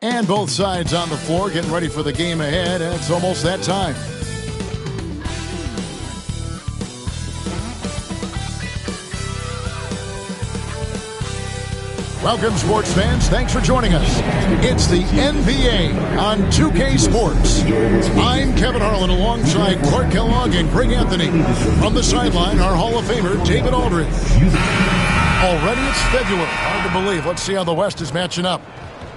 And both sides on the floor getting ready for the game ahead. It's almost that time. Welcome, sports fans. Thanks for joining us. It's the NBA on 2K Sports. I'm Kevin Harlan alongside Clark Kellogg and Greg Anthony. On the sideline, our Hall of Famer, David Aldridge. Already it's February. Hard to believe. Let's see how the West is matching up.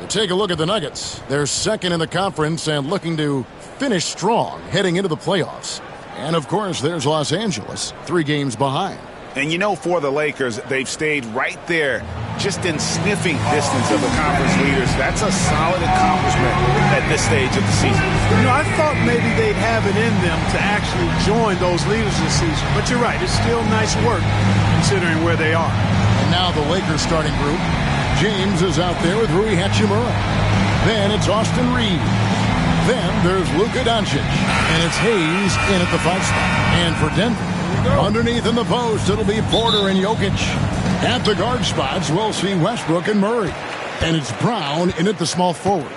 Take a look at the Nuggets. They're second in the conference and looking to finish strong heading into the playoffs. And, of course, there's Los Angeles, 3 games behind. And you know, for the Lakers, they've stayed right there, just in sniffing distance of the conference leaders. That's a solid accomplishment at this stage of the season. You know, I thought maybe they'd have it in them to actually join those leaders this season. But you're right, it's still nice work considering where they are. And now the Lakers starting group. James is out there with Rui Hachimura. Then it's Austin Reeves. Then there's Luka Doncic. And it's Hayes in at the 5 spot. And for Denver, underneath in the post, it'll be Porter and Jokic. At the guard spots, we'll see Westbrook and Murray. And it's Brown in at the small forward.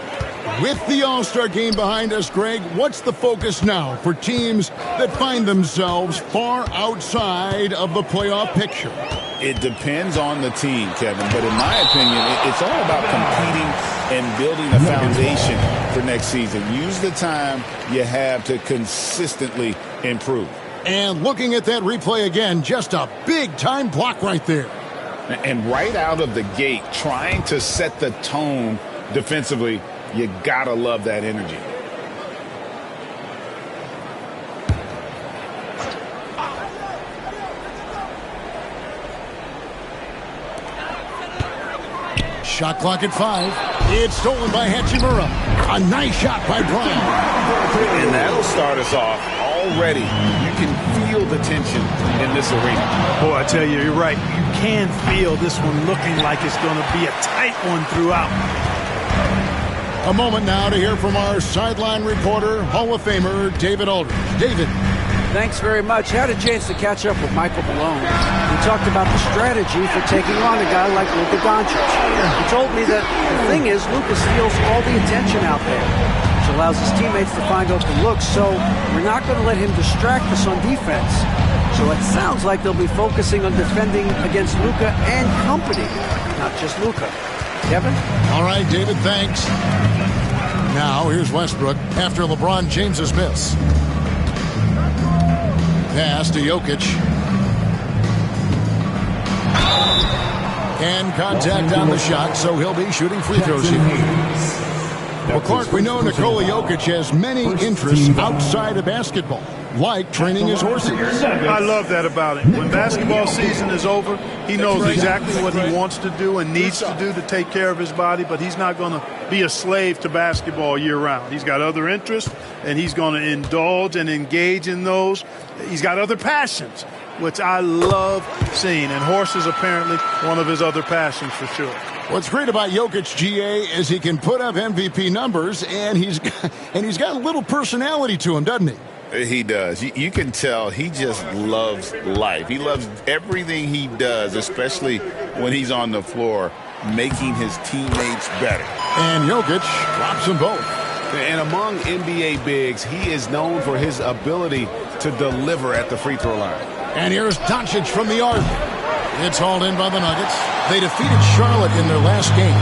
With the All-Star game behind us, Greg, what's the focus now for teams that find themselves far outside of the playoff picture? It depends on the team, Kevin, but in my opinion, it's all about competing and building a foundation for next season. Use the time you have to consistently improve. And looking at that replay again, just a big-time block right there. And right out of the gate, trying to set the tone defensively, you gotta love that energy. Shot clock at 5. It's stolen by Hachimura. A nice shot by Brown. And that'll start us off already. You can feel the tension in this arena. Boy, I tell you, you're right. You can feel this one looking like it's going to be a tight one throughout. A moment now to hear from our sideline reporter, Hall of Famer, David Aldridge. David. Thanks very much. Had a chance to catch up with Michael Malone. He talked about the strategy for taking on a guy like Luka Doncic. He told me that the thing is Luka steals all the attention out there, which allows his teammates to find open looks, so we're not going to let him distract us on defense. So it sounds like they'll be focusing on defending against Luka and company, not just Luka. Kevin? All right, David, thanks. Now, here's Westbrook after LeBron James's miss. Pass to Jokic. And contact on the shot, so he'll be shooting free throws here. Well, Clark, we know Nikola Jokic has many interests outside of basketball, like training his horses. I love that about him. When basketball season is over, he knows exactly what he wants to do and needs to do to take care of his body, but he's not going to be a slave to basketball year-round. He's got other interests, and he's going to indulge and engage in those. He's got other passions, which I love seeing, and horses apparently one of his other passions for sure. What's great about Jokic, GA, is he can put up MVP numbers, and he's got a little personality to him, doesn't he? He does. You can tell he just loves life. He loves everything he does, especially when he's on the floor, making his teammates better. And Jokic drops them both. And among NBA bigs, he is known for his ability to deliver at the free throw line. And here's Doncic from the arc. It's hauled in by the Nuggets. They defeated Charlotte in their last game.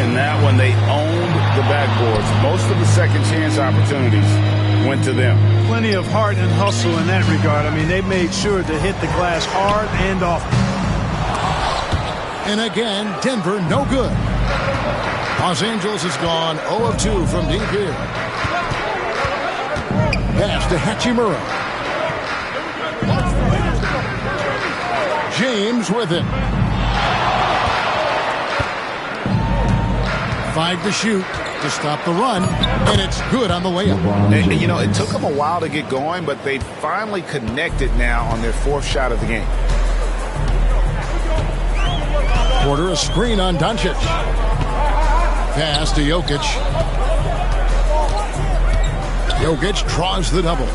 In that one, they owned the backboards. Most of the second chance opportunities went to them. Plenty of heart and hustle in that regard. I mean, they made sure to hit the glass hard and often. And again, Denver no good. Los Angeles has gone 0 of 2 from deep here. Pass to Hachimura. James with it. 5 to shoot to stop the run, and it's good on the layup. And, you know, it took them a while to get going, but they finally connected now on their 4th shot of the game. Porter a screen on Doncic. Pass to Jokic. Jokic draws the double.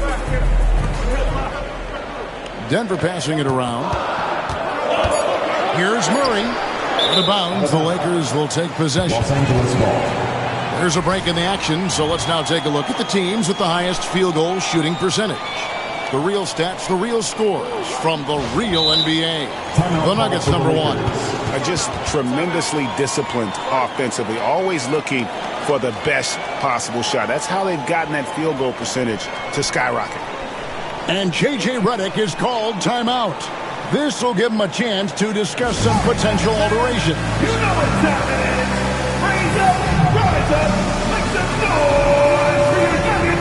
Denver passing it around. Here's Murray. Out of bounds, the Lakers will take possession. There's a break in the action, so let's now take a look at the teams with the highest field goal shooting percentage. The real stats, the real scores from the real NBA. The Nuggets, number 1. Are just tremendously disciplined offensively, always looking for the best possible shot. That's how they've gotten that field goal percentage to skyrocket. And J.J. Redick is called timeout. This will give him a chance to discuss some potential alteration. You know what's happening. Raise up, rise up, make some noise for your Nuggets.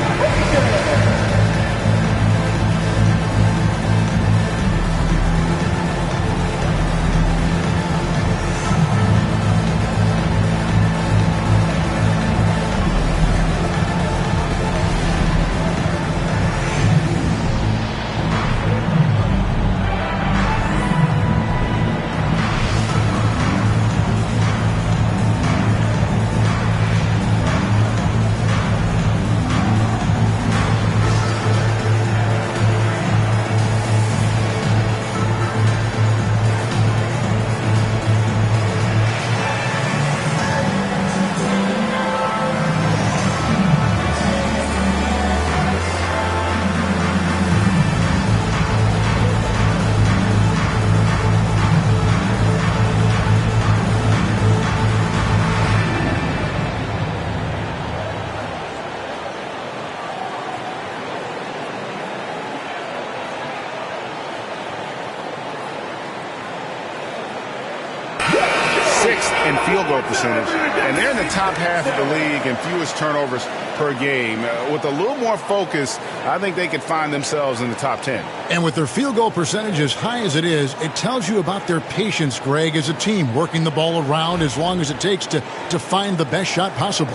6th in field goal percentage, and they're in the top half of the league in fewest turnovers per game. With a little more focus, I think they could find themselves in the top 10. And with their field goal percentage as high as it is, it tells you about their patience, Greg, as a team, working the ball around as long as it takes to find the best shot possible.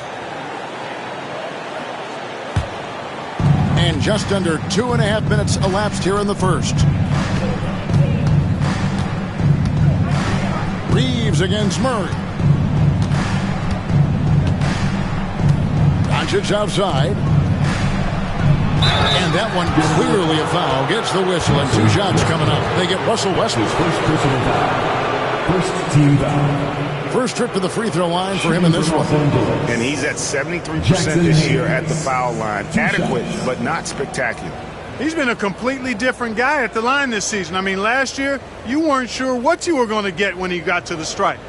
And just under 2.5 minutes elapsed here in the first. Reeves against Murray. Doncic outside. And that one clearly a foul. Gets the whistle and 2 shots coming up. They get Russell Westbrook. First personal foul. First team foul. First trip to the free throw line for him in this one. And he's at 73% this year at the foul line. Adequate, but not spectacular. He's been a completely different guy at the line this season. I mean, last year, you weren't sure what you were going to get when he got to the stripe.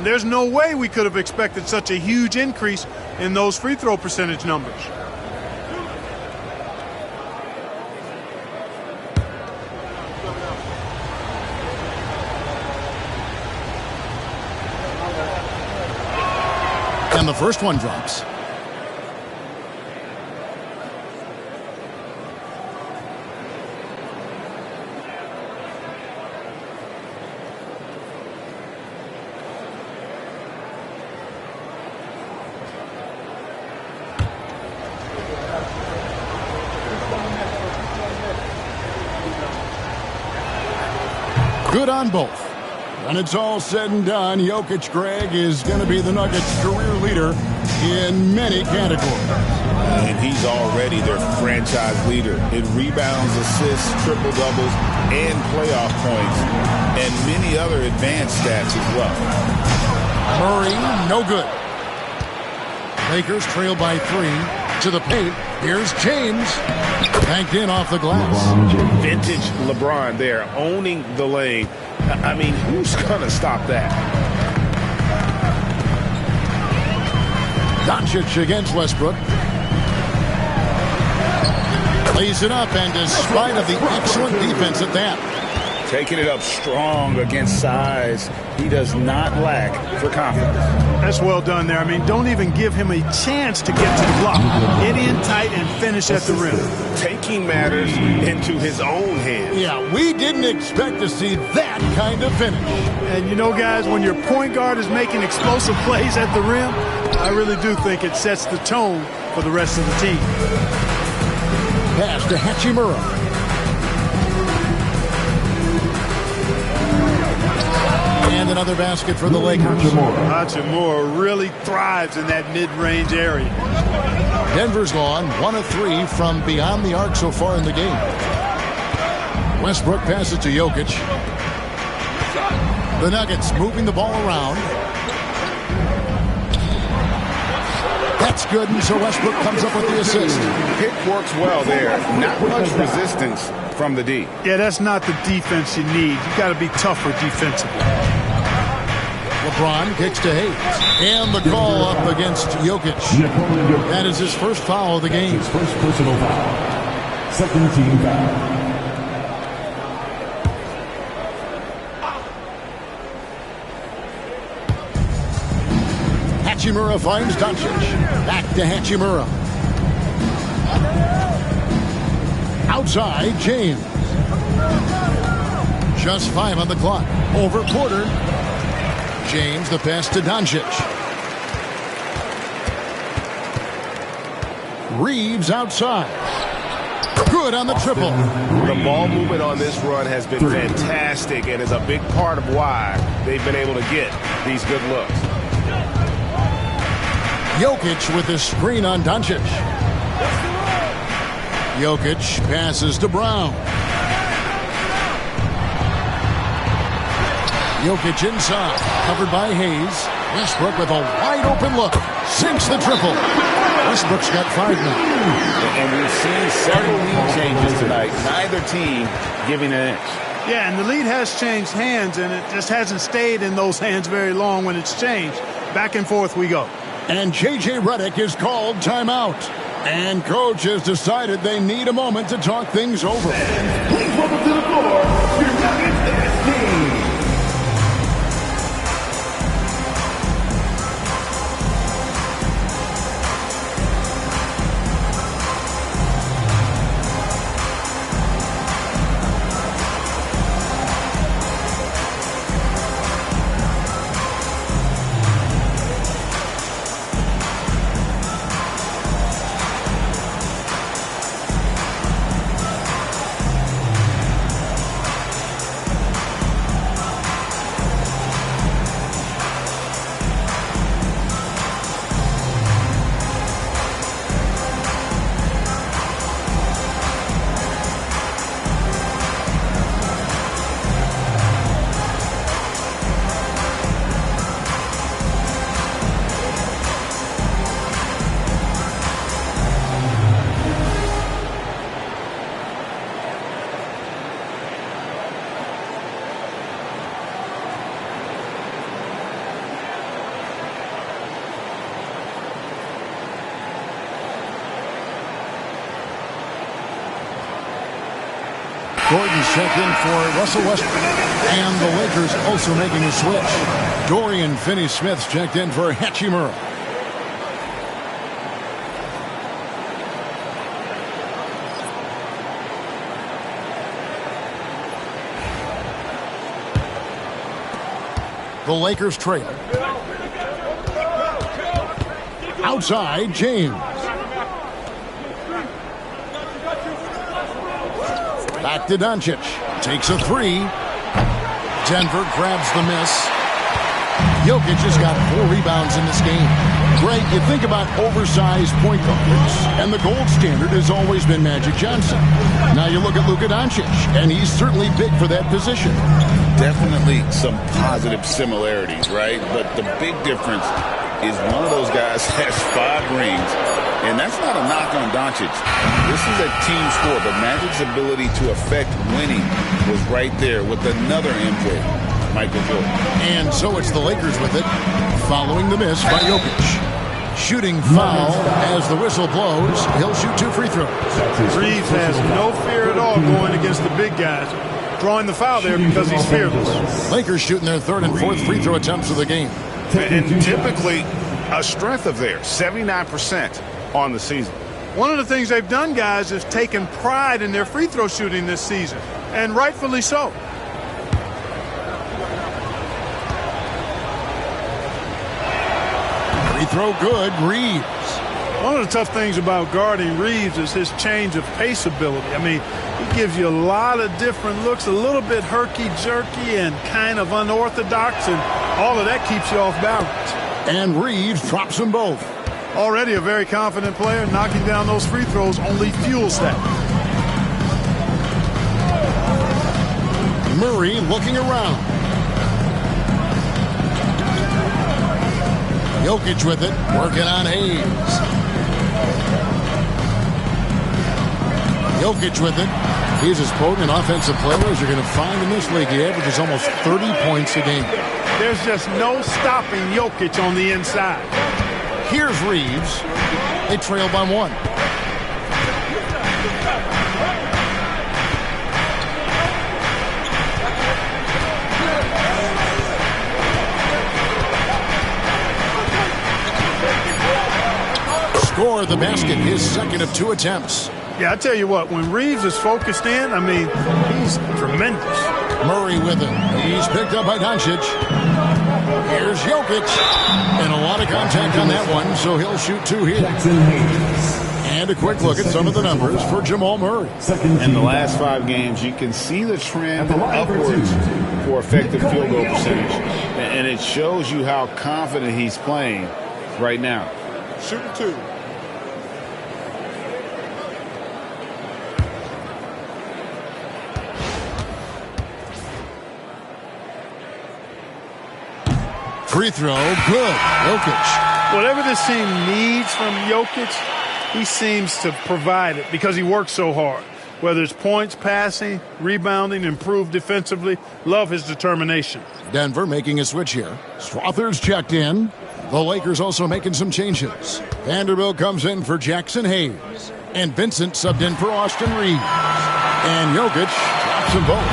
There's no way we could have expected such a huge increase in those free throw percentage numbers. And the first one drops. Good on both. When it's all said and done, Jokic, Greg, is going to be the Nuggets' career leader in many categories. And he's already their franchise leader in rebounds, assists, triple-doubles, and playoff points, and many other advanced stats as well. Murray, no good. Lakers trail by 3. To the paint. Here's James. Banked in off the glass. Vintage LeBron there, owning the lane. I mean, who's going to stop that? Doncic against Westbrook. Lays it up, and despite of the excellent defense at that. Taking it up strong against size. He does not lack for confidence. That's well done there. I mean, don't even give him a chance to get to the block. Get in tight and finish at the rim. Taking matters into his own hands. Yeah, we didn't expect to see that kind of finish. And you know, guys, when your point guard is making explosive plays at the rim, I really do think it sets the tone for the rest of the team. Pass to Hachimura. And another basket for the Lakers. Hachimura really thrives in that mid-range area. Denver's gone 1 of 3 from beyond the arc so far in the game. Westbrook passes to Jokic. The Nuggets moving the ball around. good, and so Westbrook comes up with the assist. Pick works well there. Not much resistance from the D. Yeah, that's not the defense you need. You got to be tougher defensively. LeBron kicks to Hayes. And the call up against Jokic. That is his first foul of the game. His first personal foul. Second team foul. Hachimura finds Doncic. Back to Hachimura. Outside, James. Just 5 on the clock. Over Porter. James, the pass to Doncic. Reeves outside. Good on the triple. The ball movement on this run has been fantastic and is a big part of why they've been able to get these good looks. Jokic with his screen on Doncic. Jokic passes to Brown. Jokic inside, covered by Hayes. Westbrook with a wide open look. Sinks the triple. Westbrook's got 5 now. And we've seen several lead changes tonight. Neither team giving an inch. Yeah, and the lead has changed hands, and it just hasn't stayed in those hands very long when it's changed. Back and forth we go. And J.J. Redick is called timeout. And coach has decided they need a moment to talk things over. Please welcome to the floor, your Nuggets team. Gordon's checked in for Russell Westbrook. And the Lakers also making a switch. Dorian Finney-Smith's checked in for Hachimura. The Lakers trail. Outside, James. Back to Doncic. Takes a 3. Denver grabs the miss. Jokic has got 4 rebounds in this game. Greg, you think about oversized point guards, and the gold standard has always been Magic Johnson. Now you look at Luka Doncic, and he's certainly big for that position. Definitely some positive similarities, right? But the big difference is one of those guys has 5 rings, and that's not a knock on Doncic. This is a team sport, but Magic's ability to affect winning was right there with another input, Michael Jordan. And so it's the Lakers with it, following the miss by Jokic. Shooting foul as the whistle blows. He'll shoot 2 free throws. Reeves has no fear at all going against the big guys. Drawing the foul there because he's fearless. Lakers shooting their 3rd and 4th free throw attempts of the game. And typically a strength of theirs, 79% on the season. One of the things they've done, guys, is taken pride in their free throw shooting this season, and rightfully so. Free throw good, Reeves. One of the tough things about guarding Reeves is his change of pace ability. I mean, he gives you a lot of different looks, a little bit herky-jerky and kind of unorthodox, and all of that keeps you off balance. And Reeves drops them both. Already a very confident player. Knocking down those free throws only fuels that. Murray looking around. Jokic with it, working on Hayes. Jokic with it. He's as potent an offensive player as you're going to find in this league. He averages almost 30 points a game. There's just no stopping Jokic on the inside. Here's Reeves. They trail by 1. Score the basket, his second of 2 attempts. Yeah, I tell you what, when Reeves is focused in, I mean, he's tremendous. Murray with it. He's picked up by Doncic. Here's Jokic. And a lot of contact on that one, so he'll shoot 2 here. And a quick look at some of the numbers for Jamal Murray. In the last 5 games, you can see the trend upwards for effective field goal percentage. And it shows you how confident he's playing right now. Shooting 2. Free throw, good. Jokic. Whatever this team needs from Jokic, he seems to provide it because he works so hard. Whether it's points, passing, rebounding, improved defensively, love his determination. Denver making a switch here. Strother's checked in. The Lakers also making some changes. Vanderbilt comes in for Jackson Hayes. And Vincent subbed in for Austin Reeves. And Jokic drops them both.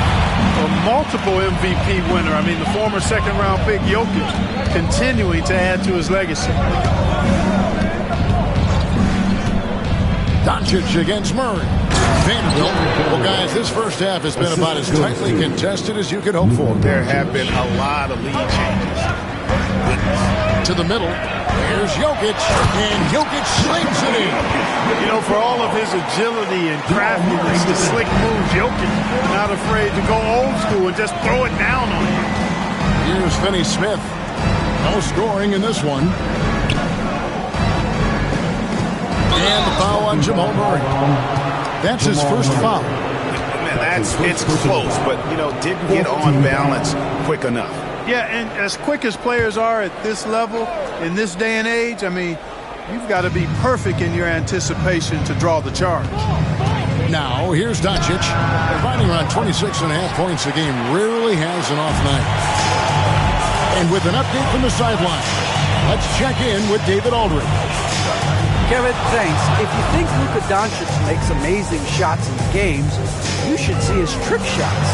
A multiple MVP winner. I mean, the former second-round pick, Jokic, continuing to add to his legacy. Doncic against Murray. Vanderbilt. Well, guys, this first half has been about as tightly contested as you could hope for. There have been a lot of lead changes. To the middle. Here's Jokic. And Jokic slings it in. You know, for all of his agility and craftiness, the slick moves, Jokic not afraid to go old school and just throw it down on you. Here's Finney Smith. No scoring in this one. And the foul on Jamal Murray. That's his first foul. Man, it's close, but, you know, didn't get on balance quick enough. Yeah, and as quick as players are at this level, in this day and age, I mean, you've got to be perfect in your anticipation to draw the charge. Now, here's Doncic. Providing around 26.5 points a game. Rarely has an off night. And with an update from the sideline, let's check in with David Aldridge. Kevin, thanks. If you think Luka Doncic makes amazing shots in games, you should see his trick shots.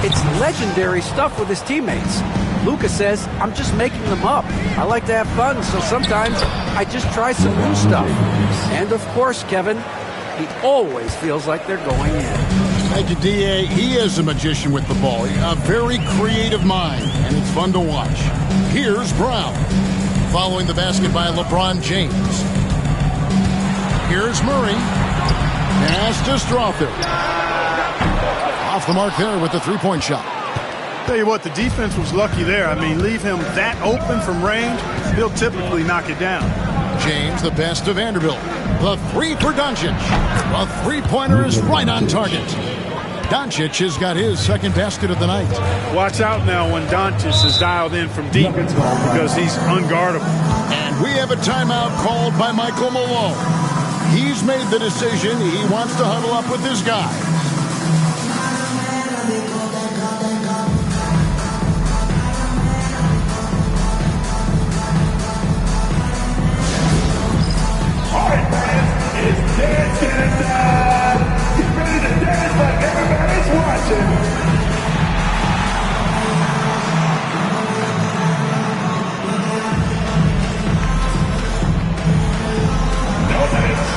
It's legendary stuff with his teammates. Luka says, I'm just making them up. I like to have fun, so sometimes I just try some new stuff. And of course, Kevin, he always feels like they're going in. Thank you, D.A. He is a magician with the ball. A very creative mind, and it's fun to watch. Here's Brown. Following the basket by LeBron James. Here's Murray. Pass to Strother. Off the mark there with the three-point shot. Tell you what, the defense was lucky there. I mean, leave him that open from range, he'll typically knock it down. James, the best of Vanderbilt. The three for Doncic. The three-pointer is right on target. Doncic has got his second basket of the night. Watch out now when Doncic is dialed in from deep because he's unguardable. And we have a timeout called by Michael Malone. He's made the decision. He wants to huddle up with his guy. It's dancing time! Get ready to dance like everybody's watching! No minutes!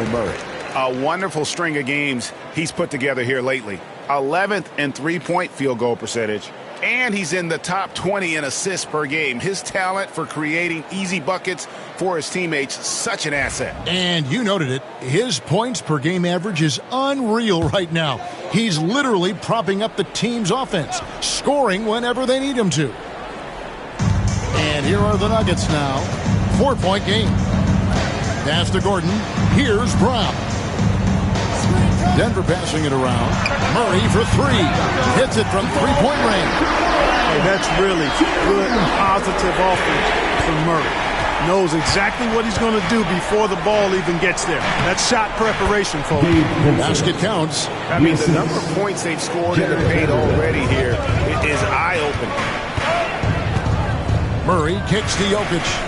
for Murray. A wonderful string of games he's put together here lately. 11th in three-point field goal percentage. And he's in the top 20 in assists per game. His talent for creating easy buckets for his teammates, such an asset. And you noted it. His points per game average is unreal right now. He's literally propping up the team's offense, scoring whenever they need him to. And here are the Nuggets now. 4-point game. Pass to Gordon. Here's Brown. Denver passing it around. Murray for three. Hits it from three-point range. Hey, that's really good, positive offense from Murray. Knows exactly what he's going to do before the ball even gets there. That's shot preparation, folks. Basket counts. I mean, the number of points they've scored in the paint already here is eye-opening. Murray kicks to Jokic.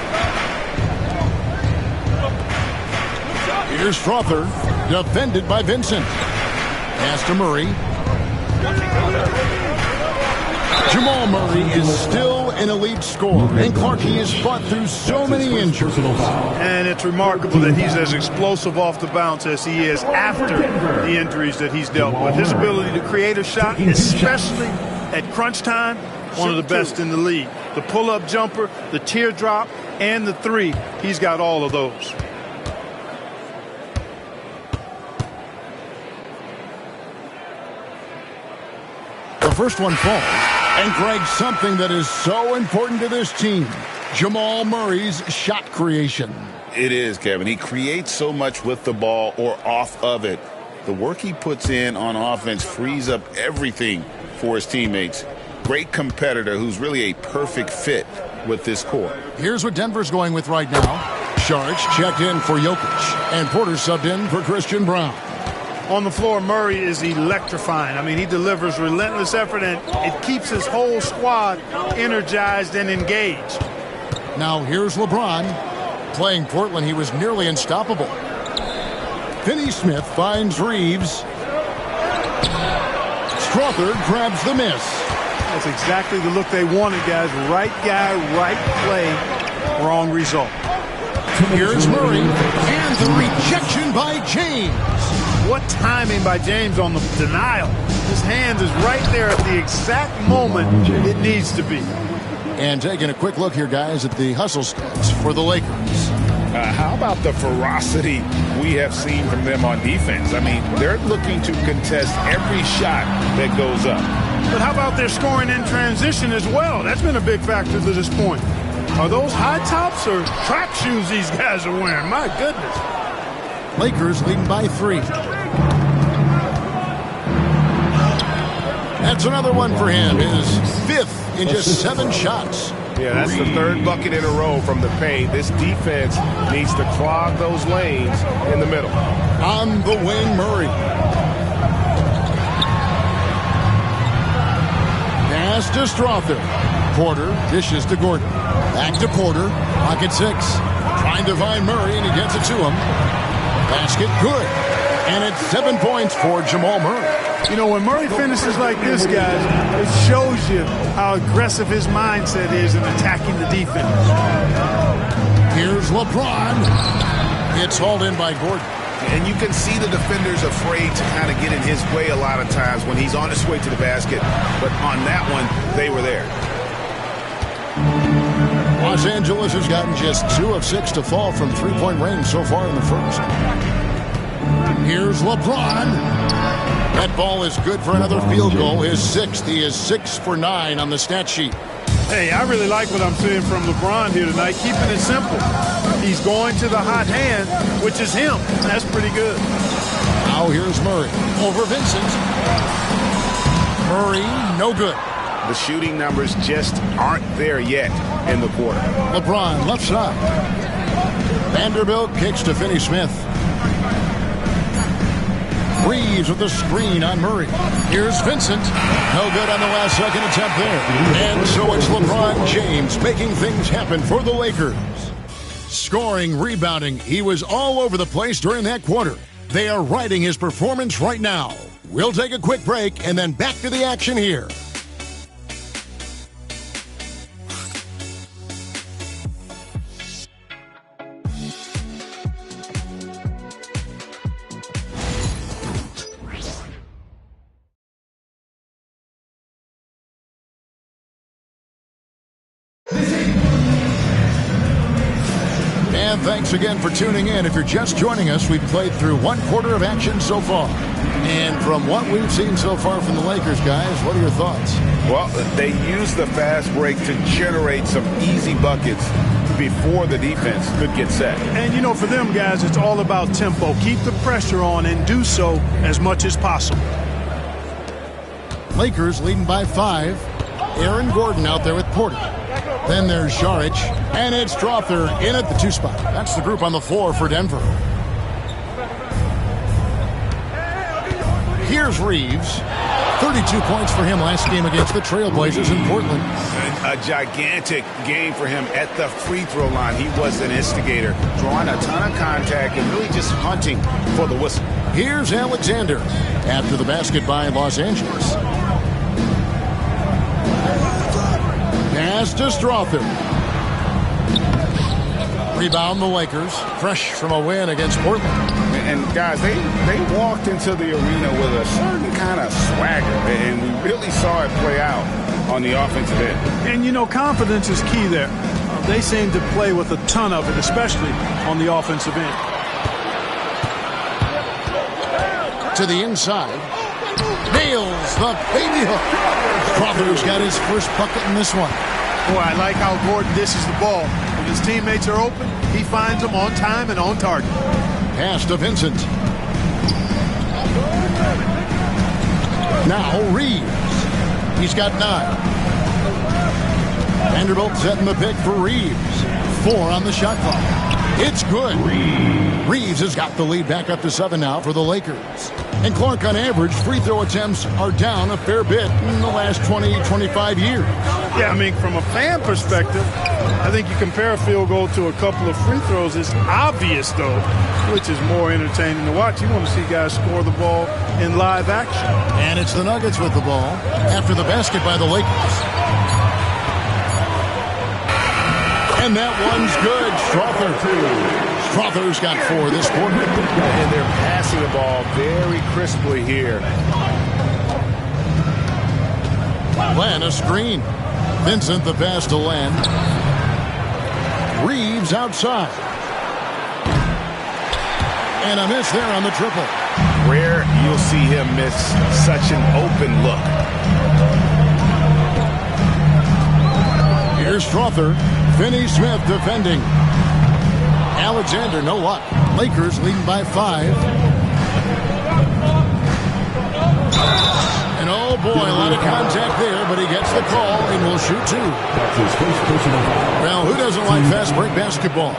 Here's Strother, defended by Vincent. Pass to Murray. Jamal Murray is still an elite scorer, and Clarkie has fought through so many injuries. And it's remarkable that he's as explosive off the bounce as he is after the injuries that he's dealt with. His ability to create a shot, especially at crunch time, one of the best in the league. The pull-up jumper, the teardrop, and the three, he's got all of those. The first one falls. And Greg, something that is so important to this team, Jamal Murray's shot creation. It is, Kevin. He creates so much with the ball or off of it. The work he puts in on offense frees up everything for his teammates. Great competitor who's really a perfect fit with this core. Here's what Denver's going with right now. Saric checked in for Jokic, and Porter subbed in for Christian Brown. On the floor, Murray is electrifying. I mean, he delivers relentless effort, and it keeps his whole squad energized and engaged. Now here's LeBron. Playing Portland, he was nearly unstoppable. Finney-Smith finds Reeves. Strother grabs the miss. That's exactly the look they wanted, guys. Right guy, right play, wrong result. Here's Murray, and the rejection by James. What timing by James on the denial. His hand is right there at the exact moment it needs to be. And taking a quick look here, guys, at the hustle stats for the Lakers. How about the ferocity we have seen from them on defense? I mean, they're looking to contest every shot that goes up. But how about their scoring in transition as well? That's been a big factor to this point. Are those high tops or track shoes these guys are wearing? My goodness. Lakers leading by 3. That's another one for him. His 5th in just 7 shots. Yeah, that's the 3rd bucket in a row from the paint. This defense needs to clog those lanes in the middle. On the wing, Murray. Pass to Strother. Porter dishes to Gordon. Back to Porter. Pocket 6. Trying to find Murray, and he gets it to him. Basket good. And it's 7 points for Jamal Murray. You know, when Murray finishes like this, guys, it shows you how aggressive his mindset is in attacking the defense. Here's LeBron. It's hauled in by Gordon. And you can see the defenders afraid to kind of get in his way a lot of times when he's on his way to the basket. But on that one, they were there. Los Angeles has gotten just 2 of 6 to fall from three-point range so far in the first. Here's LeBron. That ball is good for another field goal. His 6th. He is 6 for 9 on the stat sheet. Hey, I really like what I'm seeing from LeBron here tonight. Keeping it simple. He's going to the hot hand, which is him. That's pretty good. Now here's Murray over Vincent. Murray, no good. The shooting numbers just aren't there yet in the quarter. LeBron, left side. Vanderbilt kicks to Finney-Smith. Reeves with the screen on Murray. Here's Vincent. No good on the last second attempt there. And so it's LeBron James making things happen for the Lakers. Scoring, rebounding, he was all over the place during that quarter. They are riding his performance right now. We'll take a quick break and then back to the action here. And thanks again for tuning in. If you're just joining us, we've played through one quarter of action so far. And from what we've seen so far from the Lakers, guys, what are your thoughts? Well, they used the fast break to generate some easy buckets before the defense could get set. And, you know, for them, guys, it's all about tempo. Keep the pressure on and do so as much as possible. Lakers leading by 5. Aaron Gordon out there with Porter. Then there's Šarić, and it's Strother in at the 2 spot. That's the group on the floor for Denver. Here's Reeves. 32 points for him last game against the Trailblazers in Portland. A gigantic game for him at the free throw line. He was an instigator, drawing a ton of contact and really just hunting for the whistle. Here's Alexander after the basket by Los Angeles. Pass to Strother. Rebound the Lakers, fresh from a win against Portland. And guys, they walked into the arena with a certain kind of swagger, and we really saw it play out on the offensive end. And, you know, confidence is key there. They seem to play with a ton of it, especially on the offensive end. To the inside. Nails the baby hook. Strother's got his first bucket in this one. Boy, I like how Gordon dishes the ball. When his teammates are open, he finds them on time and on target. Pass to Vincent. Now Reeves. He's got 9. Vanderbilt setting the pick for Reeves. 4 on the shot clock. It's good. Reeves has got the lead back up to 7 now for the Lakers. And Clark, on average, free throw attempts are down a fair bit in the last 20, 25 years. Yeah, I mean, from a fan perspective, I think you compare a field goal to a couple of free throws. It's obvious, though, which is more entertaining to watch. You want to see guys score the ball in live action. And it's the Nuggets with the ball after the basket by the Lakers. And that one's good. Strother's got 4 this quarter. And they're passing the ball very crisply here. Len, a screen. Vincent the pass to Len. Reeves outside. And a miss there on the triple. Rare you'll see him miss such an open look. Here's Strother. Finney Smith defending. Alexander, no luck. Lakers leading by 5. And oh boy, a lot of contact there, but he gets the call and will shoot 2. Well, who doesn't like fast break basketball?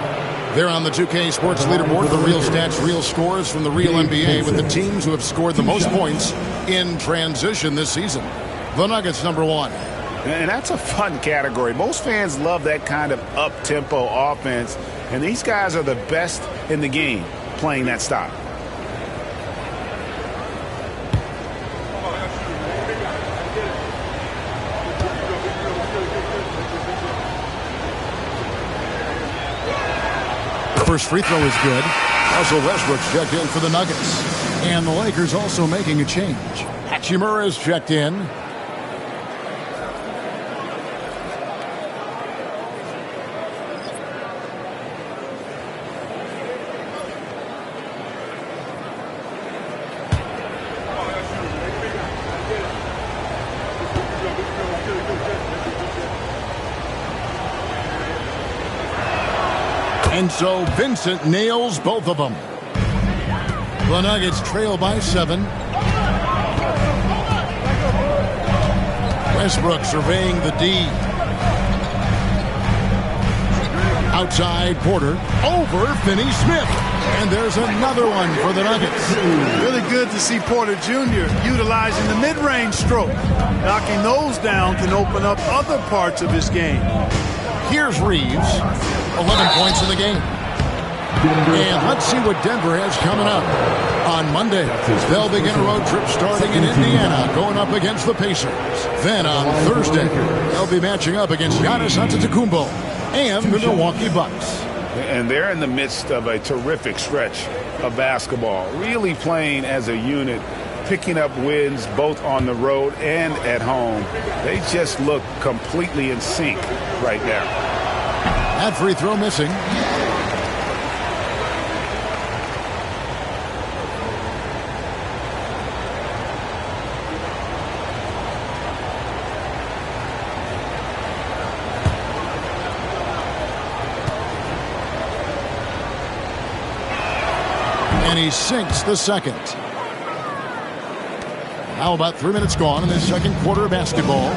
They're on the 2K Sports leaderboard, the real stats, real scores from the real NBA with the teams who have scored the most points in transition this season. The Nuggets, number 1. And that's a fun category. Most fans love that kind of up-tempo offense, and these guys are the best in the game playing that style. First free throw is good. Also, Westbrook's checked in for the Nuggets. And the Lakers also making a change. Hachimura's checked in. And so Vincent nails both of them. The Nuggets trail by 7. Westbrook surveying the D. Outside Porter. Over Finney Smith. And there's another one for the Nuggets. Really good to see Porter Jr. utilizing the mid-range stroke. Knocking those down can open up other parts of his game. Here's Reeves. 11 points in the game. And let's see what Denver has coming up. On Monday, they'll begin a road trip starting in Indiana, going up against the Pacers. Then on Thursday, they'll be matching up against Giannis Antetokounmpo and the Milwaukee Bucks. And they're in the midst of a terrific stretch of basketball, really playing as a unit, picking up wins both on the road and at home. They just look completely in sync right now. That free throw missing. And he sinks the second. Now about 3 minutes gone in the second quarter of basketball.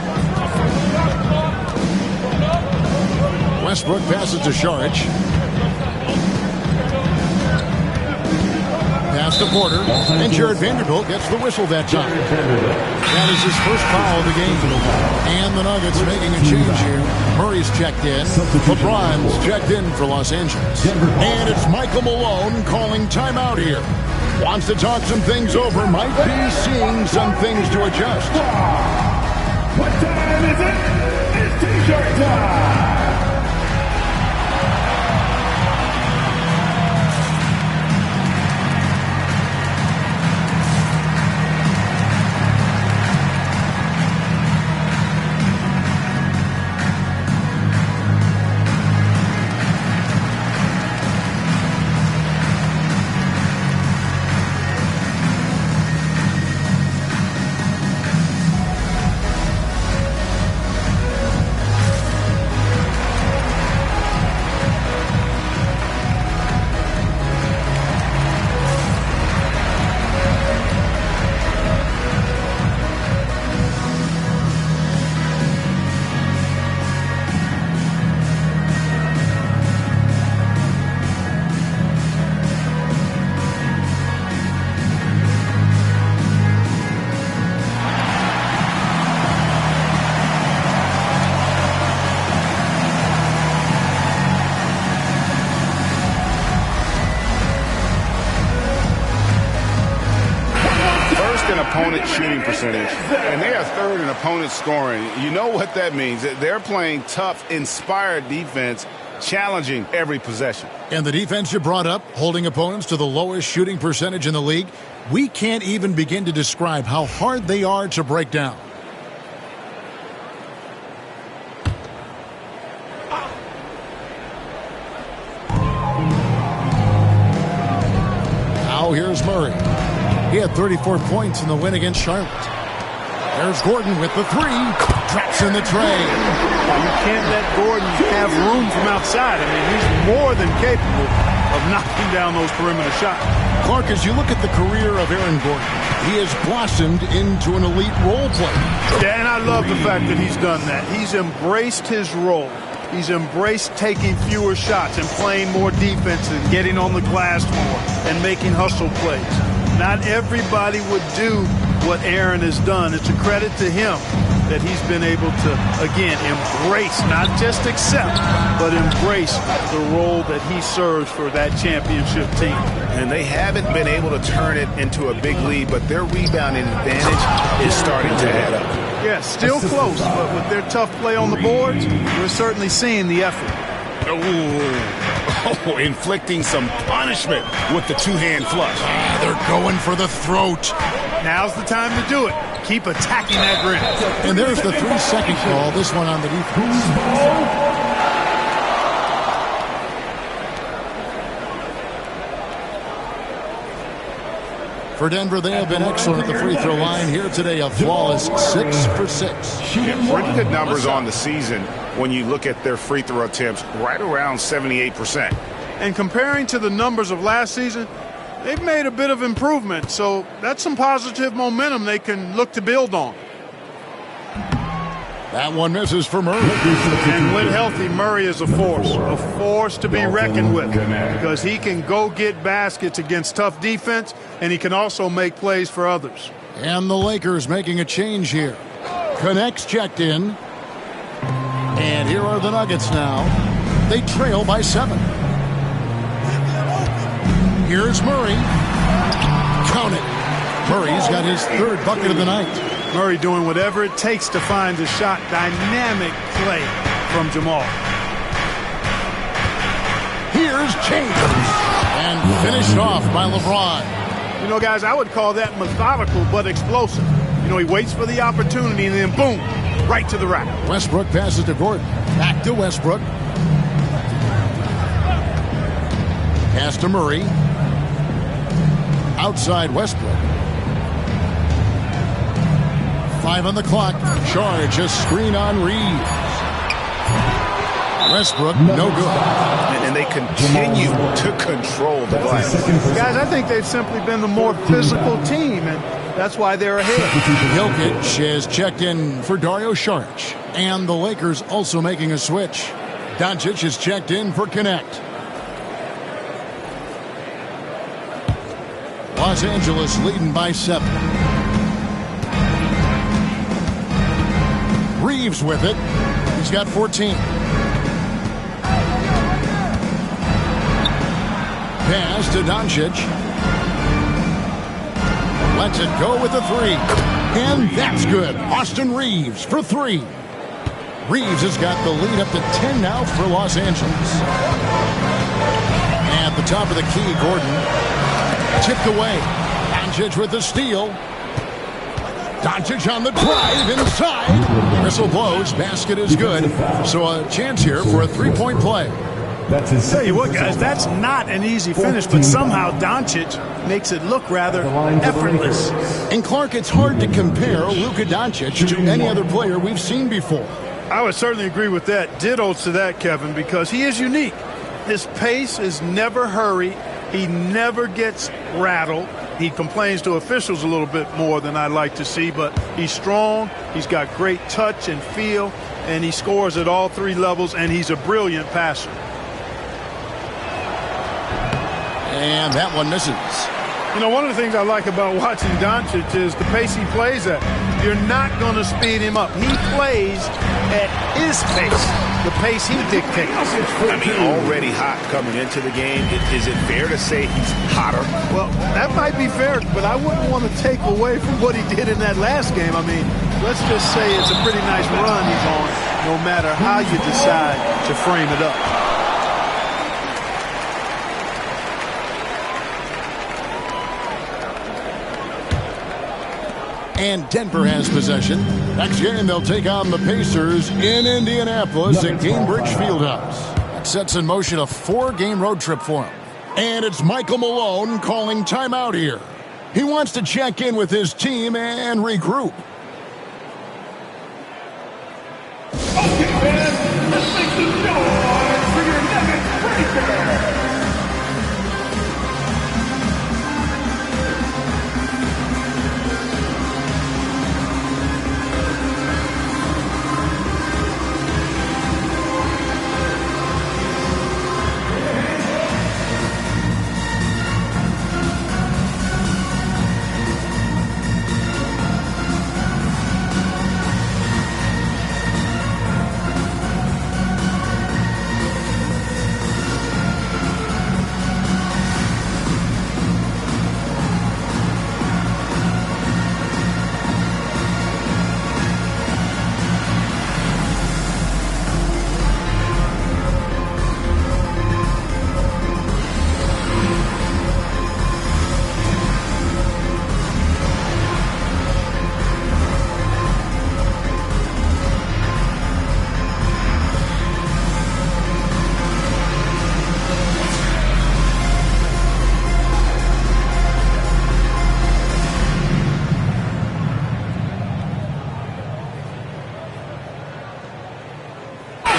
Westbrook passes to Saric. Pass to Porter. And Jared Vanderbilt gets the whistle that time. That is his first foul of the game. And the Nuggets making a change here. Murray's checked in. LeBron's checked in for Los Angeles. And it's Michael Malone calling timeout here. Wants to talk some things over. Might be seeing some things to adjust. What time is it? It's T-shirt time! Opponent shooting percentage, and they are third in opponent scoring. You know what that means. They're playing tough, inspired defense, challenging every possession. And the defense you brought up, holding opponents to the lowest shooting percentage in the league, we can't even begin to describe how hard they are to break down. Now here's Murray. He had 34 points in the win against Charlotte. There's Gordon with the three. Traps in the tray. You can't let Gordon have room from outside. I mean, he's more than capable of knocking down those perimeter shots. Clark, as you look at the career of Aaron Gordon, he has blossomed into an elite role player. Yeah, and I love the fact that he's done that. He's embraced his role. He's embraced taking fewer shots and playing more defense and getting on the glass more and making hustle plays. Not everybody would do what Aaron has done. It's a credit to him that he's been able to, again, embrace, not just accept, but embrace the role that he serves for that championship team. And they haven't been able to turn it into a big lead, but their rebounding advantage is starting to add up. Yeah, still close, but with their tough play on the boards, we're certainly seeing the effort. Oh, inflicting some punishment with the two-hand flush. They're going for the throat. Now's the time to do it. Keep attacking that rim. And there's the 3-second call, this one on the defense. For Denver, they have been excellent at the free throw line here today. A flawless 6 for 6. Yeah, pretty good numbers on the season when you look at their free throw attempts, right around 78%. And comparing to the numbers of last season, they've made a bit of improvement. So that's some positive momentum they can look to build on. That one misses for Murray. And when healthy, Murray is a force to be reckoned with, because he can go get baskets against tough defense, and he can also make plays for others. And the Lakers making a change here. Connects checked in. And here are the Nuggets now. They trail by 7. Here's Murray. Count it. Murray's got his 3rd bucket of the night. Murray doing whatever it takes to find a shot. Dynamic play from Jamal. Here's Chambers. And finished off by LeBron. You know, guys, I would call that methodical but explosive. You know, he waits for the opportunity and then boom, right to the rack. Westbrook passes to Gordon. Back to Westbrook. Pass to Murray. Outside Westbrook. 5 on the clock. Charge a screen on Reeves. Westbrook, no good. and they continue to control the glass. Guys, I think they've simply been the more physical team, and that's why they're ahead. Jokic has checked in for Dario Saric, and the Lakers also making a switch. Doncic has checked in for Connect. Los Angeles leading by 7. Reeves with it. He's got 14. Pass to Doncic. Lets it go with the 3. And that's good. Austin Reeves for 3. Reeves has got the lead up to 10 now for Los Angeles. At the top of the key, Gordon. Tipped away. Doncic with the steal. Doncic on the drive inside. Whistle blows. Basket is good. So a chance here for a three-point play. That's his Tell you what, guys, that's not an easy finish, but somehow Doncic makes it look rather effortless. And Clark, it's hard to compare Luka Doncic to any other player we've seen before. I would certainly agree with that. Ditto to that, Kevin, because he is unique. His pace is never hurried. He never gets rattled. He complains to officials a little bit more than I'd like to see, but he's strong. He's got great touch and feel, and he scores at all 3 levels, and he's a brilliant passer. And that one misses. You know, one of the things I like about watching Doncic is the pace he plays at. You're not going to speed him up. He plays at his pace, the pace he dictates. I mean, already hot coming into the game. Is it fair to say he's hotter? Well, that might be fair, but I wouldn't want to take away from what he did in that last game. I mean, let's just say it's a pretty nice run he's on, no matter how you decide to frame it up. And Denver has possession. Next game, they'll take on the Pacers in Indianapolis at Gainbridge Fieldhouse. That sets in motion a 4-game road trip for him. And it's Michael Malone calling timeout here. He wants to check in with his team and regroup. Okay, man, let's make some noise for your Nuggets breaker.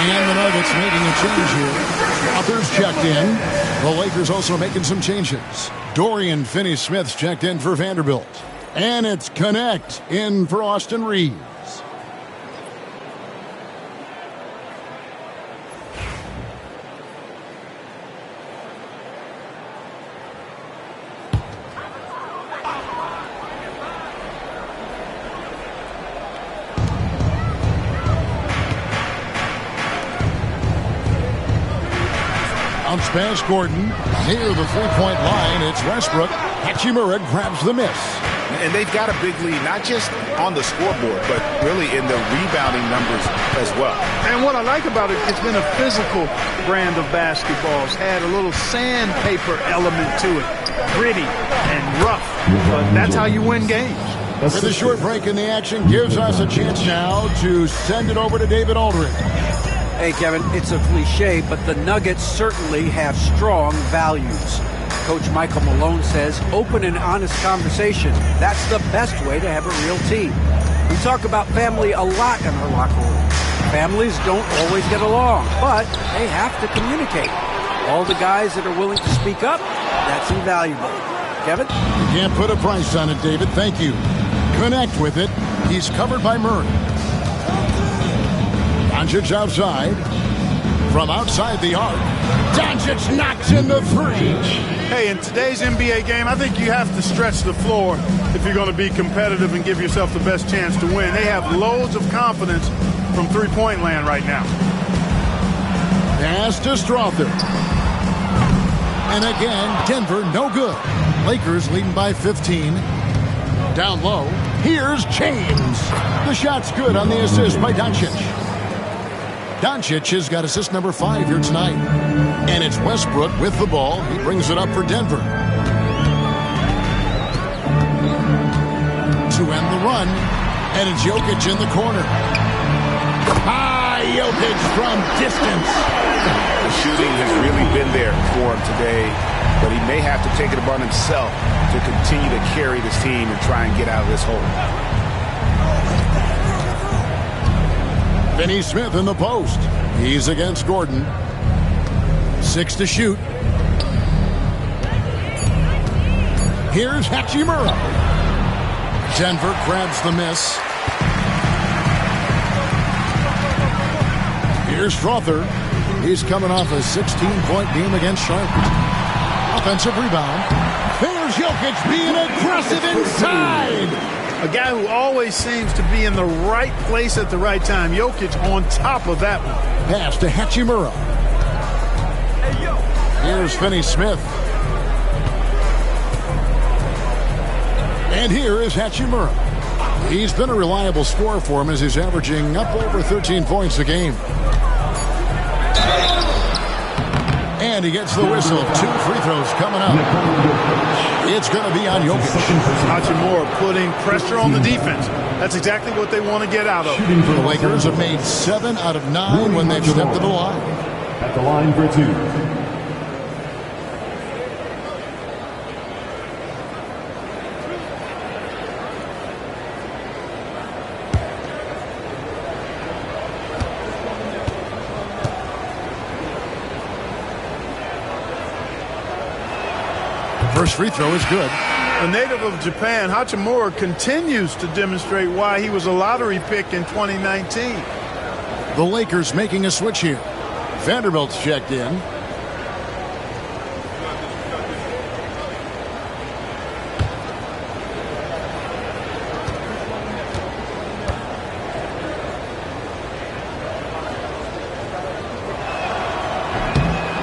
And the Nuggets making a change here. Others checked in. The Lakers also making some changes. Dorian Finney-Smith's checked in for Vanderbilt. And it's Connect in for Austin Reeves. Bounce pass Gordon. Near the three-point line, it's Westbrook. Hachimura grabs the miss. And they've got a big lead, not just on the scoreboard, but really in the rebounding numbers as well. And what I like about it, it's been a physical brand of basketball. It's had a little sandpaper element to it. Gritty and rough. But that's how you win games. With a short break in the action, gives us a chance now to send it over to David Aldridge. Hey, Kevin, it's a cliche, but the Nuggets certainly have strong values. Coach Michael Malone says open and honest conversation. That's the best way to have a real team. We talk about family a lot in our locker room. Families don't always get along, but they have to communicate. All the guys that are willing to speak up, that's invaluable. Kevin? You can't put a price on it, David. Thank you. Connect with it. He's covered by Murray. Doncic outside. From outside the arc. Doncic knocks in the three. Hey, in today's NBA game, I think you have to stretch the floor if you're going to be competitive and give yourself the best chance to win. They have loads of confidence from three-point land right now. Pass to Strother. And again, Denver no good. Lakers leading by 15. Down low. Here's James. The shot's good on the assist by Doncic. Doncic has got assist number 5 here tonight. And it's Westbrook with the ball. He brings it up for Denver. To end the run. And it's Jokic in the corner. Jokic from distance. The shooting has really been there for him today, but he may have to take it upon himself to continue to carry this team and try and get out of this hole. Finney Smith in the post. He's against Gordon. 6 to shoot. Here's Hachimura. Denver grabs the miss. Here's Strother. He's coming off a 16-point game against Charlotte. Offensive rebound. There's Jokic being aggressive inside. A guy who always seems to be in the right place at the right time. Jokic on top of that one. Pass to Hachimura. Here's Finney Smith. And here is Hachimura. He's been a reliable scorer for him as he's averaging up over 13 points a game. And he gets the whistle. 2 free throws coming up. It's going to be on Jokic. Hachimura putting pressure on the defense. That's exactly what they want to get out of. The Lakers have made 7 out of 9 when they've stepped to the line. At the line for 2. First free throw is good. A native of Japan, Hachimura continues to demonstrate why he was a lottery pick in 2019. The Lakers making a switch here. Vanderbilt's checked in.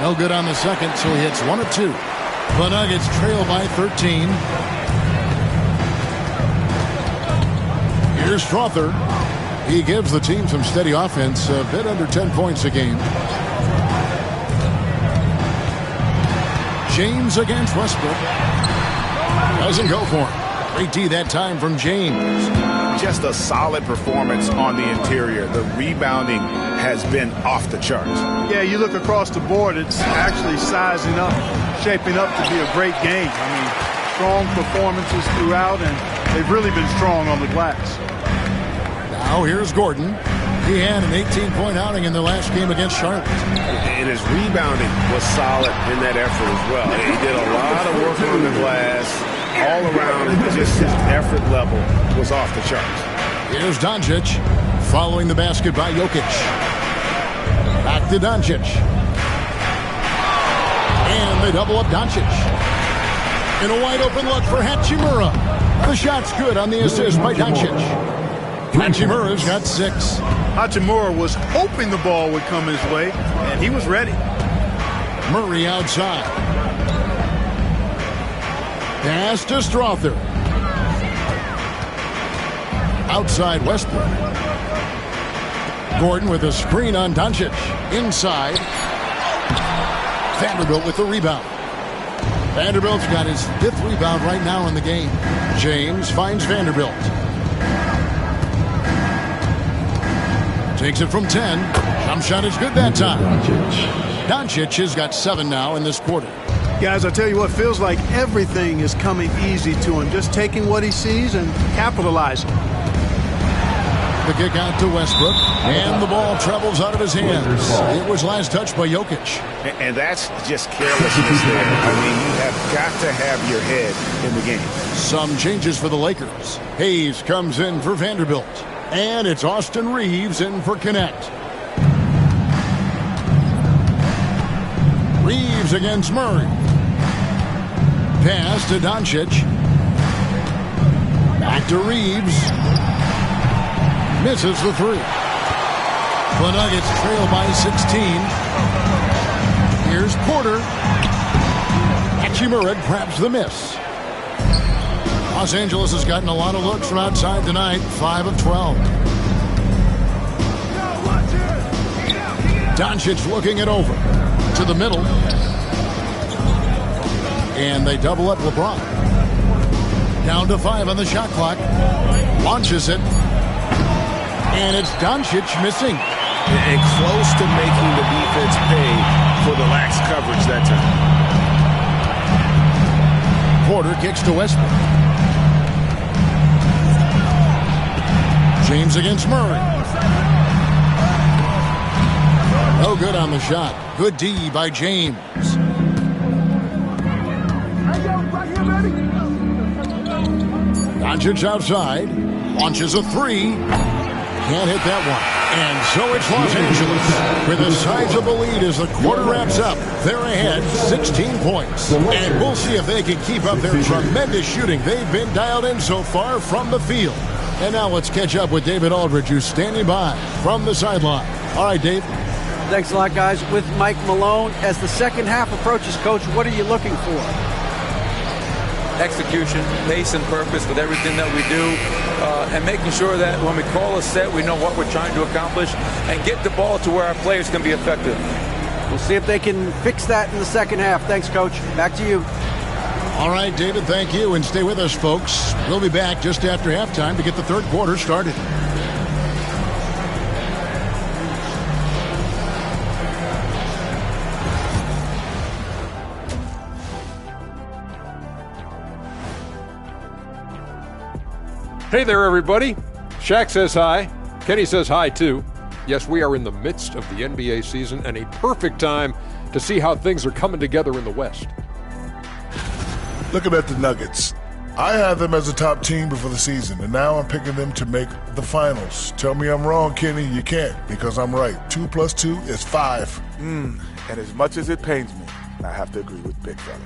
No good on the second, so he hits 1 of 2. The Nuggets trail by 13. Here's Strother. He gives the team some steady offense, a bit under 10 points a game. James against Westbrook. Doesn't go for him. Great D that time from James. Just a solid performance on the interior. The rebounding has been off the charts. Yeah, you look across the board, it's actually sizing up, shaping up to be a great game. I mean, strong performances throughout, and they've really been strong on the glass. Now here's Gordon. He had an 18-point outing in their last game against Charlotte. And his rebounding was solid in that effort as well. He did a lot of work on the glass. All around, just his effort level was off the charts. Here's Doncic following the basket by Jokic. Back to Doncic. And they double up Doncic. In a wide open look for Hachimura. The shot's good on the assist by Doncic. Hachimura's got 6. Hachimura was hoping the ball would come his way, and he was ready. Murray outside. Pass to Strother. Outside Westbrook. Gordon with a screen on Doncic. Inside. Vanderbilt with the rebound. Vanderbilt's got his 5th rebound right now in the game. James finds Vanderbilt. Takes it from 10. Jump shot is good that time. Doncic has got 7 now in this quarter. Guys, I tell you what, feels like everything is coming easy to him. Just taking what he sees and capitalizing. The kick out to Westbrook, and the ball travels out of his hands. It was last touched by Jokic. And that's just carelessness there. I mean, you have got to have your head in the game. Some changes for the Lakers. Hayes comes in for Vanderbilt. And it's Austin Reeves in for Connect. Reeves against Murray. Pass to Doncic. Back to Reeves. Misses the three. The Nuggets trail by 16. Here's Porter. Hachimura grabs the miss. Los Angeles has gotten a lot of looks from outside tonight. 5 of 12. Doncic looking it over. To the middle. And they double up LeBron. Down to 5 on the shot clock. Launches it. And it's Doncic missing. And close to making the defense pay for the lax coverage that time. Porter kicks to Westbrook. James against Murray. No good on the shot. Good D by James. Doncic outside. Launches a three. Can't hit that one. And so it's Los Angeles with a sizable lead as the quarter wraps up. They're ahead 16 points. And we'll see if they can keep up their tremendous shooting they've been dialed in so far from the field. And now let's catch up with David Aldridge, who's standing by from the sideline. All right, Dave. Thanks a lot, guys. With Mike Malone, as the second half approaches, Coach, what are you looking for? Execution, pace, and purpose with everything that we do, and making sure that when we call a set, we know what we're trying to accomplish and get the ball to where our players can be effective. We'll see if they can fix that in the second half. Thanks, Coach. Back to you. All right, David, thank you, and stay with us, folks. We'll be back just after halftime to get the third quarter started. Hey there, everybody. Shaq says hi. Kenny says hi, too. Yes, we are in the midst of the NBA season and a perfect time to see how things are coming together in the West. Looking at the Nuggets, I had them as a top team before the season, and now I'm picking them to make the finals. Tell me I'm wrong, Kenny. You can't, because I'm right. 2 + 2 is 5. And as much as it pains me, I have to agree with Big Fella.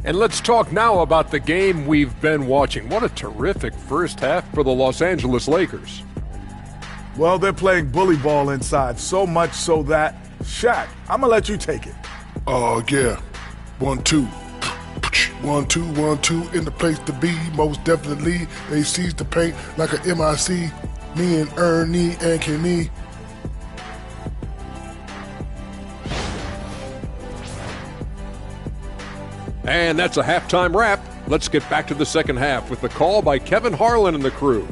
And let's talk now about the game we've been watching. What a terrific first half for the Los Angeles Lakers. Well, they're playing bully ball inside, so much so that, Shaq, I'm going to let you take it. Oh, yeah. 1-2. 1-2, 1-2, in the place to be. Most definitely, they seize the paint like a MIC. Me and Ernie and Kenny. And that's a halftime wrap. Let's get back to the second half with the call by Kevin Harlan and the crew.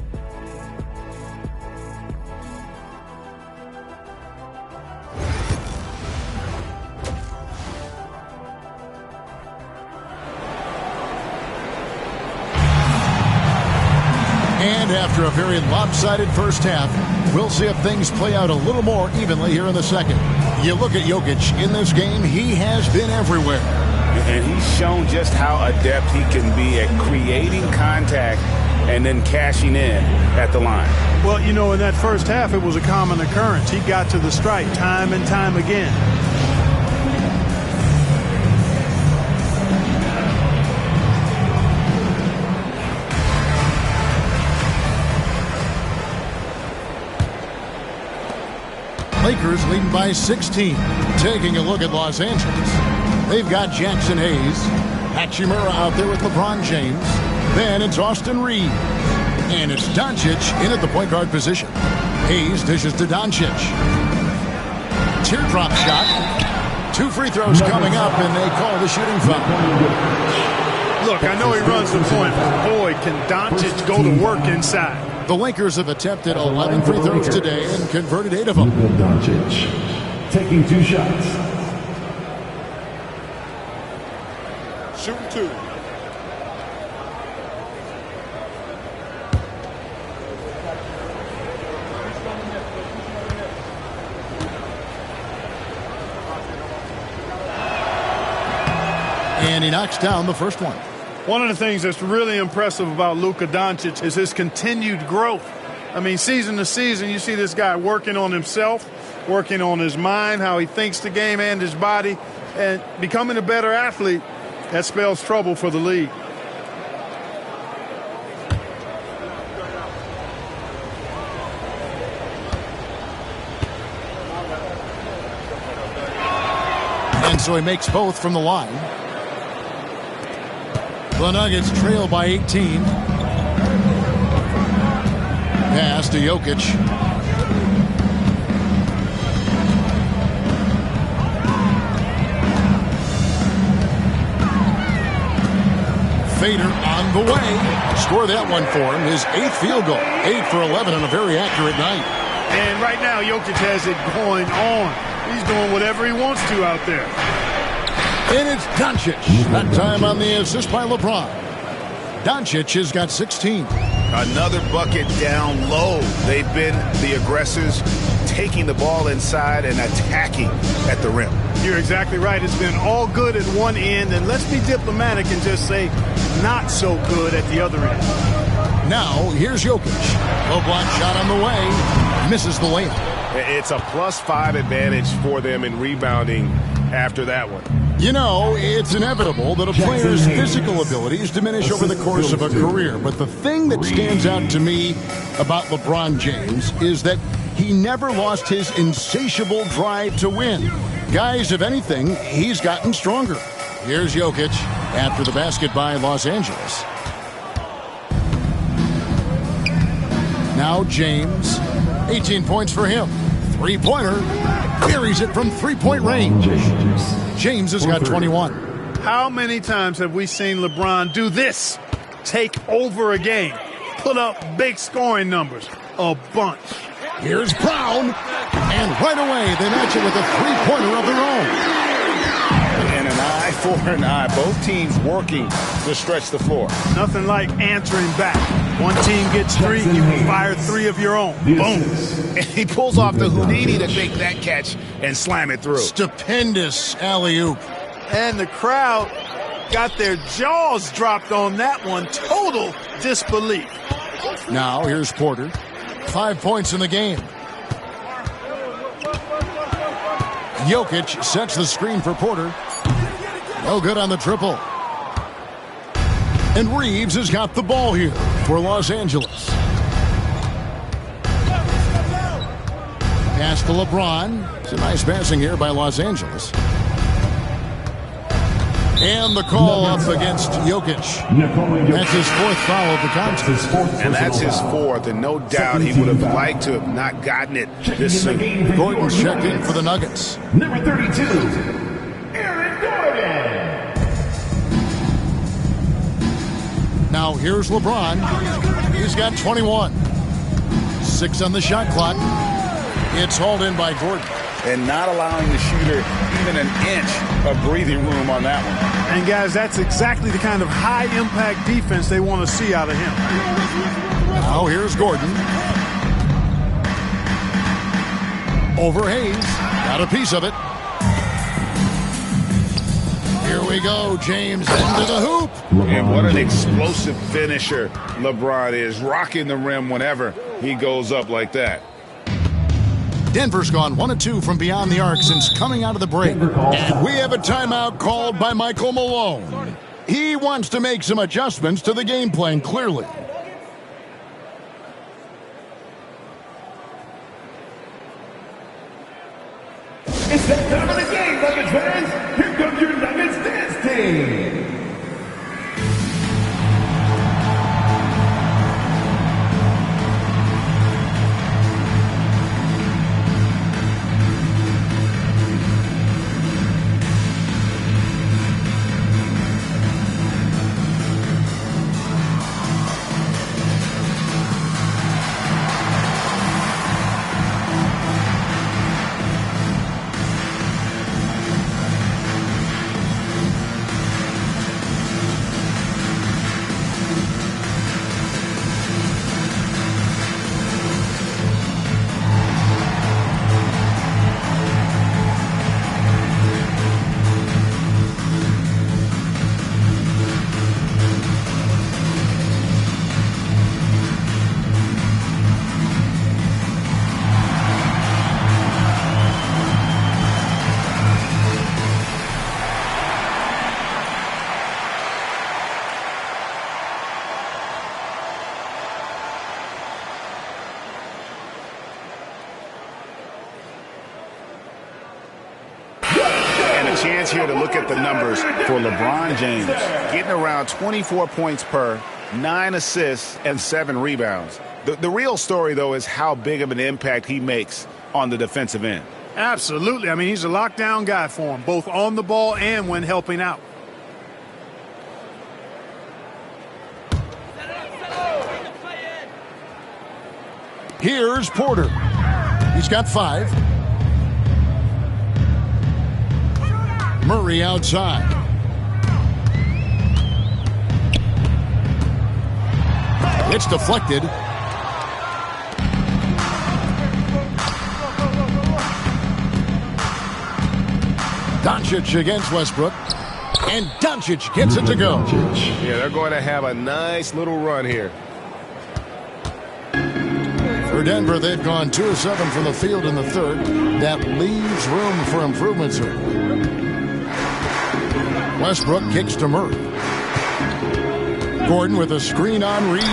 And after a very lopsided first half, we'll see if things play out a little more evenly here in the second. You look at Jokic in this game, he has been everywhere. And he's shown just how adept he can be at creating contact and then cashing in at the line. Well, you know, in that first half, it was a common occurrence. He got to the stripe time and time again. Lakers leading by 16. Taking a look at Los Angeles. They've got Jackson Hayes. Hachimura out there with LeBron James. Then it's Austin Reeves. And it's Doncic in at the point guard position. Hayes dishes to Doncic. Teardrop shot. 2 free throws coming up, and they call the shooting foul. Look, I know he runs the point, but boy, can Doncic go to work inside. The Lakers have attempted 11 free throws today and converted 8 of them. Doncic taking 2 shots. Shooting 2. And he knocks down the first one. One of the things that's really impressive about Luka Doncic is his continued growth. I mean, season to season, you see this guy working on himself, working on his mind, how he thinks the game and his body, and becoming a better athlete. That spells trouble for the league. And so he makes both from the line. The Nuggets trail by 18. Pass to Jokic. Fader on the way. Score that one for him. His 8th field goal. 8 for 11 on a very accurate night. And right now, Jokic has it going on. He's doing whatever he wants to out there. And it's Doncic. That time on the assist by LeBron. Doncic has got 16. Another bucket down low. They've been the aggressors, taking the ball inside and attacking at the rim. You're exactly right. It's been all good at one end, and let's be diplomatic and just say not so good at the other end. Now, here's Jokic. Low block shot on the way. Misses the layup. It's a +5 advantage for them in rebounding after that one. You know, it's inevitable that a player's physical abilities diminish over the course of a career. But the thing that stands out to me about LeBron James is that he never lost his insatiable drive to win. Guys, if anything, he's gotten stronger. Here's Jokic after the basket by Los Angeles. Now James, 18 points for him. Three-pointer, buries it from three-point range. James has got 21. How many times have we seen LeBron do this? Take over a game. Put up big scoring numbers. A bunch. Here's Brown. And right away, they match it with a three-pointer of their own. And an eye for an eye. Both teams working to stretch the floor. Nothing like answering back. One team gets 3, you can fire 3 of your own. Boom. And he pulls off the Houdini to make that catch and slam it through. Stupendous alley-oop. And the crowd got their jaws dropped on that one. Total disbelief. Now here's Porter. 5 points in the game. Jokic sets the screen for Porter. No good on the triple. And Reeves has got the ball here for Los Angeles. Pass to LeBron. It's a nice passing here by Los Angeles. And the call up against Jokic. That's his 4th foul of the contest. And that's his 4th, and no doubt he would have liked to have not gotten it this soon. Gordon's checked in for the Nuggets. Number 32, Aaron Gordon. Now here's LeBron. He's got 21. 6 on the shot clock. It's hauled in by Gordon. And not allowing the shooter even an inch of breathing room on that one. And guys, that's exactly the kind of high-impact defense they want to see out of him. Now here's Gordon. Over Hayes. Got a piece of it. Here we go. James into the hoop. And what an explosive finisher LeBron is. Rocking the rim whenever he goes up like that. Denver's gone 1 of 2 from beyond the arc since coming out of the break. And we have a timeout called by Michael Malone. He wants to make some adjustments to the game plan, clearly. It's that time of the game, Nuggets fans. Here comes your Nuggets dance team. a chance here to look at the numbers for LeBron James. Getting around 24 points per, 9 assists, and 7 rebounds. The real story, though, is how big of an impact he makes on the defensive end. Absolutely. I mean, he's a lockdown guy for him, both on the ball and when helping out. Here's Porter. He's got 5. Murray outside. It's deflected. Doncic against Westbrook. And Doncic gets it to go. Yeah, they're going to have a nice little run here. For Denver, they've gone 2 of 7 from the field in the third. That leaves room for improvement, sir. Westbrook kicks to Murray. Gordon with a screen on Reeves.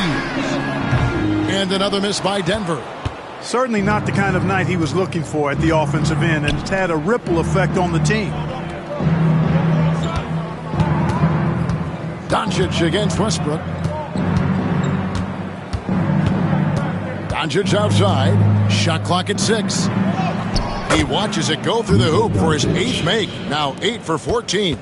And another miss by Denver. Certainly not the kind of night he was looking for at the offensive end, and it's had a ripple effect on the team. Doncic against Westbrook. Doncic outside. Shot clock at 6. He watches it go through the hoop for his 8th make. Now 8 for 14.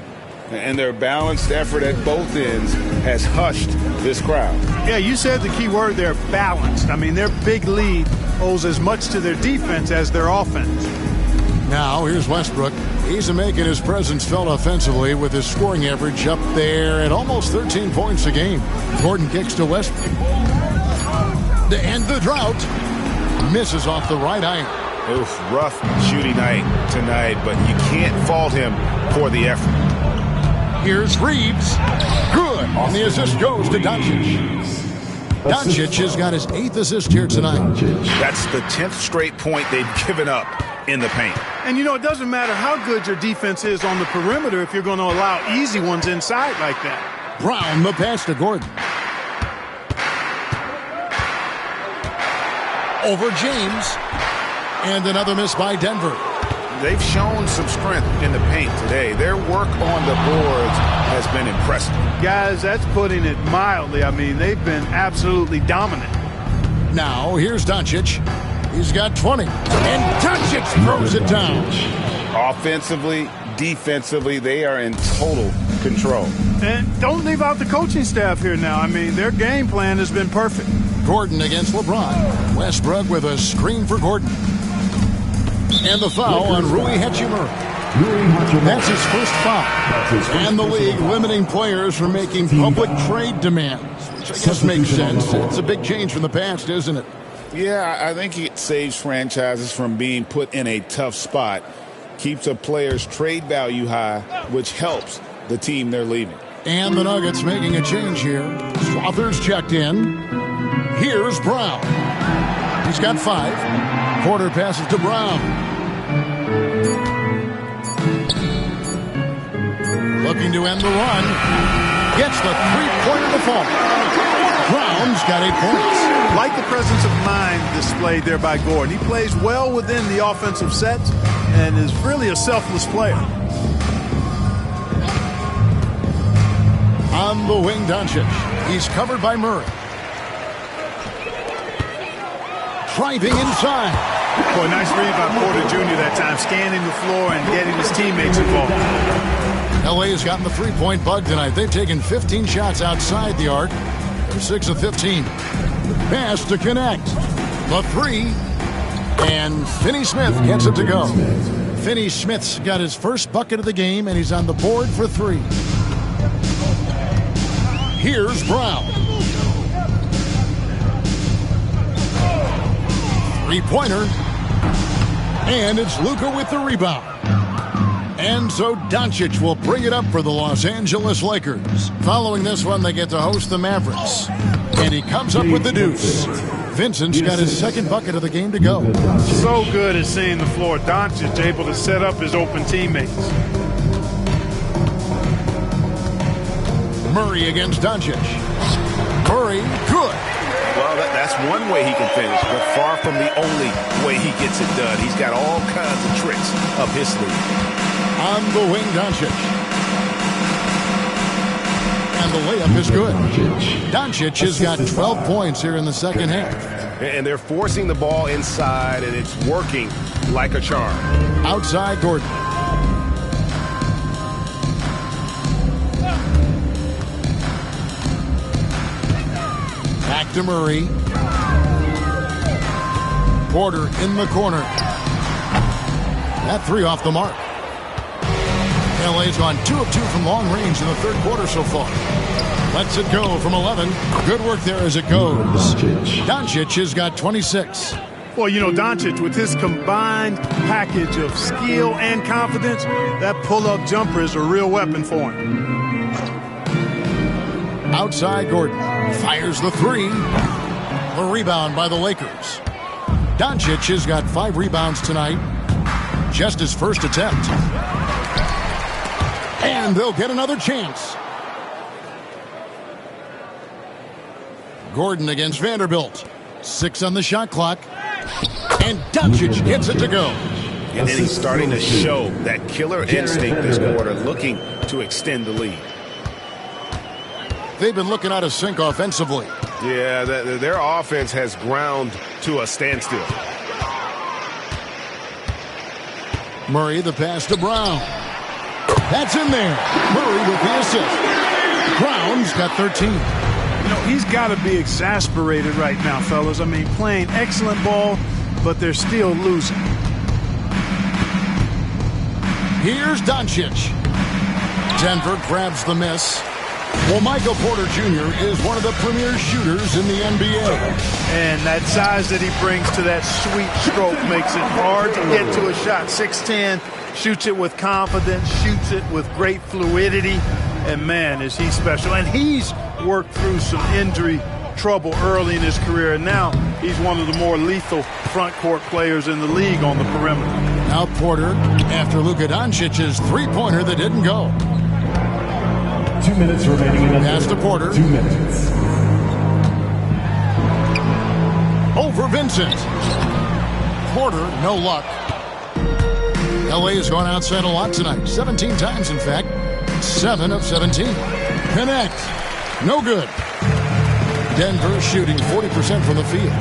And their balanced effort at both ends has hushed this crowd. Yeah, you said the key word there, balanced. I mean, their big lead owes as much to their defense as their offense. Now here's Westbrook. He's making his presence felt offensively with his scoring average up there at almost 13 points a game. Gordon kicks to Westbrook. To end the drought. Misses off the right iron. Oof, rough shooting night tonight, but you can't fault him for the effort. Here's Reeves. Good. And the assist goes to Doncic. Doncic has got his 8th assist here tonight. That's the 10th straight point they've given up in the paint. And, you know, it doesn't matter how good your defense is on the perimeter if you're going to allow easy ones inside like that. Brown, the pass to Gordon. Over James. And another miss by Denver. They've shown some strength in the paint today. Their work on the boards has been impressive. Guys, that's putting it mildly. I mean, they've been absolutely dominant. Now, here's Doncic. He's got 20. And Doncic throws it down. Offensively, defensively, they are in total control. And don't leave out the coaching staff here now. I mean, their game plan has been perfect. Gordon against LeBron. Westbrook with a screen for Gordon. And the foul on Rui Hachimura. That's his first foul. And the league limiting players from making public trade demands, which I guess makes sense. It's a big change from the past, isn't it? Yeah, I think it saves franchises from being put in a tough spot. Keeps a player's trade value high, which helps the team they're leaving. And the Nuggets making a change here. Slaughter's checked in. Here's Brown. He's got 5. Porter passes to Brown. Looking to end the run. Gets the three-pointer to fall. Brown's got 8 points. Like the presence of mind displayed there by Gordon. He plays well within the offensive sets and is really a selfless player. On the wing, Doncic. He's covered by Murray. Driving inside. Boy, nice read by Porter Jr. that time, scanning the floor and getting his teammates involved. LA has gotten the three-point bug tonight. They've taken 15 shots outside the arc. They're 6 of 15. Pass to connect. The 3. And Finney-Smith gets it to go. Finney-Smith's got his first bucket of the game, and he's on the board for 3. Here's Brown. Three-pointer. And it's Luka with the rebound. And so Doncic will bring it up for the Los Angeles Lakers. Following this one, they get to host the Mavericks. And he comes up with the deuce. Vincent's got his second bucket of the game to go. So good at seeing the floor. Doncic able to set up his open teammates. Murray against Doncic. Murray, good. Well, that's one way he can finish, but far from the only way he gets it done. He's got all kinds of tricks up his sleeve. On the wing, Doncic. And the layup is good. Doncic has got 12 points here in the second half. And they're forcing the ball inside, and it's working like a charm. Outside, Gordon. Back to Murray. Porter in the corner. That three off the mark. LA's gone 2 of 2 from long range in the third quarter so far. Lets it go from 11. Good work there as it goes. Doncic has got 26. Well, you know, Doncic, with his combined package of skill and confidence, that pull-up jumper is a real weapon for him. Outside, Gordon fires the three. A rebound by the Lakers. Doncic has got 5 rebounds tonight. Just his first attempt. And they'll get another chance. Gordon against Vanderbilt. 6 on the shot clock. And Doncic gets it to go. And then he's starting to show that killer instinct this quarter, looking to extend the lead. They've been looking out of sync offensively. Yeah, their offense has ground to a standstill. Murray, the pass to Brown. That's in there. Murray with the assist. Brown's got 13. You know, he's got to be exasperated right now, fellas. I mean, playing excellent ball, but they're still losing. Here's Doncic. Denver grabs the miss. Well, Michael Porter Jr. is one of the premier shooters in the NBA. And that size that he brings to that sweet stroke makes it hard to get to a shot. 6'10", shoots it with confidence, shoots it with great fluidity. And, man, is he special. And he's worked through some injury trouble early in his career. And now he's one of the more lethal front court players in the league on the perimeter. Now Porter after Luka Doncic's three-pointer that didn't go. 2 minutes remaining in the pass to Porter. 2 minutes. Over Vincent. Porter, no luck. LA has gone outside a lot tonight. 17 times, in fact. 7 of 17. Connect. No good. Denver shooting 40% from the field.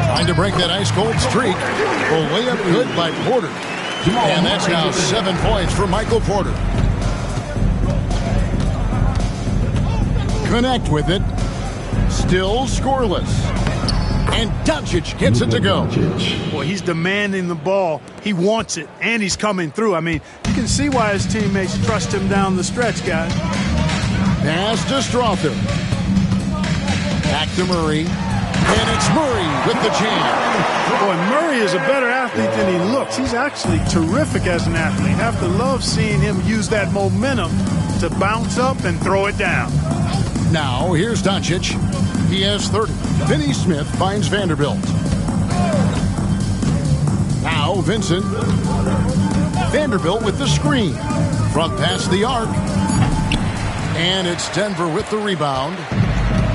Trying to break that ice-cold streak. A layup good by Porter. And that's now 7 points for Michael Porter. Connect with it. Still scoreless. And Doncic gets it to go. Boy, he's demanding the ball. He wants it, and he's coming through. I mean, you can see why his teammates trust him down the stretch, guys. Pass to Strother. Back to Murray. And it's Murray with the jam. Boy, Murray is a better athlete than he looks. He's actually terrific as an athlete. Have to love seeing him use that momentum to bounce up and throw it down. Now, here's Doncic. He has 30. Finney Smith finds Vanderbilt. Now, Vincent. Vanderbilt with the screen. Front pass the arc. And it's Denver with the rebound.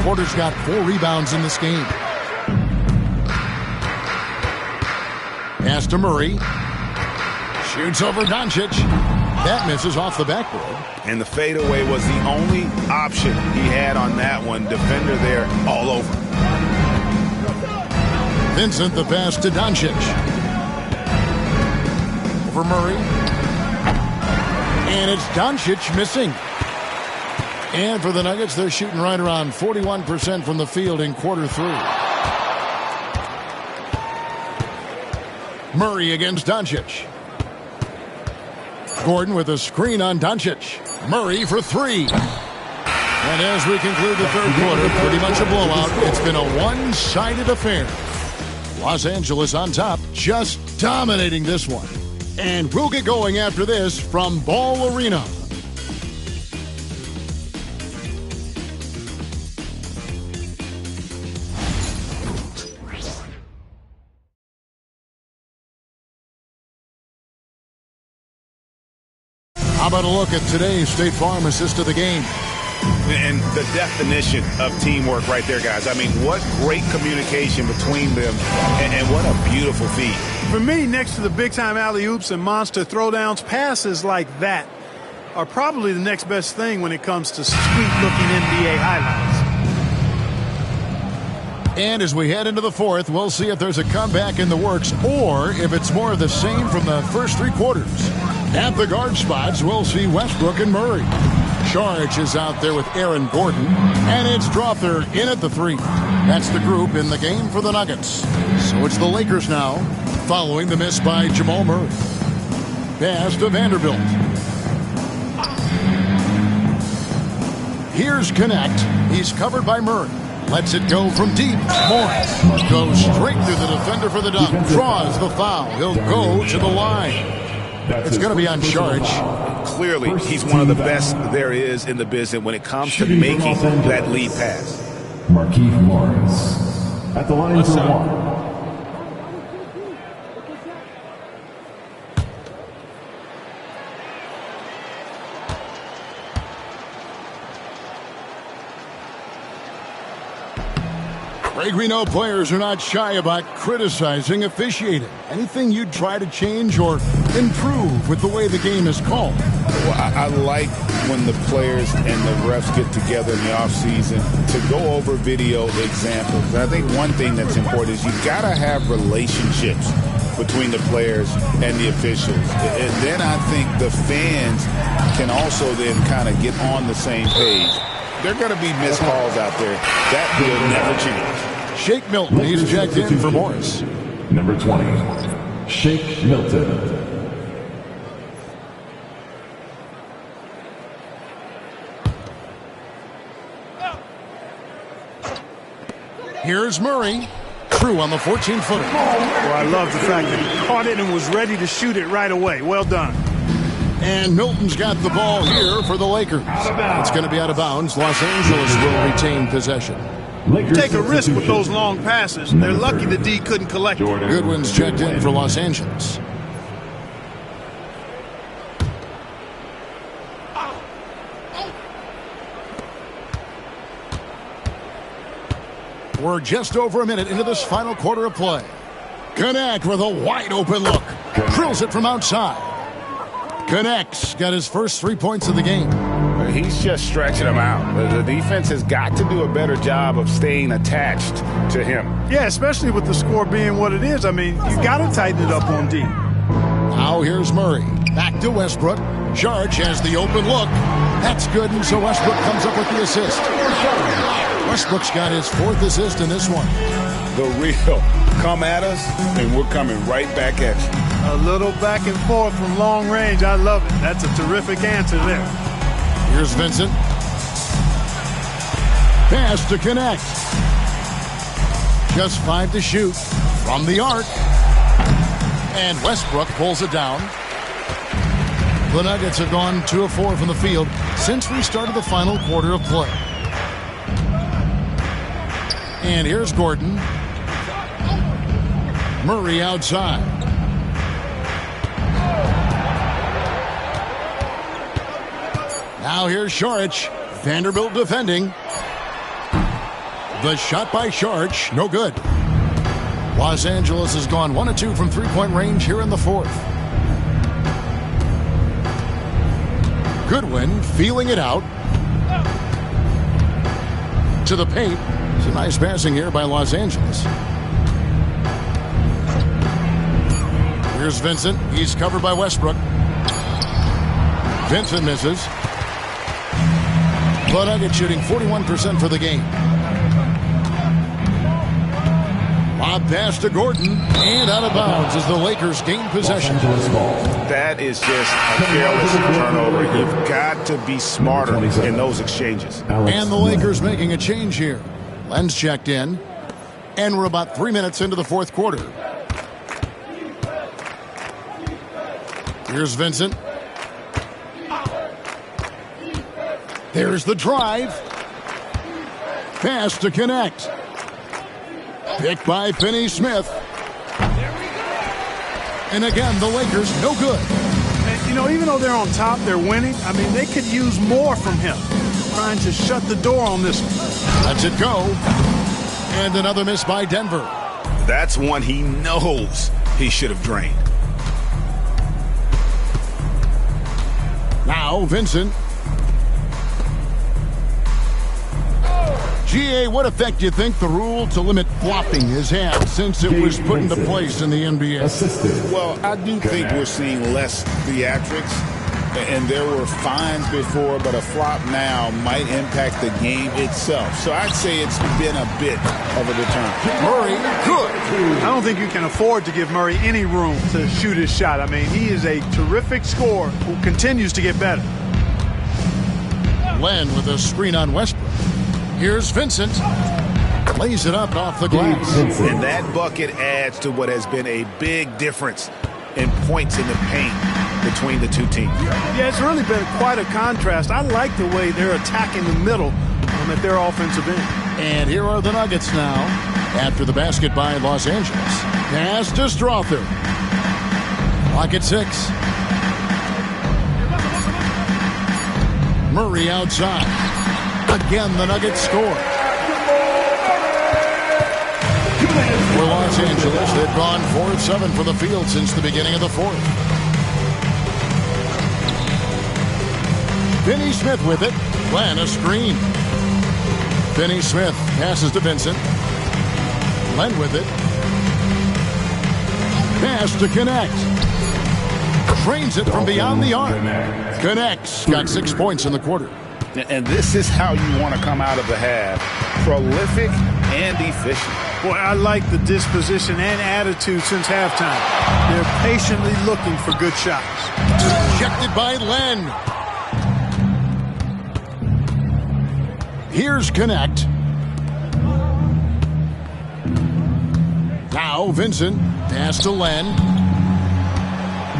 Porter's got 4 rebounds in this game. Pass to Murray. Shoots over Doncic. That misses off the backboard. And the fadeaway was the only option he had on that one. Defender there all over. Vincent, the pass to Doncic. Over Murray. And it's Doncic missing. And for the Nuggets, they're shooting right around 41% from the field in quarter 3. Murray against Doncic. Gordon with a screen on Doncic. Murray for 3. And as we conclude the third quarter, pretty much a blowout. It's been a one-sided affair. Los Angeles on top, just dominating this one. And we'll get going after this from Ball Arena. How about a look at today's State Farm assist of the game? And the definition of teamwork right there, guys. I mean, what great communication between them, and what a beautiful feat. For me, next to the big-time alley-oops and monster throwdowns, passes like that are probably the next best thing when it comes to sweet-looking NBA highlights. And as we head into the fourth, we'll see if there's a comeback in the works or if it's more of the same from the first three quarters. At the guard spots, we'll see Westbrook and Murray. Saric is out there with Aaron Gordon, and it's Dropper in at the three. That's the group in the game for the Nuggets. So it's the Lakers now, following the miss by Jamal Murray. Pass to Vanderbilt. Here's Connect. He's covered by Murray. Lets it go from deep. Morris goes straight through the defender for the dunk. Draws the foul. He'll go to the line. It's going to be on Saric. Clearly, he's one of the best there is in the business when it comes to making that lead pass. Markieff Morris at the line for one. Craig, we know players are not shy about criticizing officiating. Anything you'd try to change or improve with the way the game is called? Well, I like when the players and the refs get together in the offseason to go over video examples. And I think one thing that's important is you've got to have relationships between the players and the officials. And then I think the fans can also then kind of get on the same page. There are going to be missed calls out there. That will never change. Shake Milton, he's checked in for Morris. Number 20, Shake Milton. Here's Murray. True on the 14-footer. Well, I love the fact that he caught it and was ready to shoot it right away. Well done. And Milton's got the ball here for the Lakers. It's going to be out of bounds. Los Angeles will retain possession. Take a risk with those long passes. They're lucky the D couldn't collect it. Goodwin's checked in for Los Angeles. We're just over a minute into this final quarter of play. Connect with a wide open look. Drills it from outside. Connects. Got his first 3 points of the game. He's just stretching them out. The defense has got to do a better job of staying attached to him. Yeah, especially with the score being what it is. I mean, you got to tighten it up on D. Now here's Murray. Back to Westbrook. Saric has the open look. That's good, and so Westbrook comes up with the assist. Westbrook's got his fourth assist in this one. The real come at us, and we're coming right back at you. A little back and forth from long range. I love it. That's a terrific answer there. Here's Vincent. Pass to Connect. Just 5 to shoot from the arc. And Westbrook pulls it down. The Nuggets have gone 2 of 4 from the field since we started the final quarter of play. And here's Gordon. Murray outside. Now here's Saric. Vanderbilt defending. The shot by Saric, no good. Los Angeles has gone 1 of 2 from three-point range here in the fourth. Goodwin feeling it out. To the paint. It's a nice passing here by Los Angeles. Here's Vincent. He's covered by Westbrook. Vincent misses. The Nuggets shooting 41% for the game. Lob pass to Gordon, and out of bounds as the Lakers gain possession. That is just a careless turnover. You've got to be smarter in those exchanges. And the Lakers making a change here. Len's checked in, and we're about 3 minutes into the fourth quarter. Here's Vincent. There's the drive. Pass to Connect. Picked by Finney-Smith. And again, the Lakers no good. And, know, even though they're on top, they're winning. I mean, they could use more from him. Trying to shut the door on this one. Lets it go. And another miss by Denver. That's one he knows he should have drained. Now Vincent. GA, what effect do you think the rule to limit flopping has had since it was put into place in the NBA? Well, I do think we're seeing less theatrics. And there were fines before, but a flop now might impact the game itself. So I'd say it's been a bit of a deterrent. Murray, good. I don't think you can afford to give Murray any room to shoot his shot. I mean, he is a terrific scorer who continues to get better. Len with a screen on Westbrook. Here's Vincent. Lays it up off the glass. And that bucket adds to what has been a big difference in points in the paint between the two teams. Yeah, it's really been quite a contrast. I like the way they're attacking the middle at their offensive end. And here are the Nuggets now after the basket by Los Angeles. Pass to Strother. Clock at 6. Murray outside. Again, the Nuggets score. For Los Angeles, they've gone 4 of 7 from the field since the beginning of the fourth. Finney Smith with it. Glenn a screen. Finney Smith passes to Vincent. Glenn with it. Pass to Connect. Trains it from beyond the arc. Connects. Got 6 points in the quarter. And this is how you want to come out of the half. Prolific and efficient. Boy, I like the disposition and attitude since halftime. They're patiently looking for good shots. Rejected by Len. Here's Connect. Now Vincent. Pass to Len.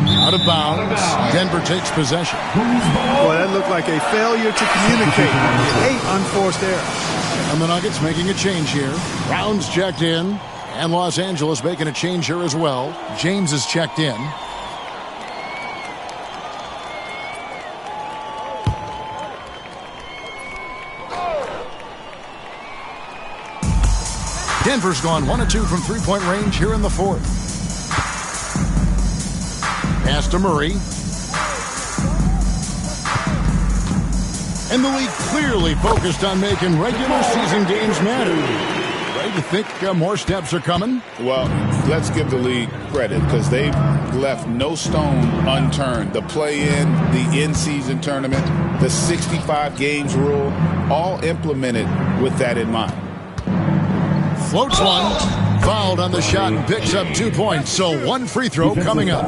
Out of bounds. Denver takes possession. Boy, that looked like a failure to communicate. 8 unforced errors. And the Nuggets making a change here. Brown's checked in. And Los Angeles making a change here as well. James is checked in. Denver's gone 1 of 2 from three-point range here in the fourth. Pass to Murray. And the league clearly focused on making regular season games matter. Right? You think more steps are coming? Well, let's give the league credit because they've left no stone unturned. The play-in, the in-season tournament, the 65 games rule, all implemented with that in mind. Floats one, fouled on the shot and picks up 2 points. So 1 free throw coming up.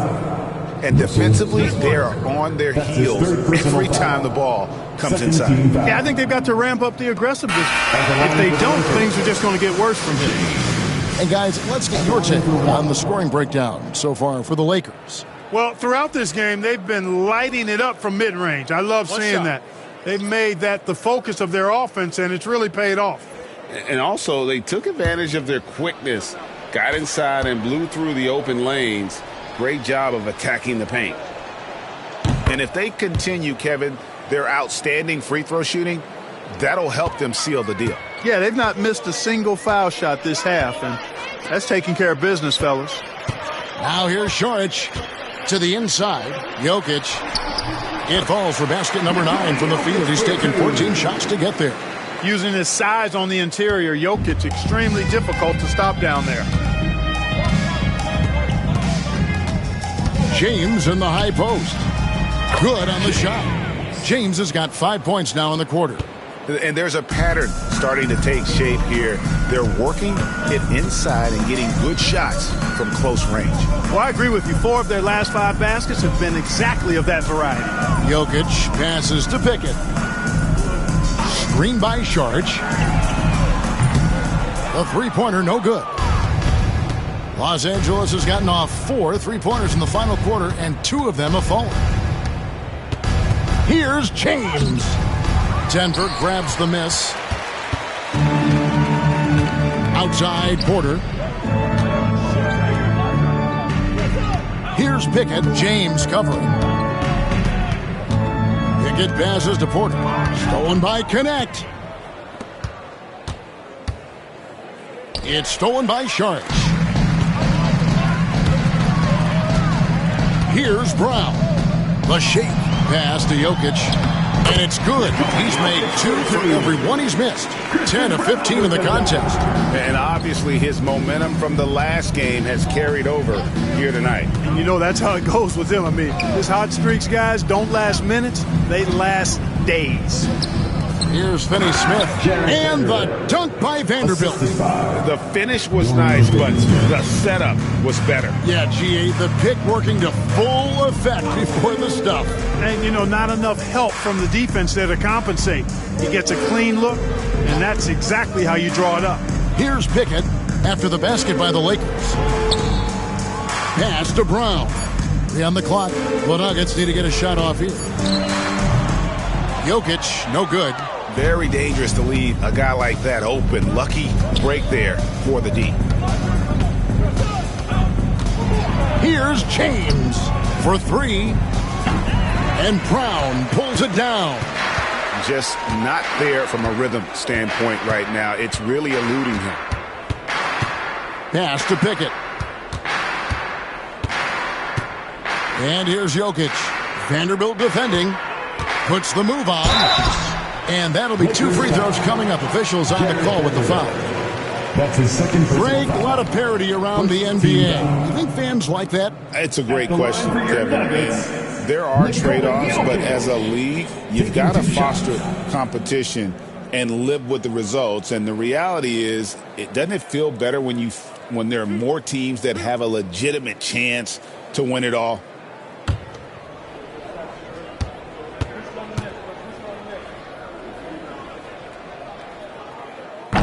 And defensively, they are on their heels every time the ball comes inside. Yeah, I think they've got to ramp up the aggressiveness. If they don't, things are just going to get worse from here. And guys, let's get your take on the scoring breakdown so far for the Lakers. Well, throughout this game, they've been lighting it up from mid-range. I love seeing that. They've made that the focus of their offense, and it's really paid off. And also, they took advantage of their quickness, got inside and blew through the open lanes. Great job of attacking the paint. And if they continue, Kevin, their outstanding free throw shooting, that'll help them seal the deal. Yeah, they've not missed a single foul shot this half, and that's taking care of business, fellas. Now here's Šorić to the inside. Jokic. It falls for basket number 9 from the field. He's taken 14 shots to get there. Using his size on the interior, Jokic extremely difficult to stop down there. James in the high post. Good on the shot. James has got 5 points now in the quarter. And there's a pattern starting to take shape here. They're working it inside and getting good shots from close range. Well, I agree with you. 4 of their last 5 baskets have been exactly of that variety. Jokic passes to Pickett. Screen by Šorić. The three-pointer no good. Los Angeles has gotten off 4 three-pointers in the final quarter, and 2 of them have fallen. Here's James. Denver grabs the miss. Outside Porter. Here's Pickett. James covering. Pickett passes to Porter. Stolen by Connect. It's stolen by Sharks. Here's Brown. The shake pass to Jokic. And it's good. He's made 2 for every one he's missed. 10 of 15 in the contest. And obviously his momentum from the last game has carried over here tonight. And you know that's how it goes with him. I mean, his hot streaks, guys, don't last minutes. They last days. Here's Finney-Smith. And the dunk by Vanderbilt. The finish was nice, but the setup was better. Yeah, GA, the pick working to full effect before the stuff. And, you know, not enough help from the defense there to compensate. He gets a clean look, and that's exactly how you draw it up. Here's Pickett after the basket by the Lakers. Pass to Brown. 3 on the clock. The Nuggets need to get a shot off here. Jokic, no good. Very dangerous to leave a guy like that open. Lucky break there for the D. Here's James for 3. And Brown pulls it down. Just not there from a rhythm standpoint right now. It's really eluding him. Pass to Pickett. And here's Jokic. Vanderbilt defending. Puts the move on. And that'll be 2 free throws coming up. Officials on the call with the foul. That's his second. Greg, a lot of parity around the NBA. You think fans like that? It's a great question, Kevin. And there are trade-offs, but as a league, you've got to foster competition and live with the results. And the reality is, doesn't it feel better when there are more teams that have a legitimate chance to win it all?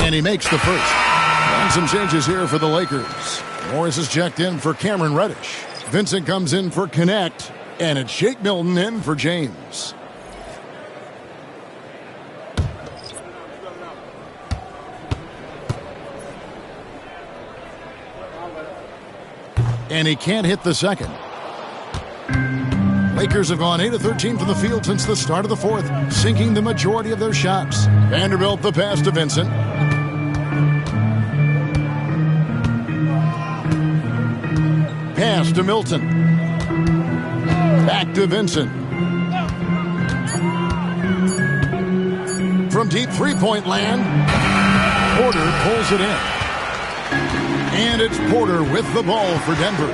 And he makes the first. And some changes here for the Lakers. Morris is checked in for Cameron Reddish. Vincent comes in for Connect. And it's Shake Milton in for James. And he can't hit the second. Lakers have gone 8 of 13 from the field since the start of the fourth, sinking the majority of their shots. Vanderbilt the pass to Vincent. Pass to Milton. Back to Vincent. From deep three-point land, Porter pulls it in. And it's Porter with the ball for Denver.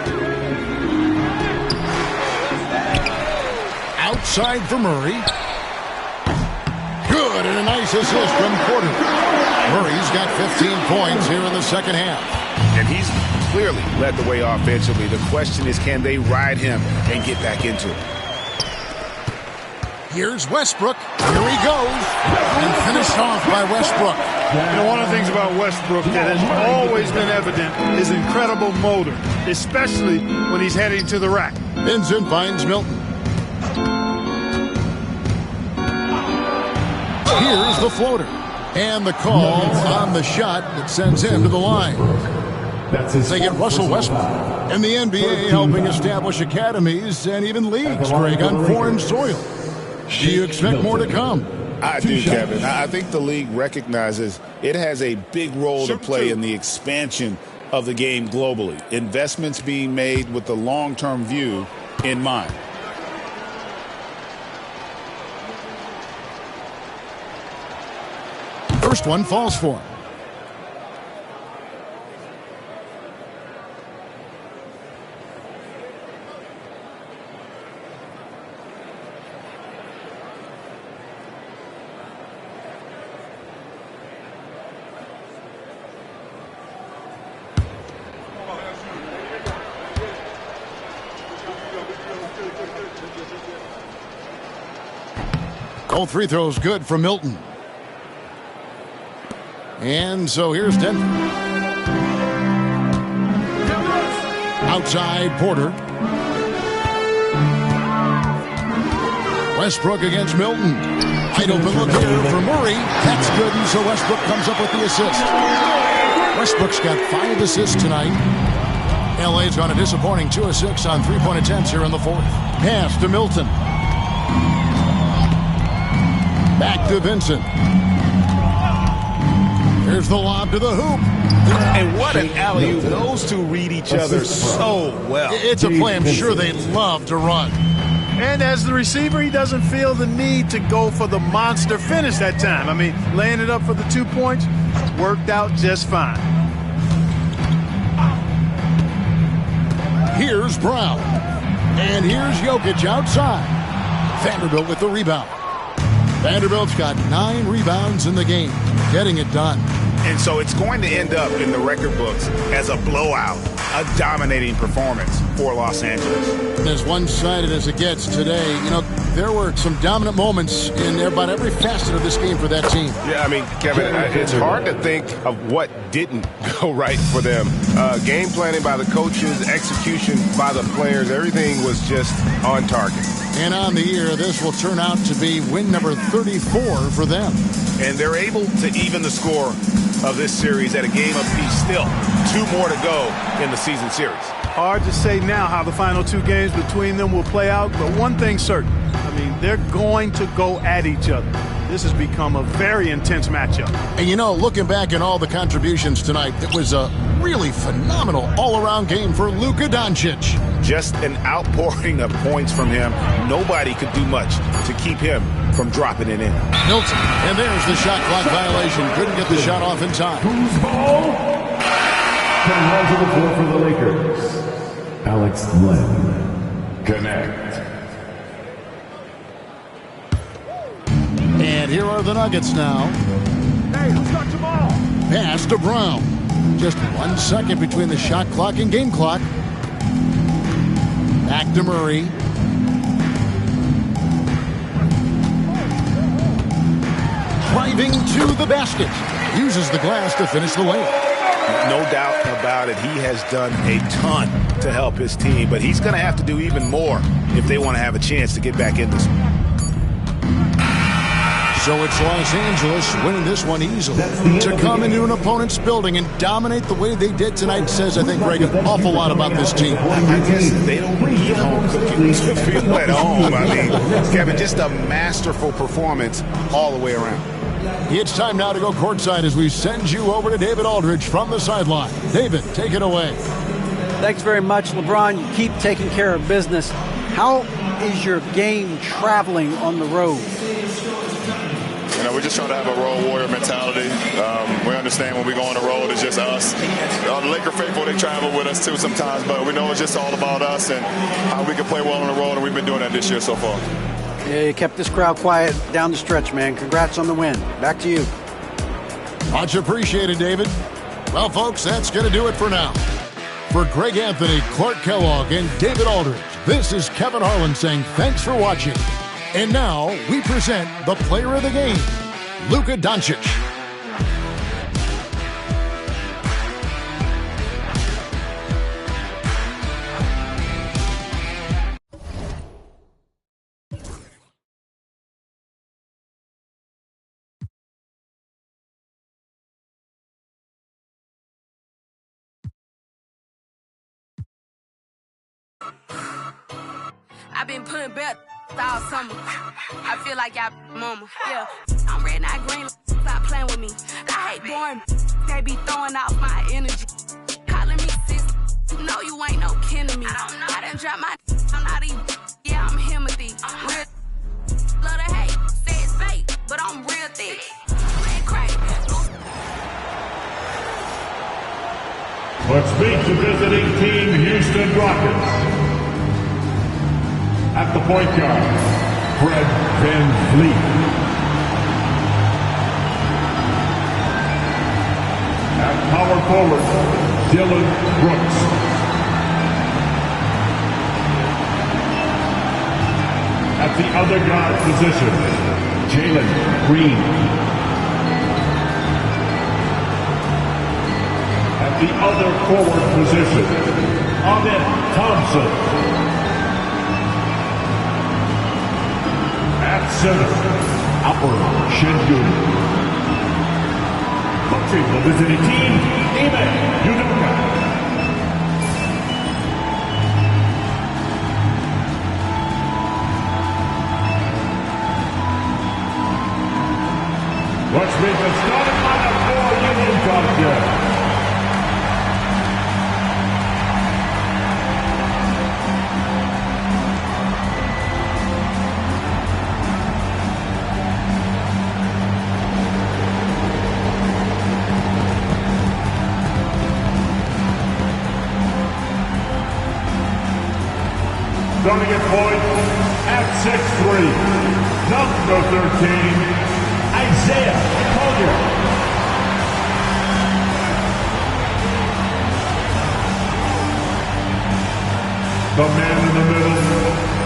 Outside for Murray. Good, and a nice assist from Porter. Murray's got 15 points here in the second half. And he's clearly led the way offensively. The question is, can they ride him and get back into it? Here's Westbrook. Here he goes. And finished off by Westbrook. You know, one of the things about Westbrook that has always been evident is incredible motor, especially when he's heading to the rack. Vincent finds Milton. Here's the floater. And the call on the shot that sends him to the line. They get Russell Westbrook. And the NBA helping establish academies and even leagues, Greg, on foreign soil. Do you expect more to come? I do, Kevin. I think the league recognizes it has a big role to play in the expansion of the game globally. Investments being made with the long-term view in mind. First one falls for him. All free throws good for Milton. And so here's Denver. Outside Porter. Westbrook against Milton. Wide open look here for Murray. That's good, and so Westbrook comes up with the assist. Westbrook's got 5 assists tonight. LA's got a disappointing 2 of 6 on 3-point attempts here in the fourth. Pass to Milton. Back to Vincent. Here's the lob to the hoop. And what an alley-oop. Those two read each other so well. It's a play I'm sure they love to run. And as the receiver, he doesn't feel the need to go for the monster finish that time. I mean, laying it up for the 2 points worked out just fine. Here's Brown. And here's Jokic outside. Vanderbilt with the rebound. Vanderbilt's got 9 rebounds in the game, getting it done. And so it's going to end up in the record books as a blowout, a dominating performance for Los Angeles. As one-sided as it gets today, you know, there were some dominant moments in about every facet of this game for that team. Yeah, I mean, Kevin, it's hard to think of what didn't go right for them. Game planning by the coaches, execution by the players, everything was just on target. And on the year, this will turn out to be win number 34 for them. And they're able to even the score of this series at a game apiece. Still 2 more to go in the season series. Hard to say now how the final 2 games between them will play out, but one thing's certain. I mean, they're going to go at each other. This has become a very intense matchup. And, you know, looking back at all the contributions tonight, it was a really phenomenal all-around game for Luka Doncic. Just an outpouring of points from him. Nobody could do much to keep him from dropping it in. Milton, and there's the shot clock violation. Couldn't get the shot off in time. Who's ball? Coming on to the floor for the Lakers, Alex Len. Connect. And here are the Nuggets now. Hey, who's got your ball? Pass to Brown. Just 1 second between the shot clock and game clock. Back to Murray. Driving to the basket. Uses the glass to finish the layup. No doubt about it. He has done a ton to help his team, but he's going to have to do even more if they want to have a chance to get back in this one. So it's Los Angeles winning this one easily. To come into an opponent's building and dominate the way they did tonight says, I think, Greg, an awful lot about this team. I guess they don't need home cooking to feel at home. I mean, Kevin, just a masterful performance all the way around. It's time now to go courtside as we send you over to David Aldridge from the sideline. David, take it away. Thanks very much, LeBron. You keep taking care of business. How is your game traveling on the road? You know, we're just trying to have a road warrior mentality. We understand when we go on the road, it's just us. The Laker faithful, they travel with us too sometimes, but we know it's just all about us and how we can play well on the road, and we've been doing that this year so far. Yeah, you kept this crowd quiet down the stretch, man. Congrats on the win. Back to you. Much appreciated, David. Well, folks, that's going to do it for now. For Greg Anthony, Clark Kellogg, and David Aldridge, this is Kevin Harlan saying thanks for watching. And now we present the player of the game, Luka Doncic. I've been putting back all summer. I feel like y'all mama. Yeah, I'm red, not green. Stop playing with me. I hate boring. They be throwing off my energy. Calling me sis. No, you ain't no kin to me. I done dropped my. I'm not even. Yeah, I'm Timothy. Real. Love to hate. Say it's fake, but I'm real thick. Red crack. Let's meet the visiting team, Houston Rockets. At the point guard, Fred VanVleet. At power forward, Dylan Brooks. At the other guard position, Jalen Green. At the other forward position, Ahmed Thompson. At center, Alper Şengün. Coaching the visiting team, Ime Udoka. position, starting lineup for Union Culture. Starting at point at 6'3", number 13, Isaiah Collier. The man in the middle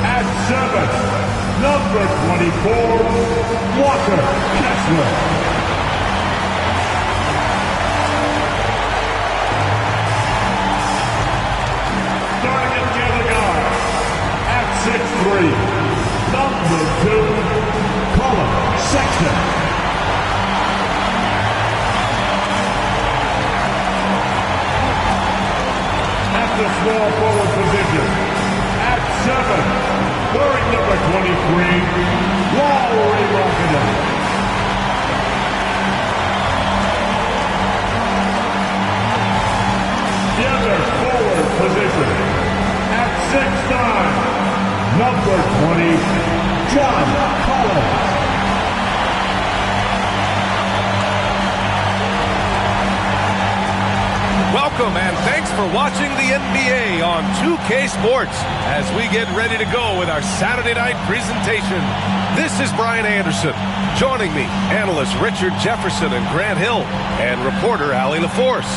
at 7, number 24, Walker Kessler. Starting at the other guy. 6'3", number 2, Colin Sexton. At the small forward position, at 7, wearing number 23, Lowry Markkanen. The other forward position, at 6'9", number 20, John Collins. Welcome and thanks for watching the NBA on 2K Sports as we get ready to go with our Saturday night presentation. This is Brian Anderson. Joining me, analysts Richard Jefferson and Grant Hill, and reporter Allie LaForce.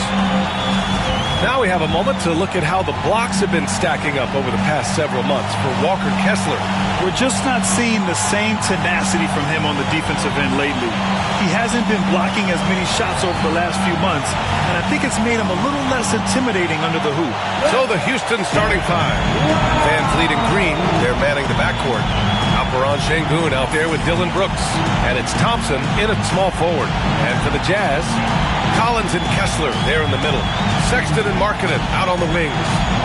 Now we have a moment to look at how the blocks have been stacking up over the past several months for Walker Kessler. We're just not seeing the same tenacity from him on the defensive end lately. He hasn't been blocking as many shots over the last few months, and I think it's made him a little less intimidating under the hoop. So the Houston starting five. Van Vliet and Green, they're manning the backcourt. Alperen Sengun out there with Dylan Brooks. And it's Thompson in at small forward. And for the Jazz, Collins and Kessler there in the middle. Sexton and Markkanen out on the wings.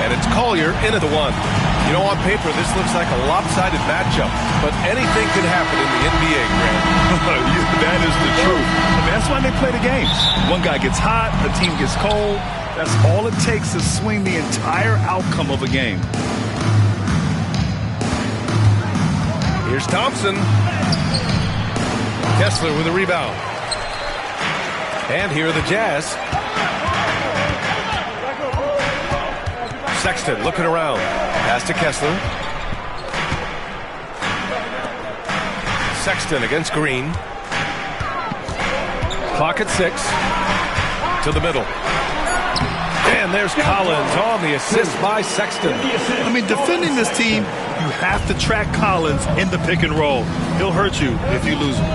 And it's Collier in at the 1. You know, on paper, this looks like a lopsided matchup, but anything can happen in the NBA, Grant. That is the truth. I mean, that's why they play the games. One guy gets hot, the team gets cold. That's all it takes to swing the entire outcome of a game. Here's Thompson. Kessler with a rebound. And here are the Jazz. Sexton looking around. Pass to Kessler. Sexton against Green. Clock at 6. To the middle. And there's Collins on the assist by Sexton. I mean, defending this team, you have to track Collins in the pick and roll. He'll hurt you if you lose him.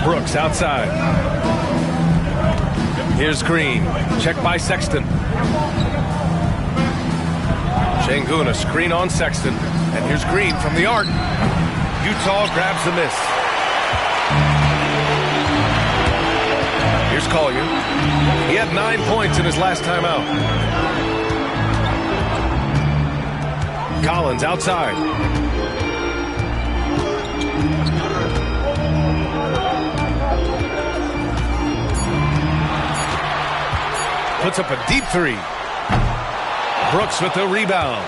Brooks outside. Here's Green. Check by Sexton. Sengun, a screen on Sexton. And here's Green from the arc. Utah grabs the miss. Here's Collier. He had 9 points in his last time out. Collins outside. Puts up a deep 3. Brooks with the rebound.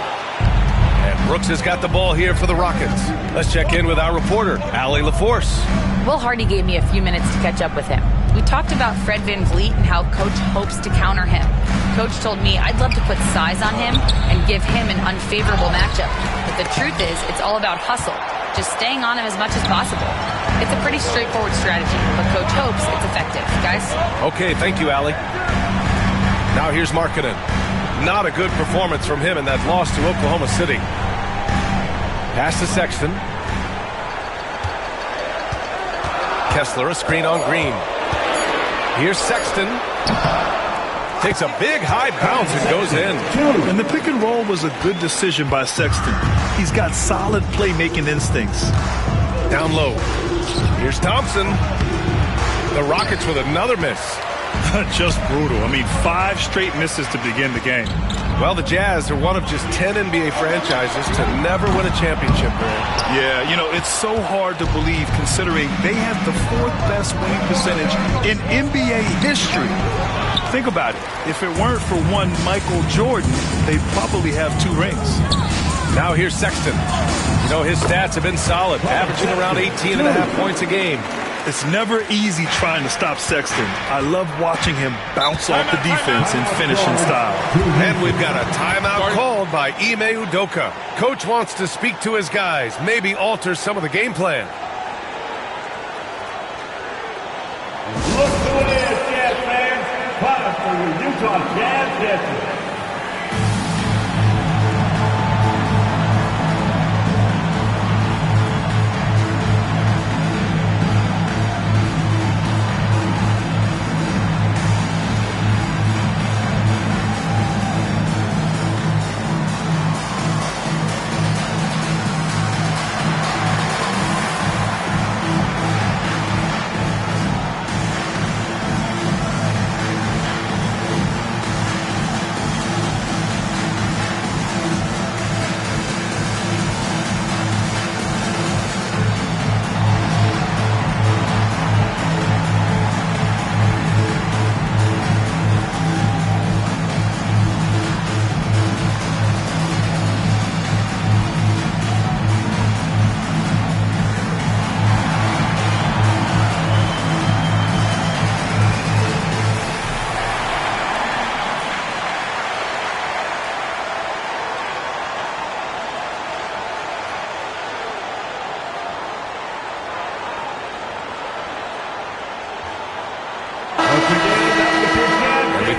And Brooks has got the ball here for the Rockets. Let's check in with our reporter, Allie LaForce. Will Hardy gave me a few minutes to catch up with him. We talked about Fred Van Vliet and how Coach hopes to counter him. Coach told me I'd love to put size on him and give him an unfavorable matchup. But the truth is, it's all about hustle. Just staying on him as much as possible. It's a pretty straightforward strategy, but Coach hopes it's effective. Guys? Okay, thank you, Allie. Now here's Markkanen. Not a good performance from him in that loss to Oklahoma City. Pass to Sexton. Kessler, a screen on Green. Here's Sexton. Takes a big high bounce and goes in. And the pick and roll was a good decision by Sexton. He's got solid playmaking instincts. Down low. Here's Thompson. The Rockets with another miss. Just brutal. I mean, 5 straight misses to begin the game. Well, the Jazz are one of just 10 NBA franchises to never win a championship, Grant. Yeah, you know, it's so hard to believe considering they have the 4th best winning percentage in NBA history. Think about it. If it weren't for one Michael Jordan, they'd probably have 2 rings. Now here's Sexton. You know, his stats have been solid, averaging around 18.5 points a game. It's never easy trying to stop Sexton. I love watching him bounce off the defense and finish in style. And we've got a timeout called by Ime Udoka. Coach wants to speak to his guys, maybe alter some of the game plan. Look who it is, Jazz fans. Time for your Utah Jazz Jets.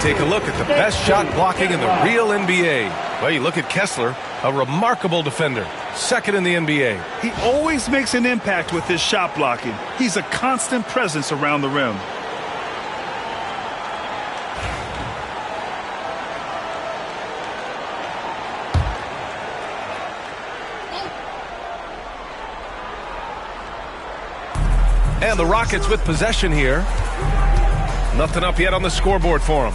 Take a look at the best shot blocking in the real NBA. Well, you look at Kessler, a remarkable defender, 2nd in the NBA. He always makes an impact with his shot blocking. He's a constant presence around the rim. And the Rockets with possession here. Nothing up yet on the scoreboard for him.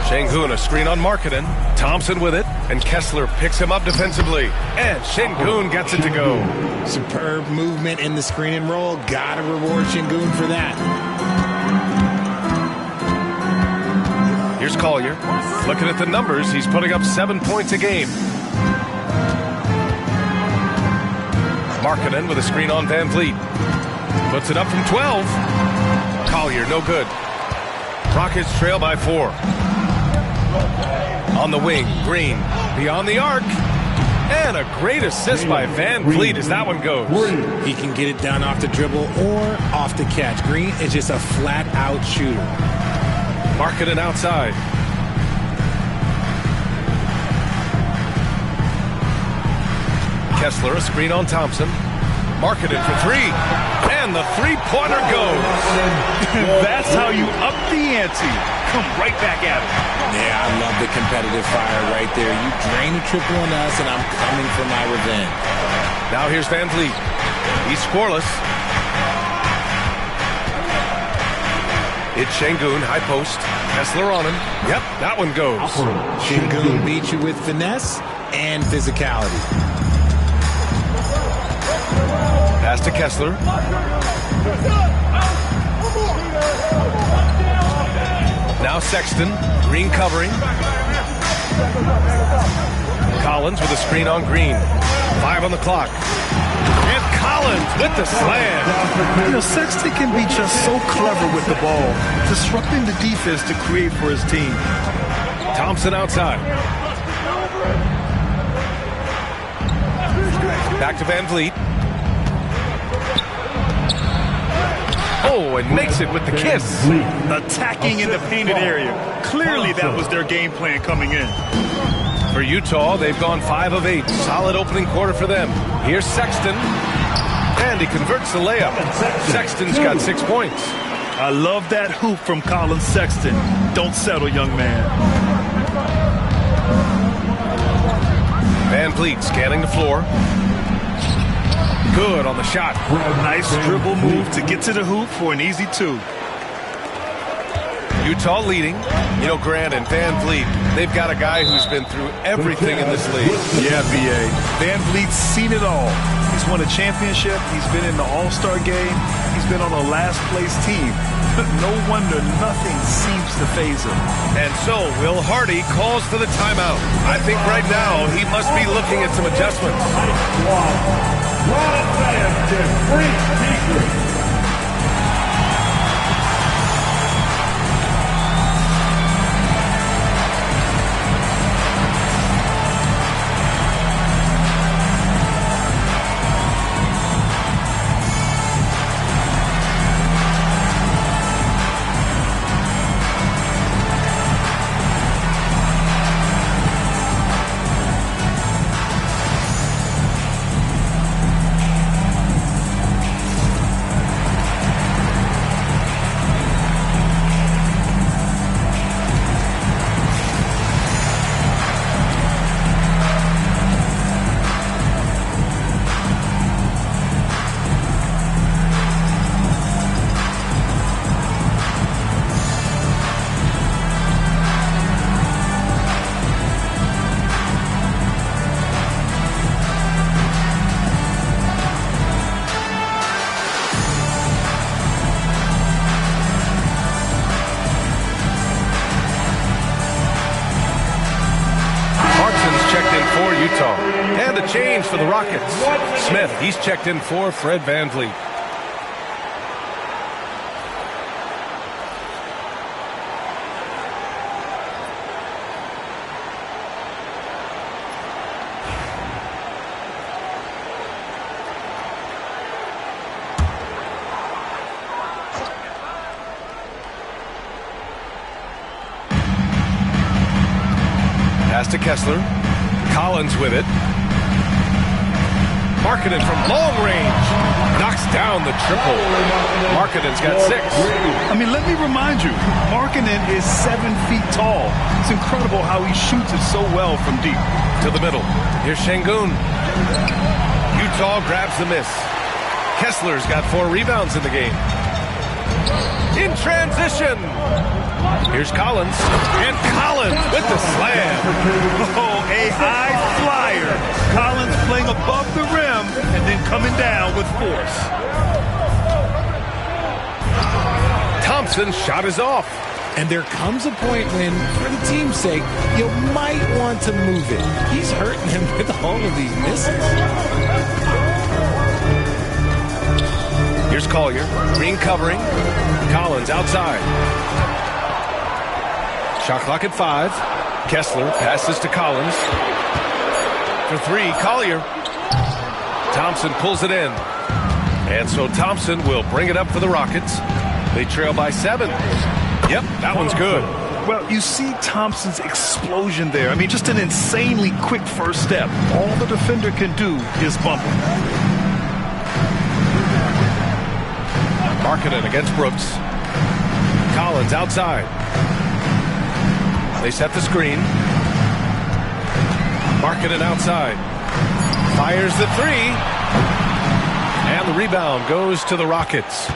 Şengün, a screen on Markkanen. Thompson with it, and Kessler picks him up defensively. And Şengün gets it to go. Superb movement in the screen and roll. Gotta reward Şengün for that. Here's Collier. Looking at the numbers, he's putting up 7 points a game. Markkanen with a screen on Van Vliet. Puts it up from 12. Collier, no good. Rockets trail by 4. On the wing, Green. Beyond the arc. And a great assist by Van Vliet as that one goes. He can get it down off the dribble or off the catch. Green is just a flat-out shooter. Markkanen outside. Kessler, a screen on Thompson. Markkanen for 3. And the 3-pointer goes. That's how you up the ante. Come right back at it. Yeah, I love the competitive fire right there. You drain a triple on us, and I'm coming for my revenge. Now here's Van Vliet. He's scoreless. It's Şengün, high post. Kessler on him. Yep, that one goes. Şengün beat you with finesse and physicality. Pass to Kessler. Now Sexton. Green covering. Collins with a screen on Green. 5 on the clock. And Collins with the slam. You know, Sexton can be just so clever with the ball, disrupting the defense to create for his team. Thompson outside. Back to Van Vliet. Oh, and makes it with the kiss. Attacking in the painted area. Clearly that was their game plan coming in. For Utah, they've gone 5 of 8. Solid opening quarter for them. Here's Sexton. And he converts the layup. Sexton's got 6 points. I love that hoop from Colin Sexton. Don't settle, young man. Van Vliet scanning the floor. Good on the shot. Nice dribble move to get to the hoop for an easy 2. Utah leading. You know, Grant and Van Vliet, they've got a guy who's been through everything in this league. Yeah, B.A. Van Vliet's seen it all. He's won a championship. He's been in the All-Star game. He's been on a last-place team. No wonder nothing seems to faze him. And so Will Hardy calls for the timeout. I think right now he must be looking at some adjustments. And a change for the Rockets. Smith, he's checked in for Fred Van Vliet. Pass to Kessler. Collins with it. Markkanen from long range. Knocks down the triple. Markkanen's got 6. I mean, let me remind you, Markkanen is 7 feet tall. It's incredible how he shoots it so well from deep. To the middle. Here's Şengün. Utah grabs the miss. Kessler's got 4 rebounds in the game. In transition. Here's Collins. And Collins with the slam. Oh, a high flyer. Collins playing above the rim and then coming down with force. Thompson's shot is off. And there comes a point when, for the team's sake, you might want to move it. He's hurting him with all of these misses. Here's Collier. Green covering. Collins outside. Shot clock at 5. Kessler passes to Collins. For 3, Collier. Thompson pulls it in. And so Thompson will bring it up for the Rockets. They trail by 7. Yep, that one's good. Well, you see Thompson's explosion there. I mean, just an insanely quick first step. All the defender can do is bump him. Markkanen against Brooks. Collins outside. They set the screen. Markkanen outside. Fires the 3. And the rebound goes to the Rockets.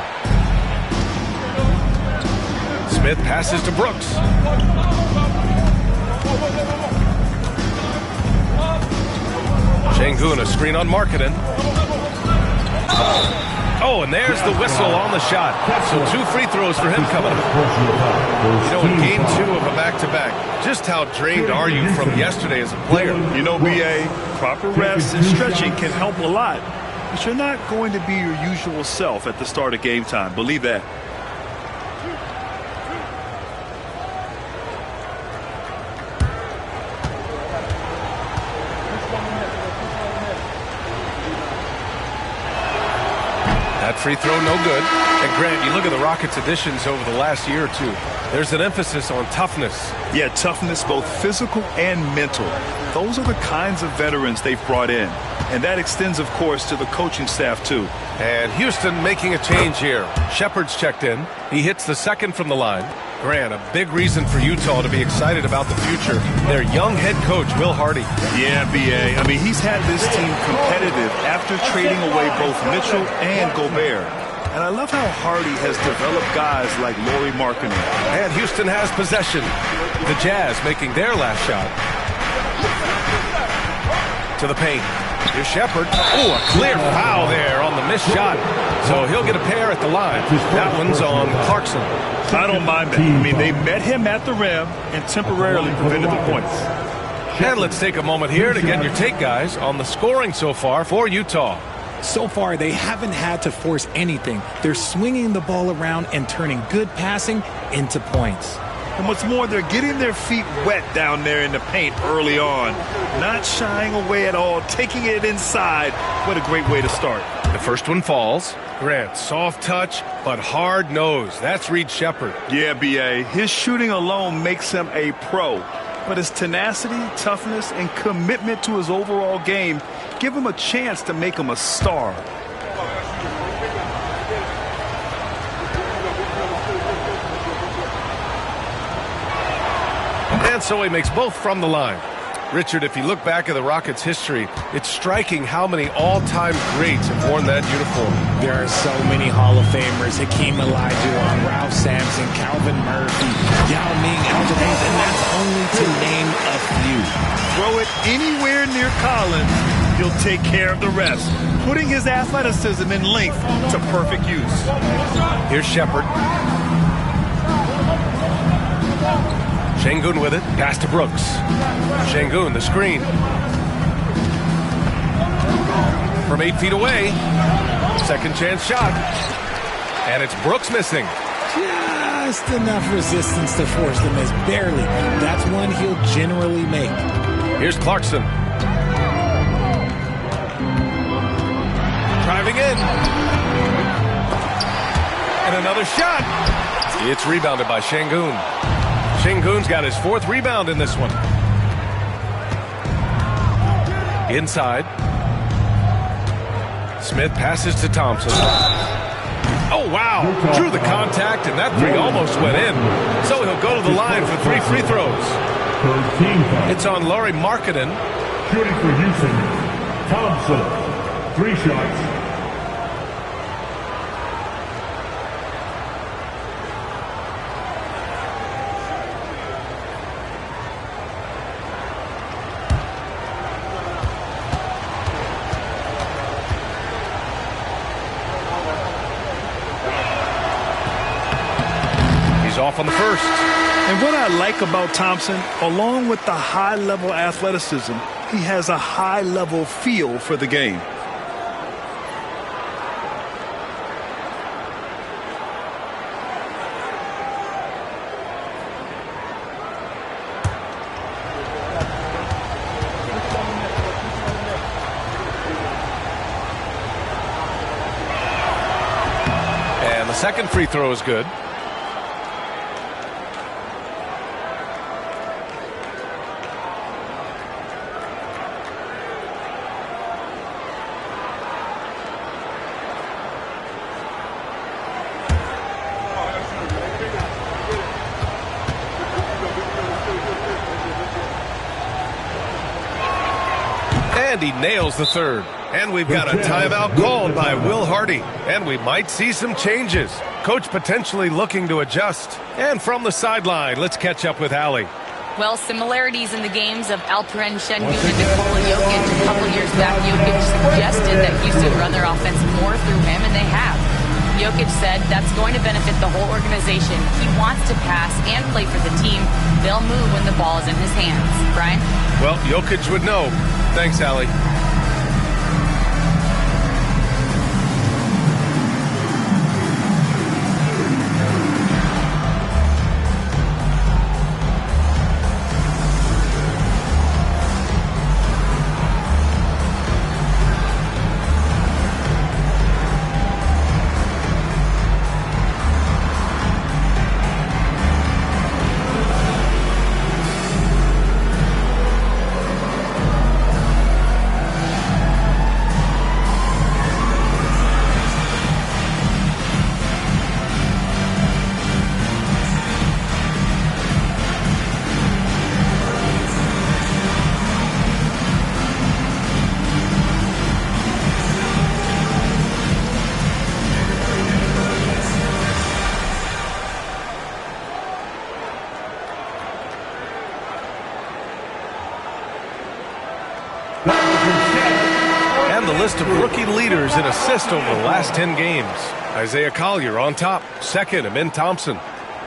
Smith passes to Brooks. Şengün, a screen on Markkanen. Oh, and there's the whistle on the shot. So 2 free throws for him coming up. You know, in game 2 of a back-to-back, just how drained are you from yesterday as a player? You know, B.A., proper rest and stretching can help a lot. But you're not going to be your usual self at the start of game time. Believe that. That free throw, no good. And Grant, you look at the Rockets' additions over the last year or two. There's an emphasis on toughness. Yeah, toughness, both physical and mental. Those are the kinds of veterans they've brought in. And that extends, of course, to the coaching staff, too. And Houston making a change here. Shepard's checked in. He hits the second from the line. Grant, a big reason for Utah to be excited about the future. Their young head coach, Will Hardy. Yeah, B.A. I mean, he's had this team competitive after trading away both Mitchell and Gobert. And I love how Hardy has developed guys like Lauri Markkanen. And Houston has possession. The Jazz making their last shot. To the paint. Here's Shepard. Oh, a clear foul there on the missed shot. So he'll get a pair at the line. That one's on Clarkson. I don't mind that. I mean, they met him at the rim and temporarily prevented the points. And let's take a moment here to get your take, guys, on the scoring so far for Utah. So far, they haven't had to force anything. They're swinging the ball around and turning good passing into points. And what's more, they're getting their feet wet down there in the paint early on. Not shying away at all, taking it inside. What a great way to start. The first one falls. Grant, soft touch, but hard nose. That's Reed Shepard. Yeah, B.A. His shooting alone makes him a pro. But his tenacity, toughness, and commitment to his overall game give him a chance to make him a star. And so he makes both from the line. Richard, if you look back at the Rockets' history, it's striking how many all-time greats have worn that uniform. There are so many Hall of Famers. Hakeem Olajuwon, Ralph Sampson, Calvin Murphy, Yao Ming, Elgin Hayes, and that's only to name a few. Throw it anywhere near Collins, he'll take care of the rest, putting his athleticism and length to perfect use. Here's Shepard. Şengün with it. Pass to Brooks. Şengün, the screen. From 8 feet away. Second chance shot. And it's Brooks missing. Just enough resistance to force the miss. Barely. That's one he'll generally make. Here's Clarkson. Driving in. And another shot. It's rebounded by Şengün. Şengün's got his fourth rebound in this one. Inside. Smith passes to Thompson. Oh, wow. Drew the contact, and that three almost went in. So he'll go to the line for 3 free throws. It's on Lauri Markkanen. Shooting for Houston, Thompson. 3 shots. Off on the first. And what I like about Thompson, along with the high-level athleticism, he has a high-level feel for the game. And the second free throw is good. And he nails the third. And we've got a timeout called by Will Hardy. And we might see some changes. Coach potentially looking to adjust. And from the sideline, let's catch up with Allie. Well, similarities in the games of Alperen Şengün and Nikola Jokic a couple years back. Jokic suggested that Houston run their offense more through him, and they have. Jokic said that's going to benefit the whole organization. He wants to pass and play for the team. They'll move when the ball is in his hands. Brian? Well, Jokic would know. Thanks, Allie. leaders in assists over the last 10 games. Isaiah Collier on top, second, Amin Thompson.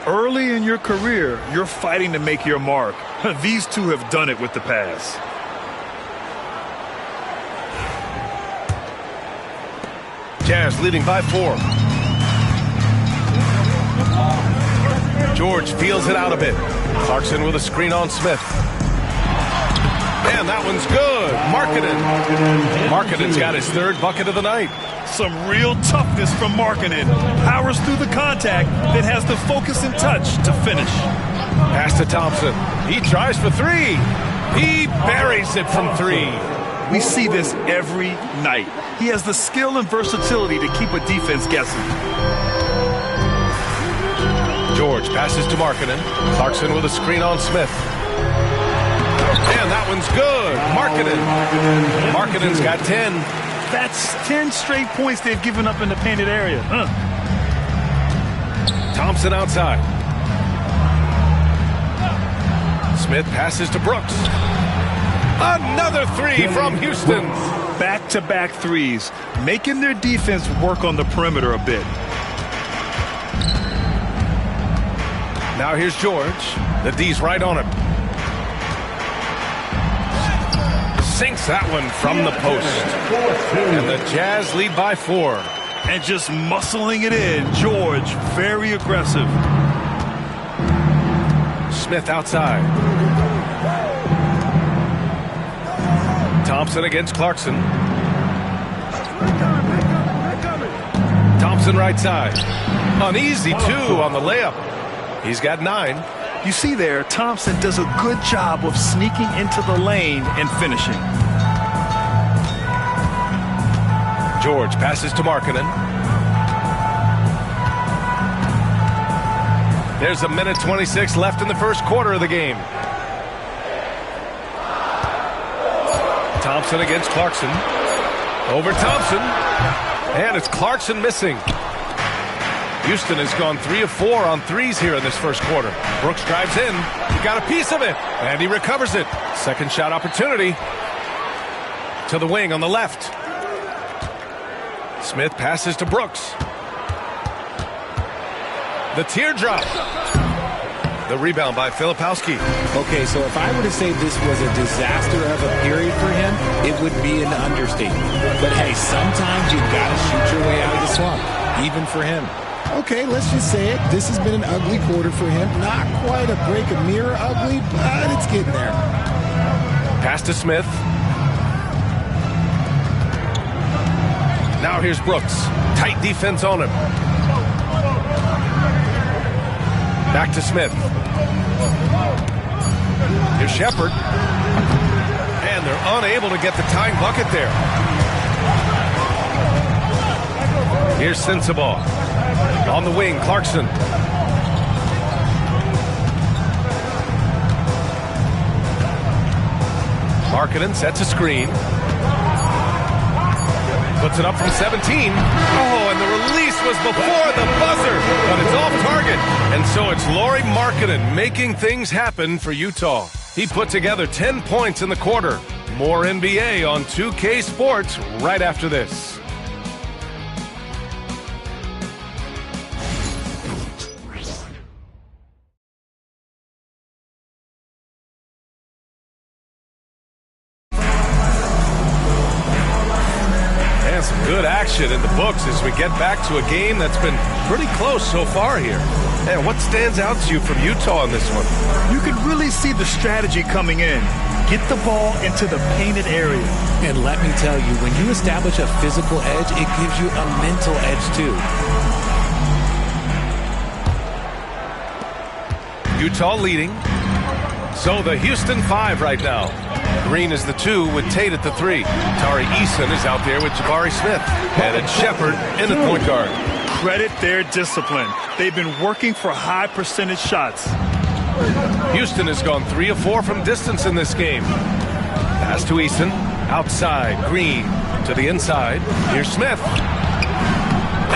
Early in your career, you're fighting to make your mark. These two have done it with the pass. Jazz leading by 4. George feels it out a bit. Clarkson with a screen on Smith. And that one's good. Markkanen's got his third bucket of the night. Some real toughness from Markkanen. Powers through the contact, then has the focus and touch to finish. Pass to Thompson. He tries for 3. He buries it from 3. We see this every night. He has the skill and versatility to keep a defense guessing. George passes to Markkanen. Clarkson with a screen on Smith. And that one's good. Markkanen's got 10. That's 10 straight points they've given up in the painted area. Thompson outside. Smith passes to Brooks. Another 3 from Houston. Back-to-back threes, making their defense work on the perimeter a bit. Now here's George. The D's right on him. Sinks that one from the post. And the Jazz lead by 4. And just muscling it in. George, very aggressive. Smith outside. Thompson against Clarkson. Thompson right side. An easy 2 on the layup. He's got 9. You see there, Thompson does a good job of sneaking into the lane and finishing. George passes to Markkanen. There's 1:26 left in the first quarter of the game. Thompson against Clarkson. Over Thompson. And it's Clarkson missing. Houston has gone 3 of 4 on threes here in this first quarter. Brooks drives in. He got a piece of it. And he recovers it. Second shot opportunity. To the wing on the left. Smith passes to Brooks. The teardrop. The rebound by Filipowski. Okay, so if I were to say this was a disaster of a period for him, it would be an understatement. But hey, sometimes you've got to shoot your way out of the slump, even for him. Okay, let's just say it. This has been an ugly quarter for him. Not quite a break a mirror ugly, but it's getting there. Pass to Smith. Now here's Brooks. Tight defense on him. Back to Smith. Here's Shepard. And they're unable to get the tying bucket there. Here's Sensabaugh. On the wing, Clarkson. Markkanen sets a screen. Puts it up from 17. Oh, and the release was before the buzzer, but it's off target. And so it's Lauri Markkanen making things happen for Utah. He put together 10 points in the quarter. More NBA on 2K Sports right after this. Some good action in the books as we get back to a game that's been pretty close so far here. And what stands out to you from Utah in this one? You can really see the strategy coming in. Get the ball into the painted area. And let me tell you, when you establish a physical edge, it gives you a mental edge too. Utah leading. So the Houston 5 right now. Green is the 2 with Tate at the 3. Tari Eason is out there with Jabari Smith. And it's Shepard in the point guard. Credit their discipline. They've been working for high percentage shots. Houston has gone 3 of 4 from distance in this game. Pass to Eason. Outside. Green to the inside. Here's Smith.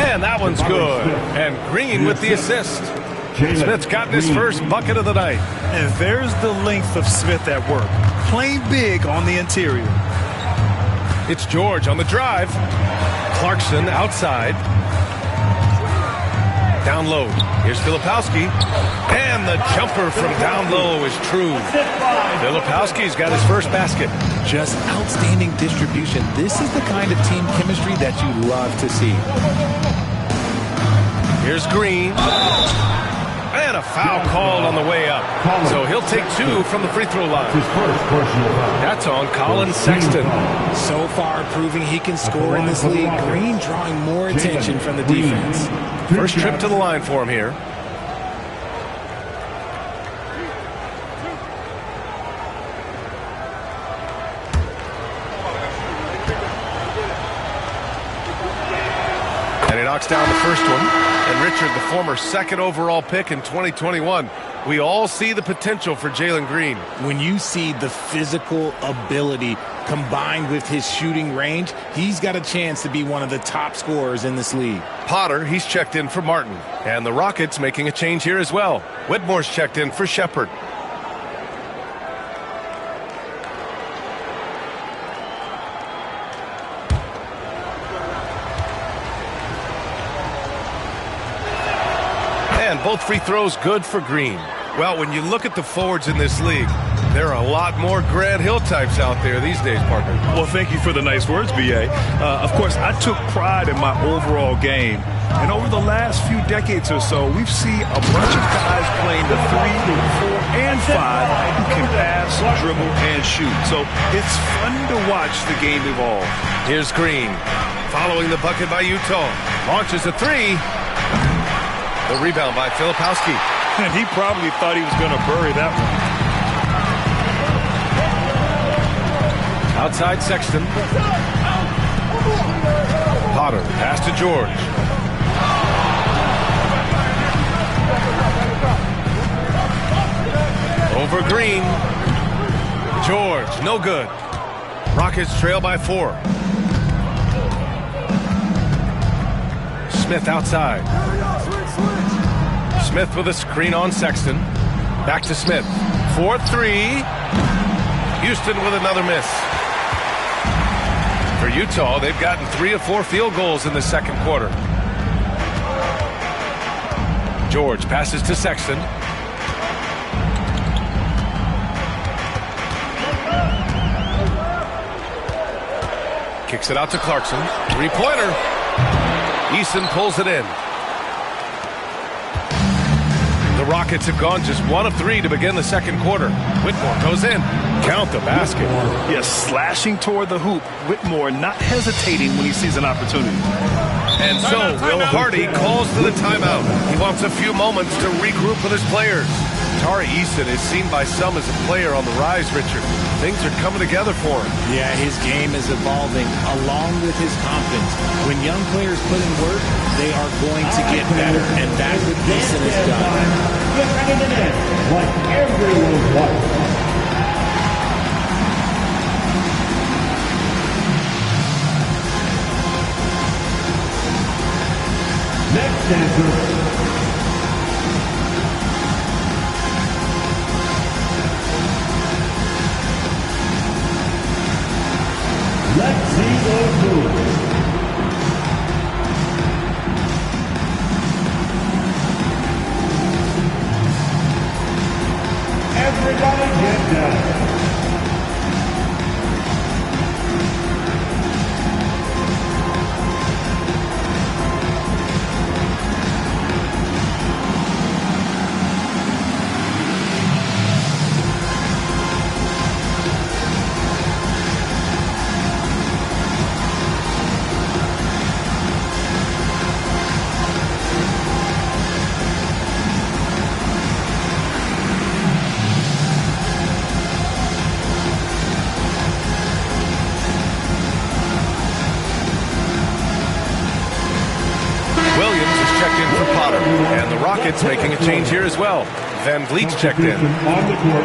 And that one's good. And Green with the assist. Smith's gotten his first bucket of the night. And there's the length of Smith at work. Playing big on the interior. It's George on the drive. Clarkson outside. Down low. Here's Filipowski. And the jumper from down low is true. Filipowski's got his first basket. Just outstanding distribution. This is the kind of team chemistry that you love to see. Here's Green. And a foul called on the way up. So he'll take 2 from the free throw line. That's on Colin Sexton. So far proving he can score in this league. Green drawing more attention from the defense. First trip to the line for him here. And he knocks down the first one. And Richard, the former second overall pick in 2021, we all see the potential for Jalen Green. When you see the physical ability combined with his shooting range, he's got a chance to be one of the top scorers in this league. Potter, he's checked in for Martin. And the Rockets making a change here as well. Whitmore's checked in for Shepard. Both free throws good for Green. Well, when you look at the forwards in this league, there are a lot more Grant Hill types out there these days, partner. Well, thank you for the nice words, B.A. Of course, I took pride in my overall game. And over the last few decades or so, we've seen a bunch of guys playing the 3, 4, and 5 who can pass, dribble, and shoot. So it's fun to watch the game evolve. Here's Green. Following the bucket by Utah. Launches a 3. The rebound by Filipowski. And he probably thought he was going to bury that one. Outside Sexton. Potter, pass to George. Over Green. George, no good. Rockets trail by 4. Smith outside. Smith with a screen on Sexton. Back to Smith. 4-3. Houston with another miss. For Utah, they've gotten 3 of 4 field goals in the second quarter. George passes to Sexton. Kicks it out to Clarkson. 3-pointer. Eason pulls it in. The Rockets have gone just 1 of 3 to begin the second quarter. Whitmore goes in. Count the basket. Yes, slashing toward the hoop. Whitmore not hesitating when he sees an opportunity. And so Will Hardy calls for the timeout. He wants a few moments to regroup with his players. Tari Eason is seen by some as a player on the rise, Richard. Things are coming together for him. Yeah, his game is evolving along with his confidence. When young players put in work, they are going to get better, and that's what Eason has done. Get ready to dance like everyone wants. Next dancer. Let's see those moves. Everybody get down. And the Rockets making a change here as well. Van Vliet's checked in. On the court.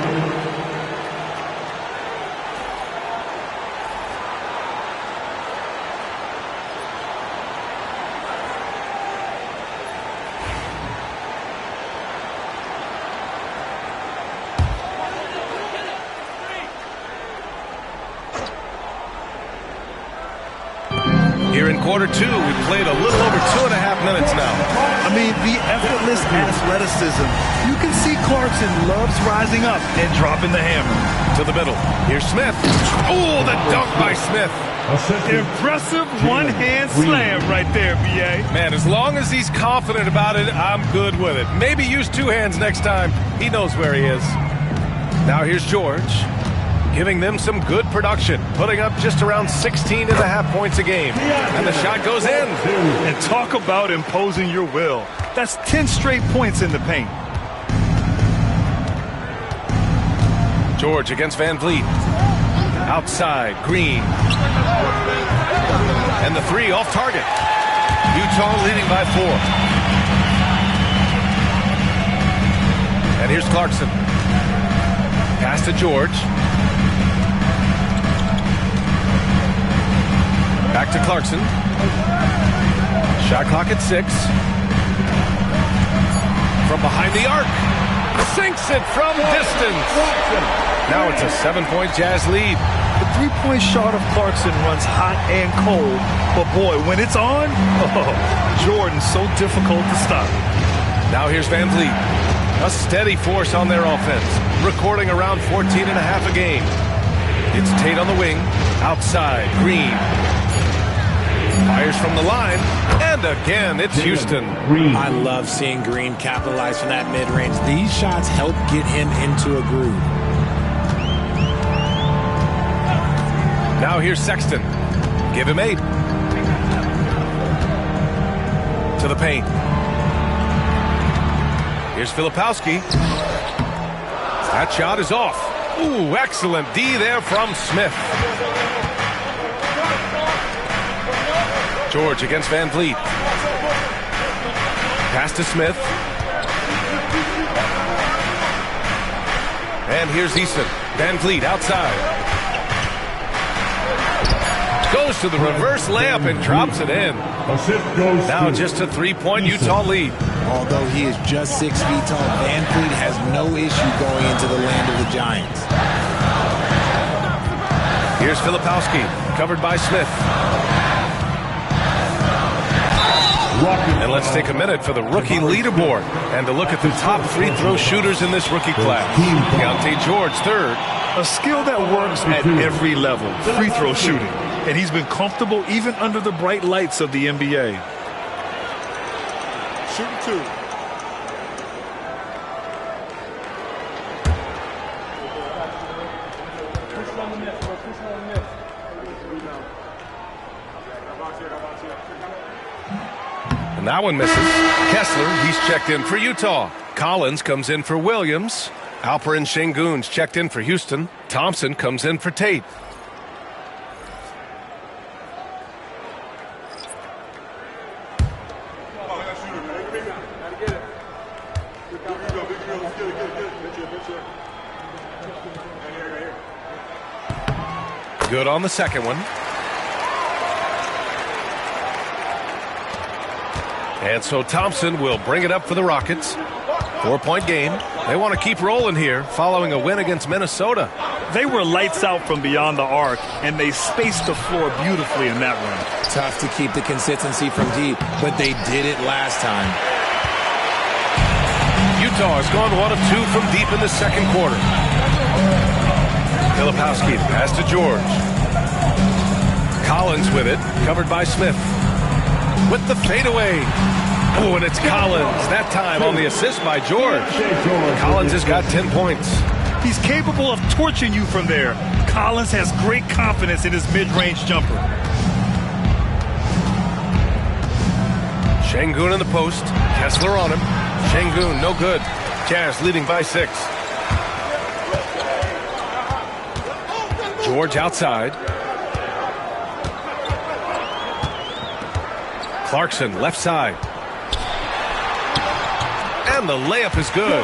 quarter two. We've played a little over 2.5 minutes now. I mean, the effortless athleticism. You can see Clarkson loves rising up and dropping the hammer. To the middle. Here's Smith. Oh, the dunk by Smith. Impressive one-hand slam right there, B.A. Man, as long as he's confident about it, I'm good with it. Maybe use two hands next time. He knows where he is. Now here's George, giving them some good production, putting up just around 16.5 points a game. And the shot goes in. And talk about imposing your will. That's 10 straight points in the paint. George against Van Vliet. Outside, Green. And the three off target. Utah leading by 4. And here's Clarkson. Pass to George. Back to Clarkson. Shot clock at 6. From behind the arc. Sinks it from distance. Now it's a 7-point Jazz lead. The three-point shot of Clarkson runs hot and cold, but boy, when it's on, Jordan's so difficult to stop. Now here's Van Vliet. A steady force on their offense, recording around 14.5 a game. It's Tate on the wing, outside, Green. Fires from the line, and again, it's Houston. I love seeing Green capitalize from that mid-range. These shots help get him into a groove. Now here's Sexton. Give him 8. To the paint. Here's Filipowski. That shot is off. Ooh, excellent D there from Smith. George against Van Vliet. Pass to Smith. And here's Easton. Van Vliet outside. Goes to the reverse layup and drops it in. Now just a 3-point Utah lead. Although he is just 6 feet tall, Van Vliet has no issue going into the land of the Giants. Here's Filipowski, covered by Smith. And let's take a minute for the rookie leaderboard and to look at the top free throw shooters in this rookie class. Deontay George, 3rd. A skill that works at every level, free throw shooting. And he's been comfortable even under the bright lights of the NBA. Shooting 2. And that one misses. Kessler, he's checked in for Utah. Collins comes in for Williams. Alperen Şengün's checked in for Houston. Thompson comes in for Tate. Good on the second one. And so Thompson will bring it up for the Rockets. 4-point game. They want to keep rolling here following a win against Minnesota. They were lights out from beyond the arc, and they spaced the floor beautifully in that run. Tough to keep the consistency from deep, but they did it last time. Utah has gone 1 of 2 from deep in the second quarter. Filipowski, pass to George. Collins with it, covered by Smith. With the fadeaway. Oh, and it's Collins, that time on the assist by George. Collins has got 10 points. He's capable of torching you from there. Collins has great confidence in his mid-range jumper. Şengün in the post. Kessler on him. Şengün, no good. Jazz leading by 6. George outside. Clarkson left side. And the layup is good.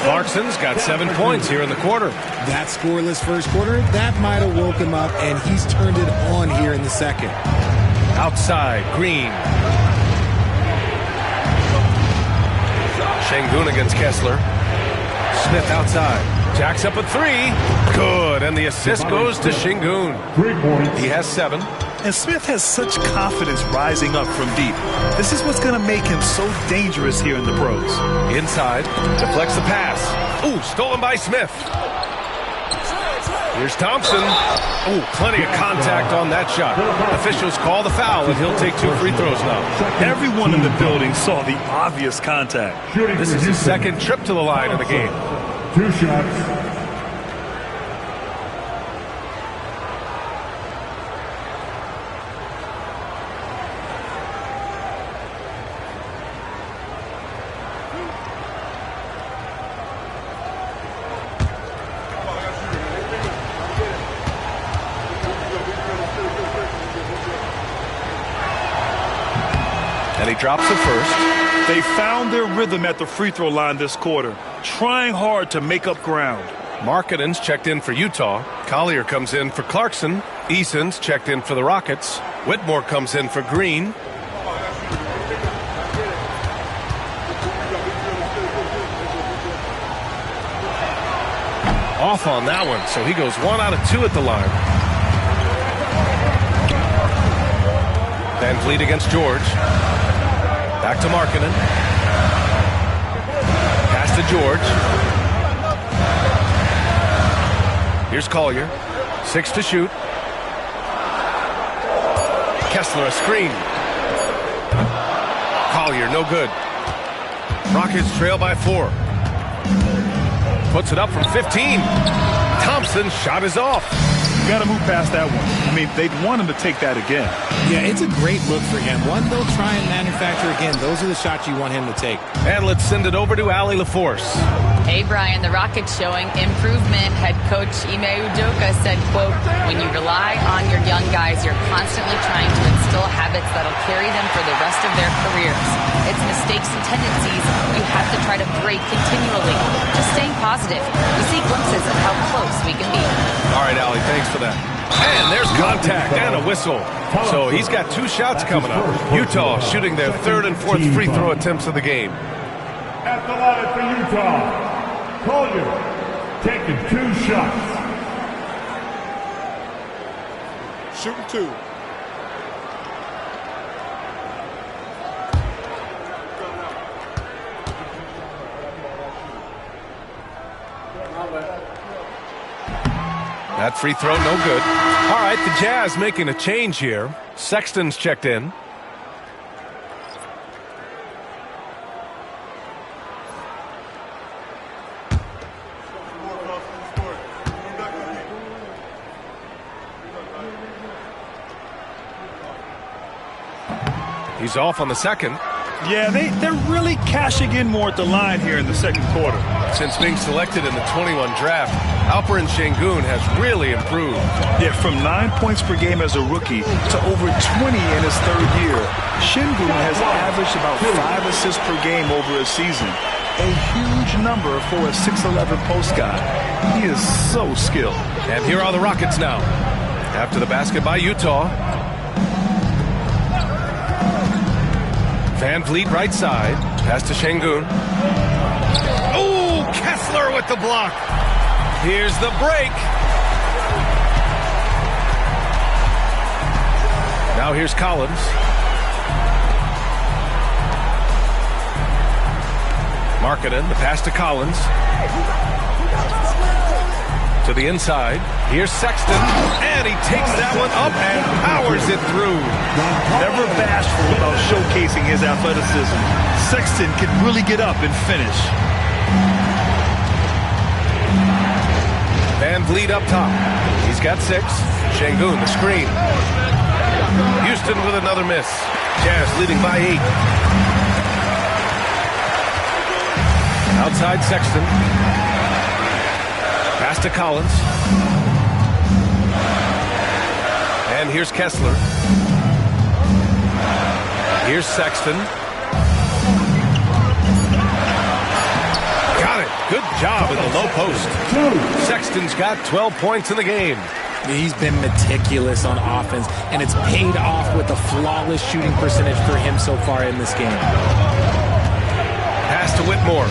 Clarkson's got 7 points here in the quarter. That scoreless first quarter, that might have woke him up, and he's turned it on here in the second. Outside, Green. Şengün against Kessler. Smith outside. Jacks up a 3. Good, and the assist goes to Şengün. He has 7. And Smith has such confidence rising up from deep. This is what's going to make him so dangerous here in the pros. Inside, deflects the pass. Ooh, stolen by Smith. Here's Thompson. Ooh, plenty of contact on that shot. Officials call the foul, and he'll take 2 free throws now. Everyone in the building saw the obvious contact. This is his second trip to the line of the game. 2 shots. And he drops the first. They found their rhythm at the free throw line this quarter, trying hard to make up ground. Markkanen's checked in for Utah. Collier comes in for Clarkson. Eason's checked in for the Rockets. Whitmore comes in for Green. Off on that one, so he goes 1 out of 2 at the line. Van Vliet against George. Back to Markkanen. Pass to George. Here's Collier. 6 to shoot. Kessler a screen. Collier no good. Rockets trail by 4. Puts it up from 15. Thompson's shot is off. You got to move past that one. I mean, they'd want him to take that again. Yeah, it's a great look for him. One they'll try and manufacture again. Those are the shots you want him to take. And let's send it over to Allie LaForce. Hey, Brian, the Rockets showing improvement. Head coach Ime Udoka said, quote, when you rely on your young guys, you're constantly trying to instill habits that'll carry them for the rest of their careers. It's mistakes and tendencies you have to try to break continually. Just staying positive. We see glimpses of how close we can be. All right, Allie, thanks for that. And there's contact and a whistle. So he's got 2 shots coming up. Utah shooting their 3rd and 4th free throw attempts of the game. At the line for Utah, Collier taking 2 shots. Shooting 2. That free throw, no good. All right, the Jazz making a change here. Sexton's checked in. He's off on the second. Yeah, they're really cashing in more at the line here in the second quarter. Since being selected in the 21 draft, Alperen Sengun has really improved. Yeah, from 9 points per game as a rookie to over 20 in his 3rd year. Sengun has averaged about 5 assists per game over a season. A huge number for a 6'11 post guy. He is so skilled. And here are the Rockets now. After the basket by Utah. Van Vliet right side. Pass to Sengun. Oh, Kessler with the block. Here's the break. Now here's Collins. Markkanen, the pass to Collins. To the inside. Here's Sexton. And he takes that one up and powers it through. Never bashful about showcasing his athleticism. Sexton can really get up and finish. Van Vliet up top. He's got 6. Sengun, the screen. Houston with another miss. Jazz leading by 8. Outside Sexton. Pass to Collins. And here's Kessler. Here's Sexton. Got it. Good job in the low post. Sexton's got 12 points in the game. He's been meticulous on offense, and it's paid off with a flawless shooting percentage for him so far in this game. Pass to Whitmore.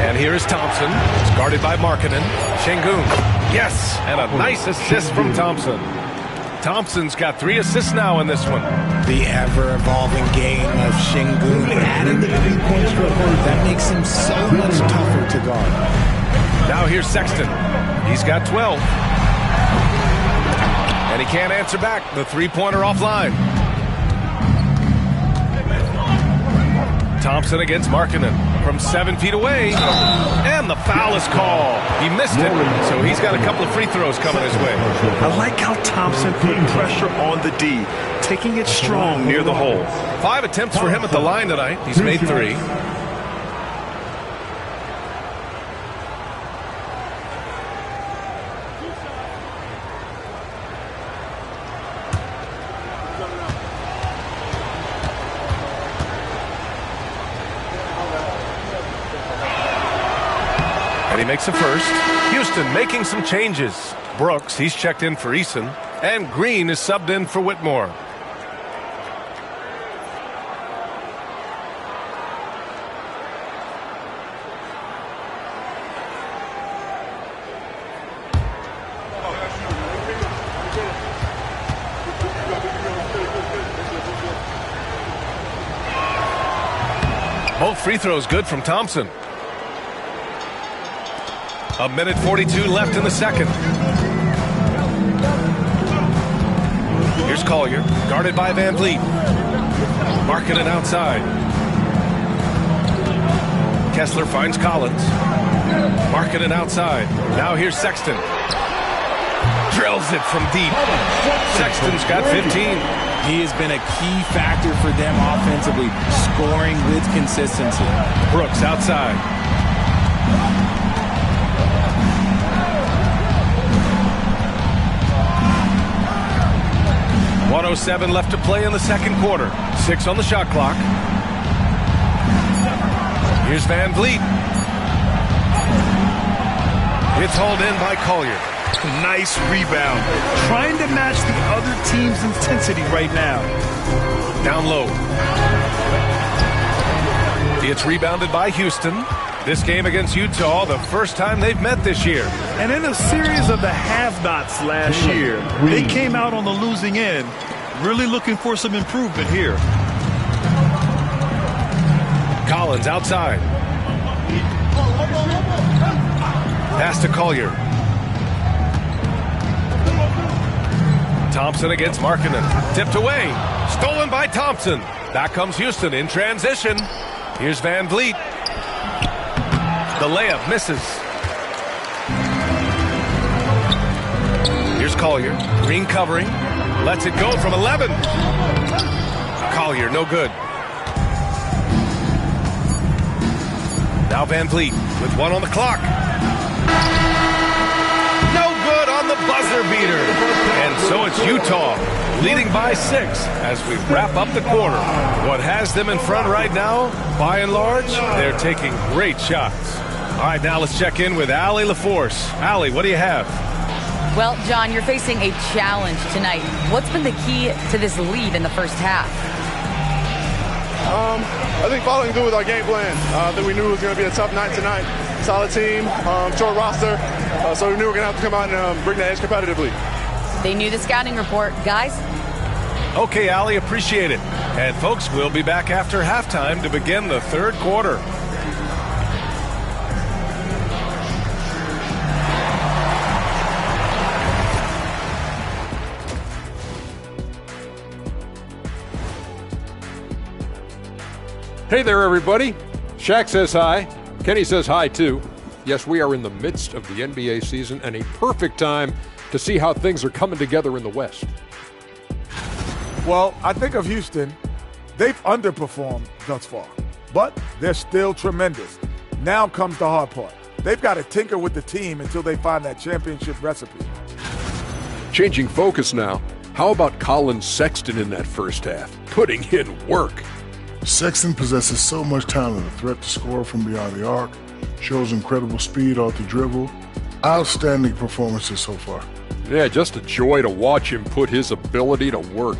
And here is Thompson. It's guarded by Markkanen. Şengün. Yes, and a nice assist from Thompson. Thompson's got 3 assists now in this one. The ever-evolving game of Şengün adding the 3-point stroke. That makes him so much tougher to guard. Now here's Sexton. He's got 12. And he can't answer back. The 3-pointer offline. Thompson against Markkanen from 7 feet away. And the foul is called. He missed it, so he's got a couple of free throws coming his way. I like how Thompson put pressure on the D, taking it strong near the hole. 5 attempts for him at the line tonight. He's made 3. And he makes a first. Houston making some changes. Brooks, he's checked in for Eason. And Green is subbed in for Whitmore. Both free throws good from Thompson. 1:42 left in the second. Here's Collier, guarded by Van Vliet. Markkanen outside. Kessler finds Collins. Markkanen outside. Now here's Sexton. Drills it from deep. Sexton's got 15. He has been a key factor for them offensively, scoring with consistency. Brooks outside. .107 left to play in the second quarter. 6 on the shot clock. Here's Van Vliet. It's hauled in by Collier. Nice rebound. Trying to match the other team's intensity right now. Down low. It's rebounded by Houston. This game against Utah, the first time they've met this year. And in a series of the have-nots last year, they came out on the losing end. Really looking for some improvement here. Collins outside. Pass to Collier. Thompson against Markkanen. Tipped away. Stolen by Thompson. Back comes Houston in transition. Here's Van Vliet. The layup misses. Here's Collier. Green covering. Lets it go from 11. Collier, no good. Now Van Vliet with 1 on the clock. No good on the buzzer beater. And so it's Utah leading by 6 as we wrap up the quarter. What has them in front right now, by and large, they're taking great shots. All right, now let's check in with Allie LaForce. Allie, what do you have? Well, John, you're facing a challenge tonight. What's been the key to this lead in the first half? I think following through with our game plan. I think we knew it was going to be a tough night tonight. Solid team, short roster, so we knew we were going to have to come out and bring the edge competitively. They knew the scouting report. Guys? Okay, Allie, appreciate it. And folks, we'll be back after halftime to begin the third quarter. Hey there, everybody. Shaq says hi. Kenny says hi, too. Yes, we are in the midst of the NBA season and a perfect time to see how things are coming together in the West. Well, I think of Houston. They've underperformed thus far, but they're still tremendous. Now comes the hard part. They've got to tinker with the team until they find that championship recipe. Changing focus now. How about Colin Sexton in that first half? Putting in work. Sexton possesses so much talent, a threat to score from beyond the arc, shows incredible speed off the dribble. Outstanding performances so far. Yeah, just a joy to watch him put his ability to work.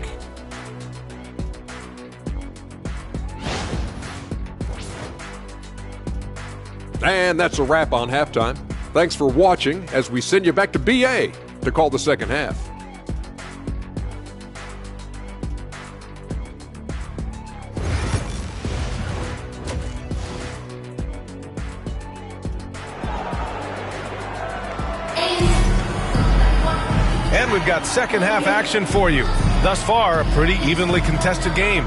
And that's a wrap on halftime. Thanks for watching as we send you back to BA to call the second half. And we've got second half action for you. Thus far, a pretty evenly contested game.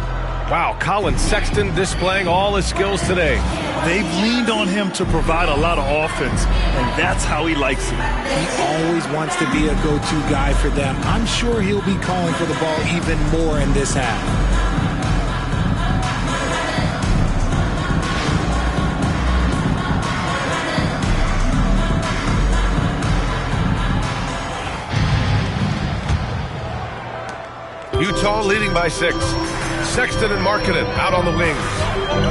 Wow, Colin Sexton displaying all his skills today. They've leaned on him to provide a lot of offense, and that's how he likes it. He always wants to be a go-to guy for them. I'm sure he'll be calling for the ball even more in this half. Utah leading by 6. Sexton and Markkanen out on the wings.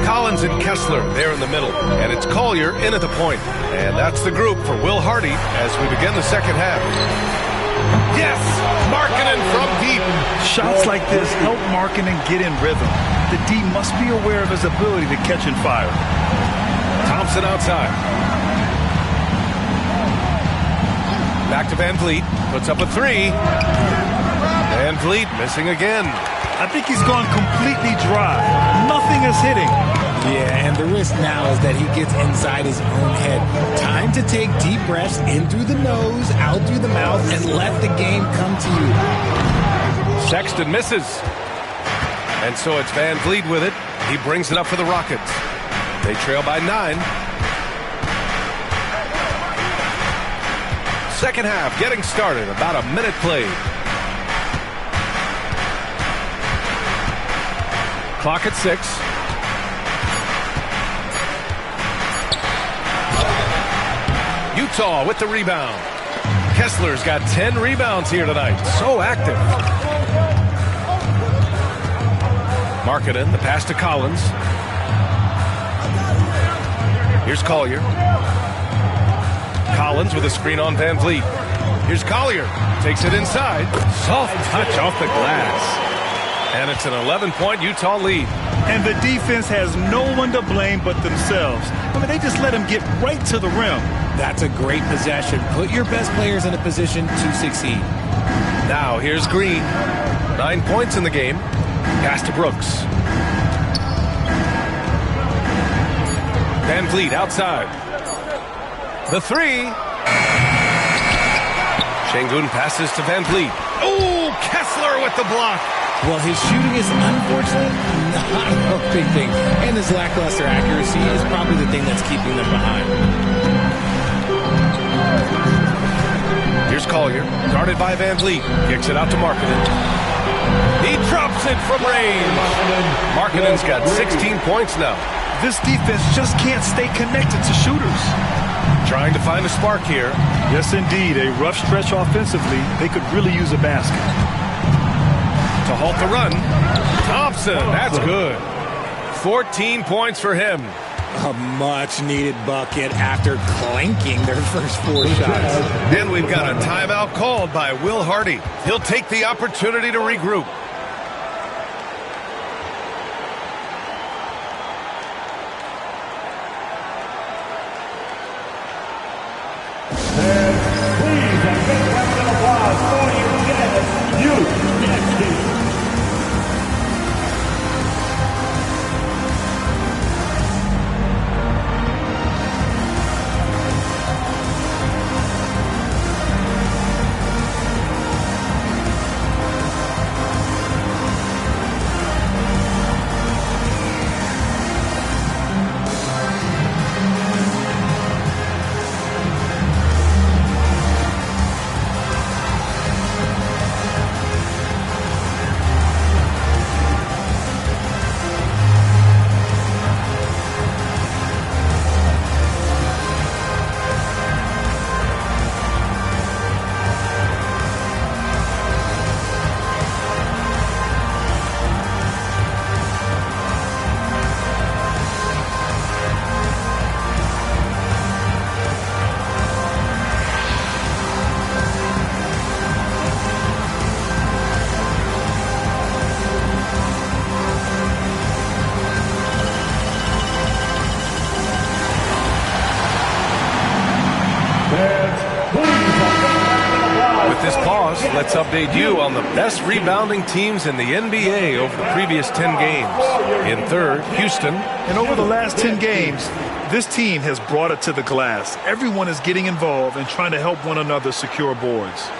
Collins and Kessler there in the middle. And it's Collier in at the point. And that's the group for Will Hardy as we begin the second half. Yes! Markkanen from deep. Shots like this help Markkanen get in rhythm. The D must be aware of his ability to catch and fire. Thompson outside. Back to Van Vliet. Puts up a 3. Van Vliet missing again. I think he's gone completely dry. Nothing is hitting. Yeah, and the risk now is that he gets inside his own head. Time to take deep breaths in through the nose, out through the mouth, and let the game come to you. Sexton misses. And so it's Van Vliet with it. He brings it up for the Rockets. They trail by 9. Second half getting started. About a minute played. Clock at 6. Utah with the rebound. Kessler's got 10 rebounds here tonight. So active. Markkanen, the pass to Collins. Here's Collier. Collins with a screen on Van Vliet. Here's Collier. Takes it inside. Soft touch off the glass. And it's an 11-point Utah lead. And the defense has no one to blame but themselves. I mean, they just let him get right to the rim. That's a great possession. Put your best players in a position to succeed. Now here's Green. 9 points in the game. Pass to Brooks. Van Vliet outside. The 3. Şengün passes to Van Vliet. Oh, Kessler with the block. Well, his shooting is unfortunately not a big thing. And his lackluster accuracy is probably the thing that's keeping them behind. Here's Collier, guarded by Van Vliet. Kicks it out to Markkanen. He drops it from range. Markkanen's got 16 points now. This defense just can't stay connected to shooters. Trying to find a spark here. Yes, indeed. A rough stretch offensively. They could really use a basket. To halt the run. Thompson, that's good. 14 points for him. A much-needed bucket after clanking their first 4 shots. And we've got a timeout called by Will Hardy. He'll take the opportunity to regroup. Please, a big round of applause for you, next team. this pause, let's update you on the best rebounding teams in the NBA over the previous 10 games. In third, Houston. And over the last 10 games, this team has brought it to the glass. Everyone is getting involved and trying to help one another secure boards.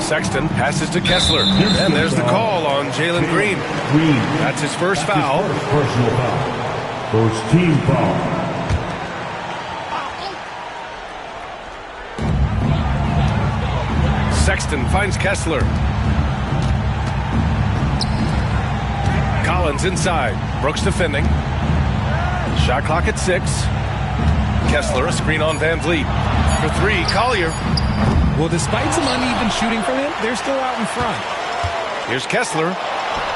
Sexton passes to Kessler. And there's the call on Jalen Green. That's his first foul. Personal foul. First team foul. Sexton finds Kessler. Collins inside. Brooks defending. Shot clock at 6. Kessler, a screen on Van Vliet. For 3, Collier. Well, despite some uneven shooting from him, they're still out in front. Here's Kessler.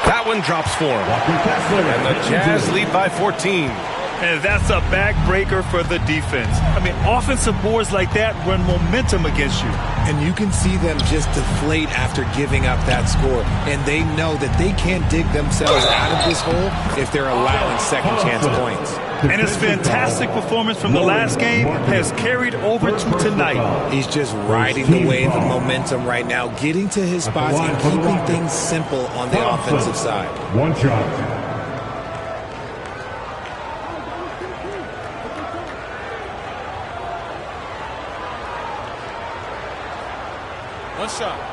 That one drops for him. And the Jazz lead by 14. And that's a backbreaker for the defense. I mean, offensive boards like that run momentum against you. And you can see them just deflate after giving up that score. And they know that they can't dig themselves out of this hole if they're allowing second chance points. And his fantastic performance from the last game has carried over to tonight. He's just riding the wave of momentum right now, getting to his spots and keeping things simple on the offensive side. One shot. One shot.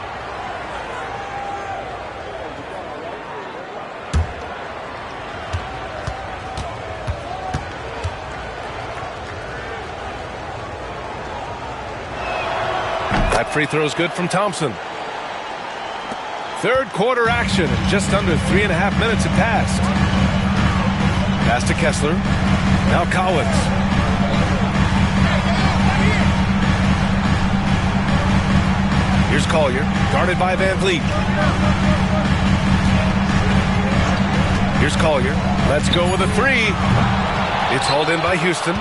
That free throw is good from Thompson. Third quarter action. Just under 3.5 minutes have passed. Pass to Kessler. Now Collins. Here's Collier, guarded by Van Vliet. Here's Collier. Let's go with a 3. It's hauled in by Houston.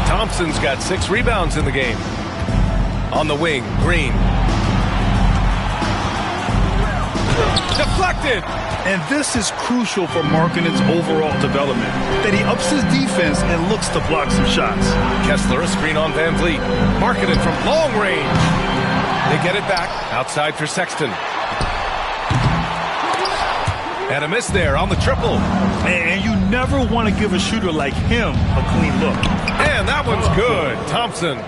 Thompson's got 6 rebounds in the game. On the wing, Green. Deflected! And this is crucial for Markkanen's overall development, that he ups his defense and looks to block some shots. Kessler, a screen on Van Vliet. Markkanen from long range. They get it back. Outside for Sexton. And a miss there on the triple. And you never want to give a shooter like him a clean look. And that one's good. Thompson.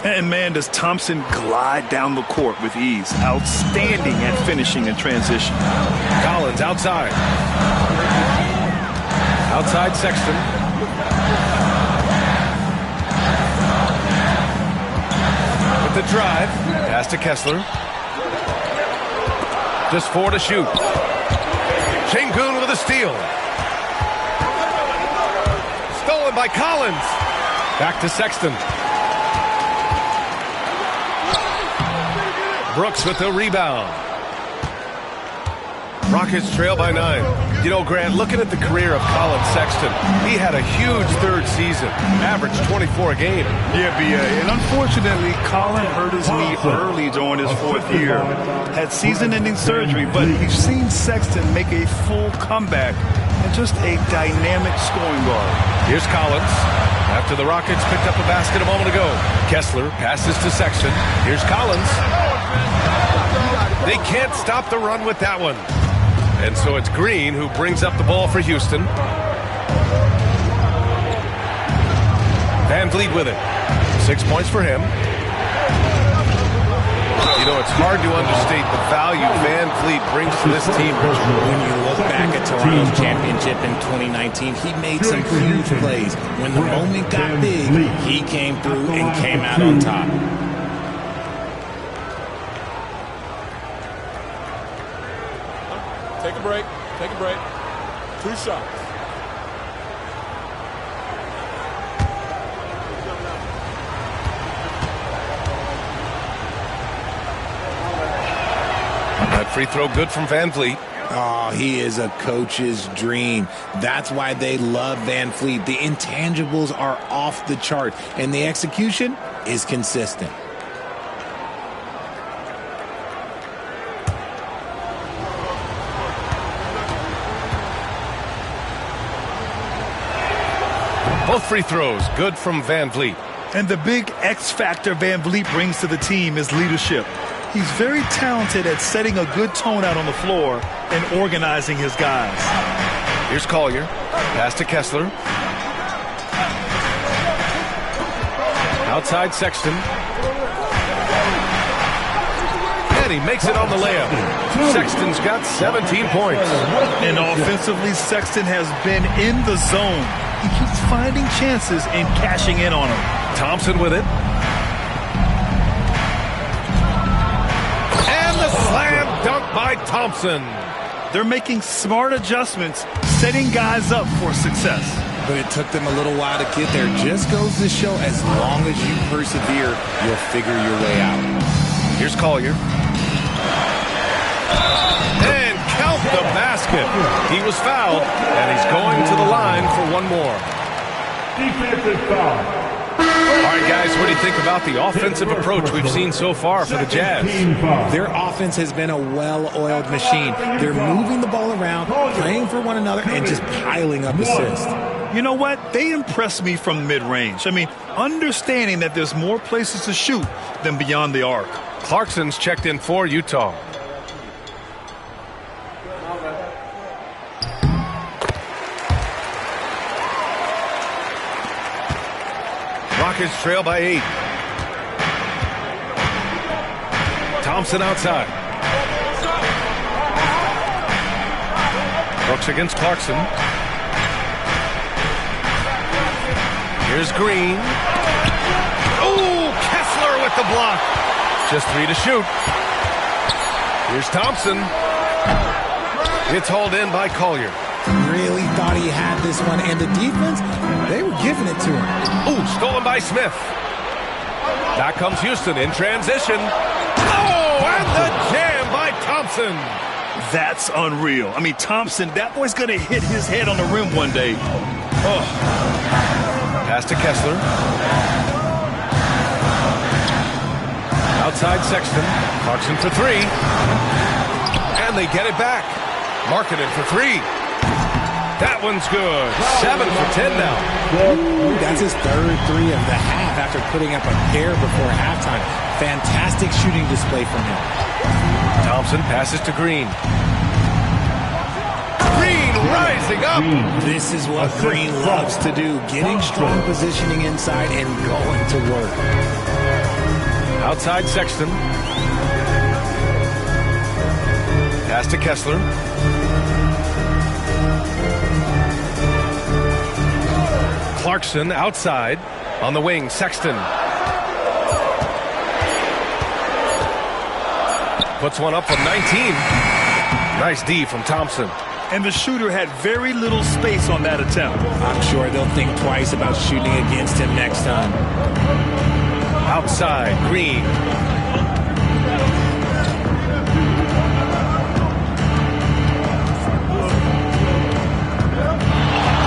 And man, does Thompson glide down the court with ease. Outstanding at finishing in transition. Collins outside. Outside Sexton. With the drive. Pass to Kessler. Just 4 to shoot. Şengün with a steal. Stolen by Collins. Back to Sexton. Brooks with the rebound. Rockets trail by 9. You know, Grant, looking at the career of Colin Sexton, he had a huge third season, averaged 24 a game. Yeah, B.A. And unfortunately, Colin hurt his knee early during his 4th year. Had season-ending surgery, but we've seen Sexton make a full comeback and just a dynamic scoring guard. Here's Collins. After the Rockets picked up a basket a moment ago. Kessler passes to Sexton. Here's Collins. They can't stop the run with that one. And so it's Green who brings up the ball for Houston. Van Vliet with it. 6 points for him. You know, it's hard to understate the value Van Vliet brings to this team. When you look back at Toronto's championship in 2019, he made some huge plays. When the moment got big, he came through and came out on top. Take a break. Take a break. 2 shots. That free throw good from Van Vliet. Oh, he is a coach's dream. That's why they love Van Vliet. The intangibles are off the chart, and the execution is consistent. Both free throws good from Van Vliet. And the big X factor Van Vliet brings to the team is leadership. He's very talented at setting a good tone out on the floor and organizing his guys. Here's Collier. Pass to Kessler. Outside Sexton. And he makes it on the layup. Sexton's got 17 points. And offensively, Sexton has been in the zone. He keeps finding chances and cashing in on them. Thompson with it. And the slam dunk by Thompson. They're making smart adjustments, setting guys up for success. But it took them a little while to get there. Just goes to show, as long as you persevere, you'll figure your way out. Here's Collier. And count the basket. He was fouled, and he's going to the line for one more. Defensive foul. All right, guys, what do you think about the offensive approach we've seen so far for the Jazz? Their offense has been a well-oiled machine. They're moving the ball around, playing for one another, and just piling up assists. You know what? They impress me from mid-range. I mean, understanding that there's more places to shoot than beyond the arc. Clarkson's checked in for Utah. Rockets trail by 8. Thompson outside. Brooks against Clarkson. Here's Green. Oh, Kessler with the block. Just 3 to shoot. Here's Thompson. It's hauled in by Collier. Really thought he had this one, and the defense, they were giving it to him. Ooh, stolen by Smith. Back comes Houston in transition. Oh, and the jam by Thompson. That's unreal. I mean, Thompson, that boy's going to hit his head on the rim one day. Oh. Pass to Kessler. Outside Sexton. Clarkson for 3. And they get it back. Marketed for 3. That one's good. 7 for 10 now. Ooh, that's his third 3 of the half after putting up a pair before halftime. Fantastic shooting display from him. Thompson passes to Green. Green rising up. This is what Green loves to do. Getting strong positioning inside and going to work. Outside Sexton. Pass to Kessler. Clarkson outside. On the wing, Sexton. Puts one up from 19. Nice D from Thompson. And the shooter had very little space on that attempt. I'm sure they'll think twice about shooting against him next time. Outside, Green.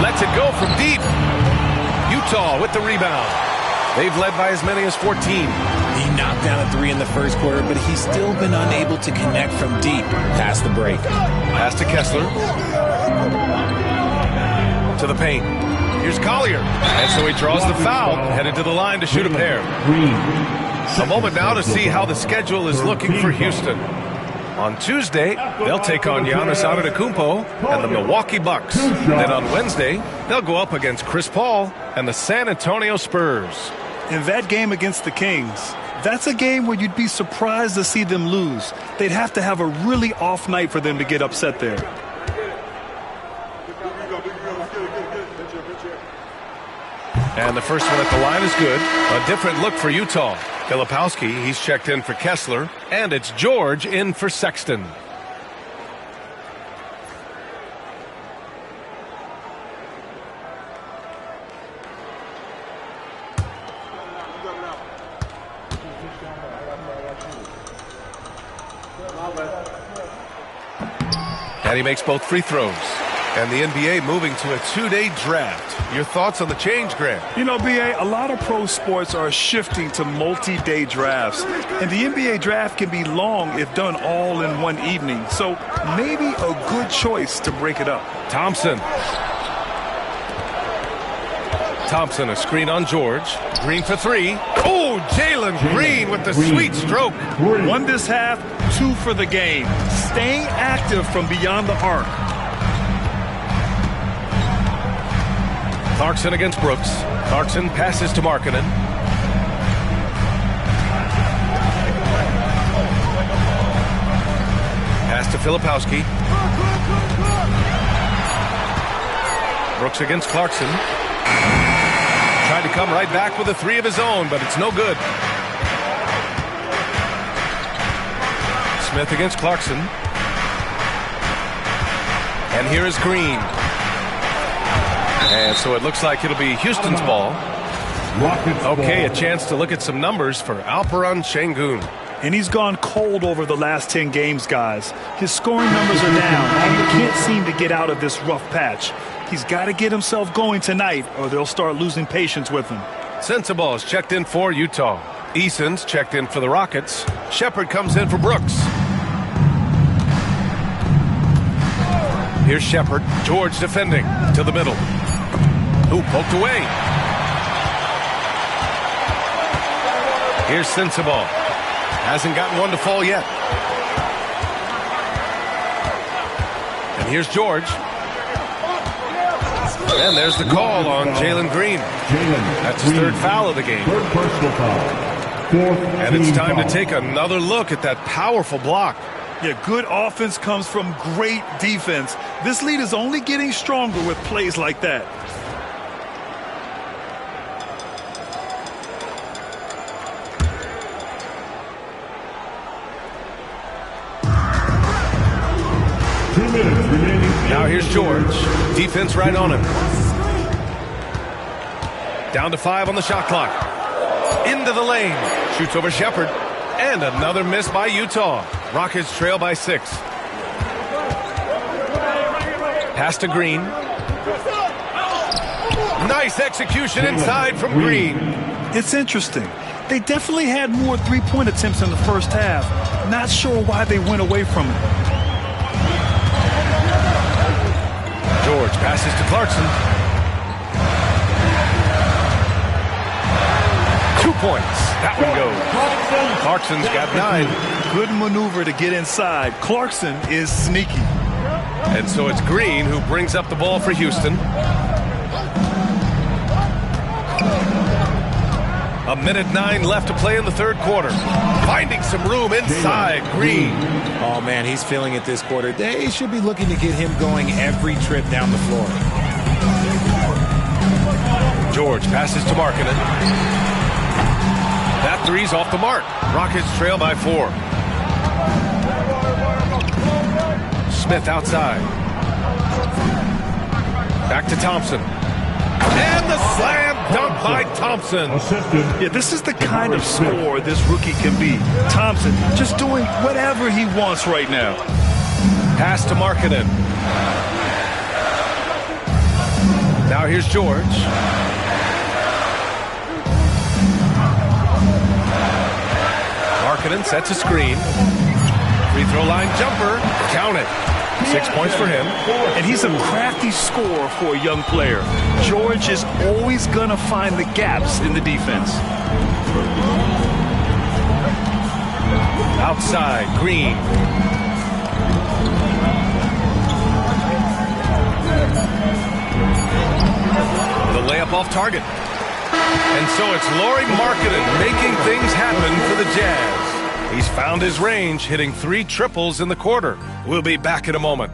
Lets it go from deep. Utah with the rebound. They've led by as many as 14. He knocked down a 3 in the first quarter, but he's still been unable to connect from deep past the break. Pass to Kessler. To the paint. Here's Collier. And so he draws the foul, headed to the line to shoot a pair. A moment now to see how the schedule is looking for Houston. On Tuesday, they'll take on Giannis Antetokounmpo and the Milwaukee Bucks. Then on Wednesday, they'll go up against Chris Paul and the San Antonio Spurs. In that game against the Kings, that's a game where you'd be surprised to see them lose. They'd have to have a really off night for them to get upset there. And the first one at the line is good. A different look for Utah. Filipowski, he's checked in for Kessler. And it's George in for Sexton. And he makes both free throws. And the NBA moving to a 2-day draft. Your thoughts on the change, Grant? You know, B.A., a lot of pro sports are shifting to multi-day drafts. And the NBA draft can be long if done all in one evening. So maybe a good choice to break it up. Thompson. Thompson, a screen on George. Green for three. Oh, Jalen Green with the sweet stroke. 1 this half, 2 for the game. Staying active from beyond the arc. Clarkson against Brooks. Clarkson passes to Markkanen. Pass to Filipowski. Brooks against Clarkson. Tried to come right back with a 3 of his own, but it's no good. Smith against Clarkson. And here is Green. And so it looks like it'll be Houston's ball. Okay, a chance to look at some numbers for Alperen Şengün. And he's gone cold over the last 10 games, guys. His scoring numbers are down, and he can't seem to get out of this rough patch. He's got to get himself going tonight, or they'll start losing patience with him. Sensabaugh is checked in for Utah. Eason's checked in for the Rockets. Shepard comes in for Brooks. Here's Shepard. George defending to the middle. Ooh, poked away. Here's Sensabaugh. Hasn't gotten one to fall yet. And here's George. And there's the call on Jalen Green. That's his 3rd foul of the game. And it's time to take another look at that powerful block. Yeah, good offense comes from great defense. This lead is only getting stronger with plays like that. Now here's George. Defense right on him. Down to 5 on the shot clock. Into the lane. Shoots over Shepard. And another miss by Utah. Rockets trail by 6. Pass to Green. Nice execution inside from Green. It's interesting. They definitely had more 3-point attempts in the first half. Not sure why they went away from it. George passes to Clarkson. 2 points. That one goes. Clarkson's got 9. Good maneuver to get inside. Clarkson is sneaky. And so it's Green who brings up the ball for Houston. A minute 9 left to play in the 3rd quarter. Finding some room inside. Green. Oh, man, he's feeling it this quarter. They should be looking to get him going every trip down the floor. George passes to Markkanen. That 3's off the mark. Rockets trail by 4. Smith outside. Back to Thompson. And the slam dunk by Thompson. Yeah, this is the kind of scorer this rookie can be. Thompson just doing whatever he wants right now. Pass to Markkanen. Now here's George. Markkanen sets a screen. Free throw line jumper. Count it. 6 points for him. And he's a crafty scorer for a young player. George is always going to find the gaps in the defense. Outside, Green. The layup off target. And so it's Lauri Markkanen making things happen for the Jazz. He's found his range, hitting 3 triples in the quarter. We'll be back in a moment.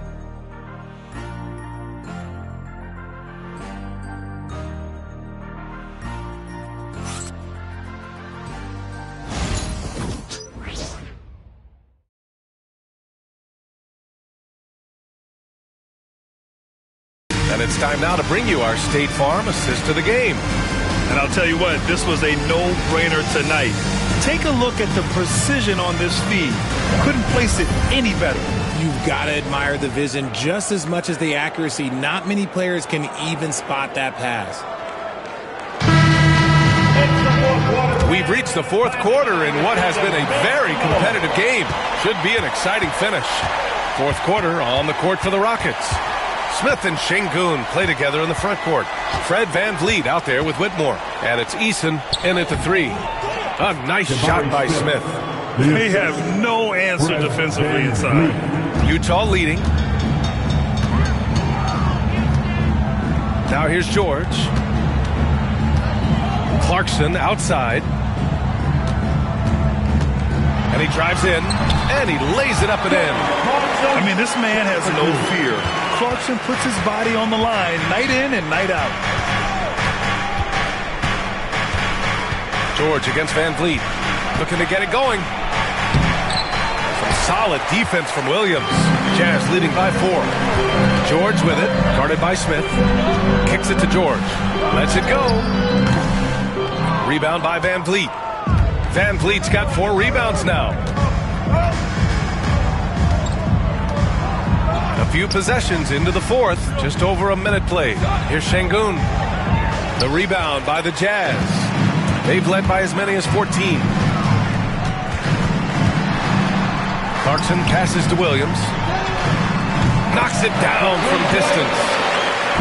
And it's time now to bring you our State Farm assist of the game. And I'll tell you what, this was a no-brainer tonight. Take a look at the precision on this feed. Couldn't place it any better. You've got to admire the vision just as much as the accuracy. Not many players can even spot that pass. We've reached the 4th quarter in what has been a very competitive game. Should be an exciting finish. 4th quarter on the court for the Rockets. Smith and Şengün play together in the front court. Fred VanVleet out there with Whitmore. And it's Eason in at the 3. A nice shot by Smith. They have no answer defensively inside. Utah leading. Now here's George. Clarkson outside. And he drives in, and he lays it up and in. I mean, this man has no fear. Clarkson puts his body on the line night in and night out. George against VanVleet. Looking to get it going. Some solid defense from Williams. Jazz leading by 4. George with it, guarded by Smith. Kicks it to George. Lets it go. Rebound by VanVleet. VanVleet's got 4 rebounds now. A few possessions into the 4th. Just over a minute played. Here's Şengün. The rebound by the Jazz. They've led by as many as 14. Clarkson passes to Williams. Knocks it down from distance.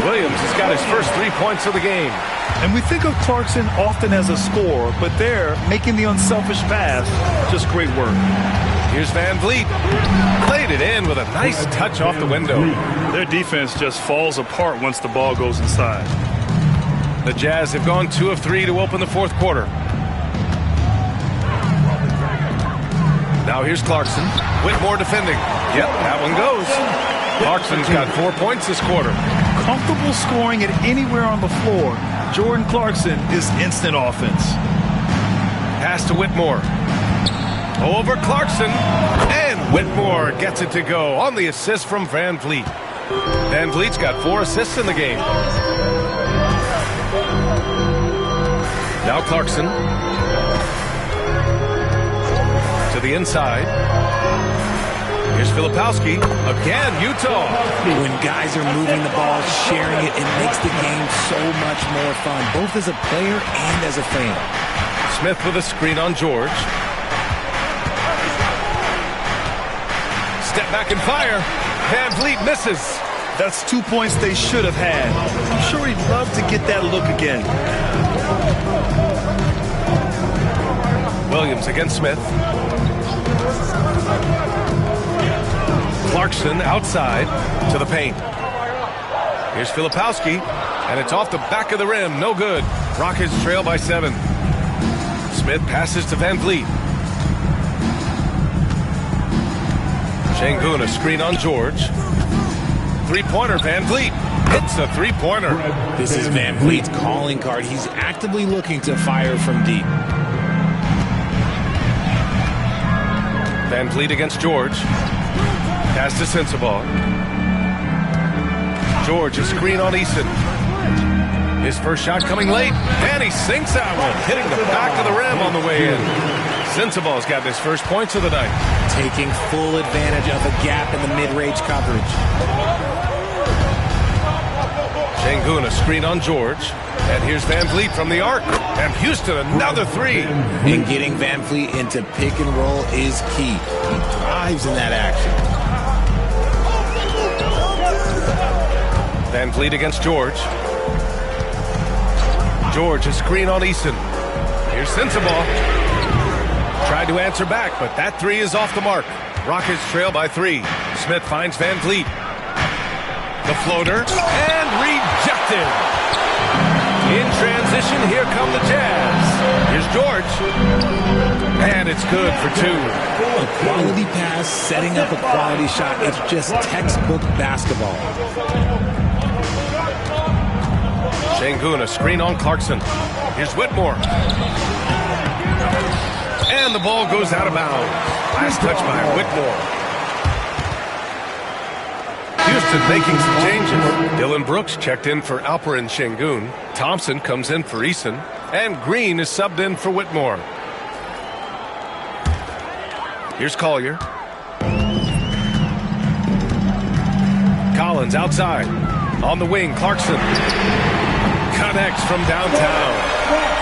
Williams has got his first 3 points of the game. And we think of Clarkson often as a scorer, but there, making the unselfish pass, just great work. Here's VanVleet. Laid it in with a nice touch off the window. Their defense just falls apart once the ball goes inside. The Jazz have gone 2 of 3 to open the 4th quarter. Now here's Clarkson. Whitmore defending. Yep, that one goes. Clarkson's got 4 points this quarter. Comfortable scoring it anywhere on the floor. Jordan Clarkson is instant offense. Pass to Whitmore. Over Clarkson. And Whitmore gets it to go on the assist from VanVleet. VanVleet's got 4 assists in the game. Now Clarkson. To the inside. Here's Filipowski. Again, Utah. When guys are moving the ball, sharing it, it makes the game so much more fun, both as a player and as a fan. Smith with a screen on George. Step back and fire. VanVleet misses. That's 2 points they should have had. I'm sure he'd love to get that look again. Williams against Smith. Clarkson outside to the paint. Here's Filipowski, and it's off the back of the rim. No good. Rockets trail by 7. Smith passes to VanVleet. Şengün, a screen on George. Three-pointer, VanVleet. Hits a three-pointer. This is VanVleet's calling card. He's actively looking to fire from deep. VanVleet against George. Pass to Sensabaugh. George, a screen on Eason. His first shot coming late, and he sinks that one, hitting the back of the rim on the way in. Sensabaugh's got his first points of the night. Taking full advantage of a gap in the mid-range coverage. Şengün, a screen on George. And here's VanVleet from the arc. And Houston, another 3. And getting VanVleet into pick and roll is key. He thrives in that action. VanVleet against George. George, a screen on Eason. Here's Sensabaugh. Tried to answer back, but that 3 is off the mark. Rockets trail by 3. Smith finds VanVleet. The floater, and rejected. In transition, here come the Jazz. Here's George. And it's good for 2. A quality pass, setting up a quality shot. It's just textbook basketball. Şengün, a screen on Clarkson. Here's Whitmore. And the ball goes out of bounds. Last touch by Whitmore. Houston making some changes. Dillon Brooks checked in for Alperen Şengün. Thompson comes in for Eason. And Green is subbed in for Whitmore. Here's Collier. Collins outside. On the wing, Clarkson. Connects from downtown.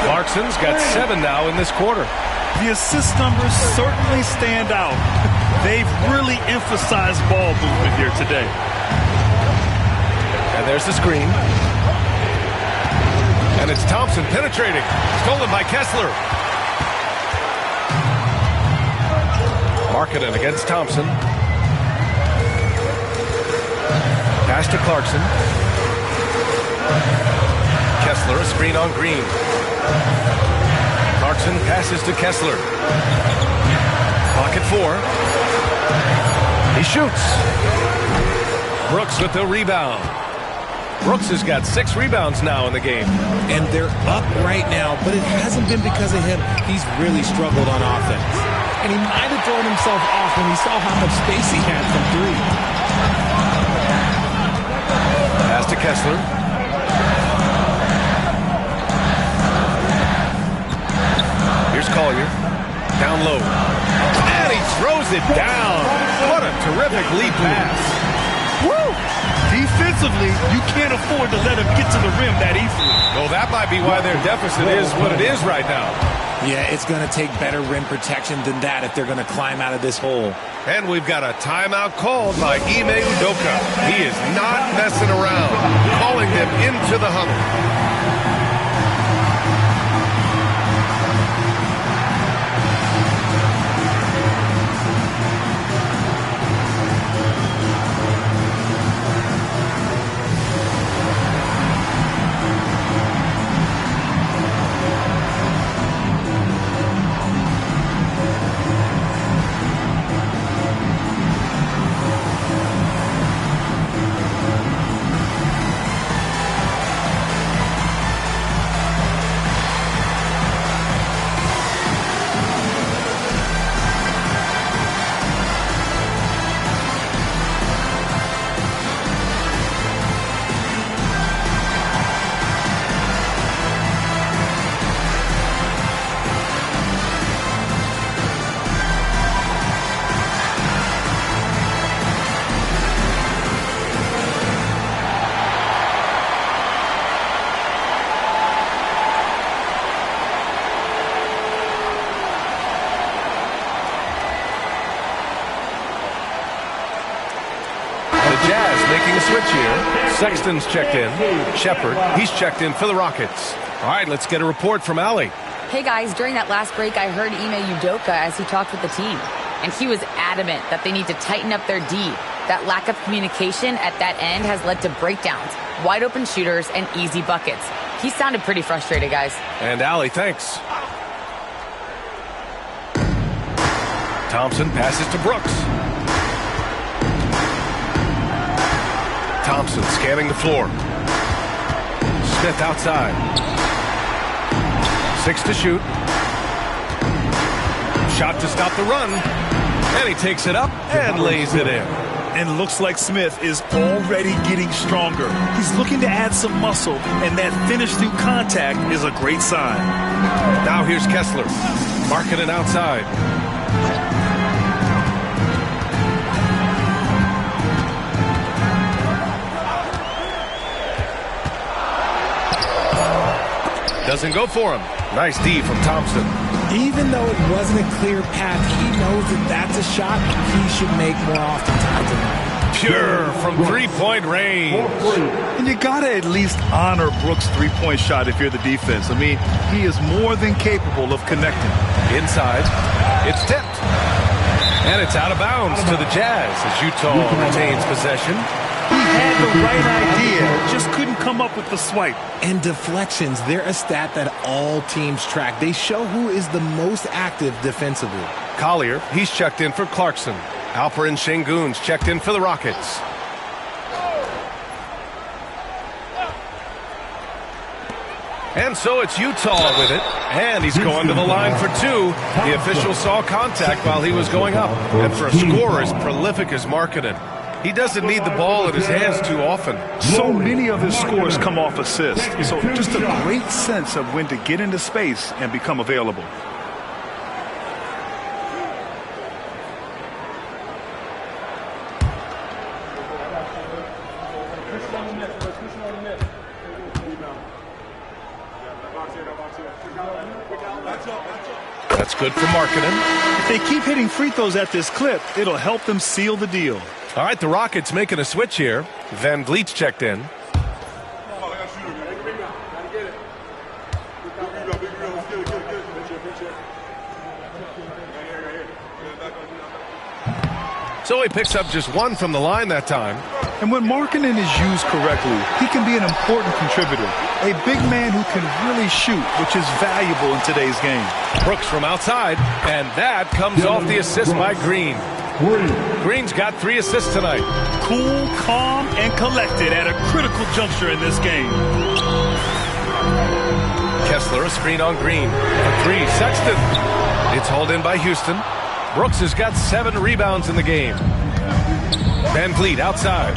Clarkson's got 7 now in this quarter. The assist numbers certainly stand out. They've really emphasized ball movement here today. And there's the screen. And it's Thompson penetrating. Stolen by Kessler. Markkanen against Thompson. Pass to Clarkson. Kessler, a screen on Green. Clarkson passes to Kessler. Pocket 4. He shoots. Brooks with the rebound. Brooks has got 6 rebounds now in the game. And they're up right now, but it hasn't been because of him. He's really struggled on offense. And he might have thrown himself off when he saw how much space he had from 3. Pass to Kessler. Here's Collier. Down low. And he throws it down. What a terrific lead pass. Woo! Defensively, you can't afford to let him get to the rim that easily. Well, that might be why their deficit is what it is right now. Yeah, it's going to take better rim protection than that if they're going to climb out of this hole. And we've got a timeout called by Ime Udoka. He is not messing around, calling them into the huddle. Switch here. Sexton's checked in. Shepard, he's checked in for the Rockets. All right, let's get a report from Allie. Hey guys, during that last break, I heard Ime Udoka as he talked with the team. And he was adamant that they need to tighten up their D. That lack of communication at that end has led to breakdowns, wide open shooters, and easy buckets. He sounded pretty frustrated, guys. And Allie, thanks. Thompson passes to Brooks. Thompson scanning the floor. Smith outside. 6 to shoot. Shot to stop the run. And he takes it up and lays it in. And looks like Smith is already getting stronger. He's looking to add some muscle, and that finish through contact is a great sign. Now here's Kessler. Markkanen outside. Doesn't go for him. Nice D from Thompson. Even though it wasn't a clear path, he knows that that's a shot he should make more oftentimes in life. Pure from three-point range. And you got to at least honor Brooks' three-point shot if you're the defense. I mean, he is more than capable of connecting. Inside. It's tipped. And it's out of bounds to the Jazz as Utah retains possession. He had the right idea, just couldn't come up with the swipe. And deflections, they're a stat that all teams track. They show who is the most active defensively. Collier, he's checked in for Clarkson. Alperen Şengün's checked in for the Rockets. And so it's Utah with it. And he's going to the line for 2. The official saw contact while he was going up. And for a scorer as prolific as Markkanen, he doesn't need the ball in his hands too often. So many of his scores come off assists. So just a great sense of when to get into space and become available. That's good for Markkanen. If they keep hitting free throws at this clip, it'll help them seal the deal. All right, the Rockets making a switch here. Van Vliet's checked in. So he picks up just 1 from the line that time. And when Markkanen is used correctly, he can be an important contributor. A big man who can really shoot, which is valuable in today's game. Brooks from outside, and that comes off the assist by Green. Green's got 3 assists tonight. Cool, calm, and collected at a critical juncture in this game. Kessler, a screen on Green. For 3, Sexton. It's hauled in by Houston. Brooks has got 7 rebounds in the game. Van Vliet outside.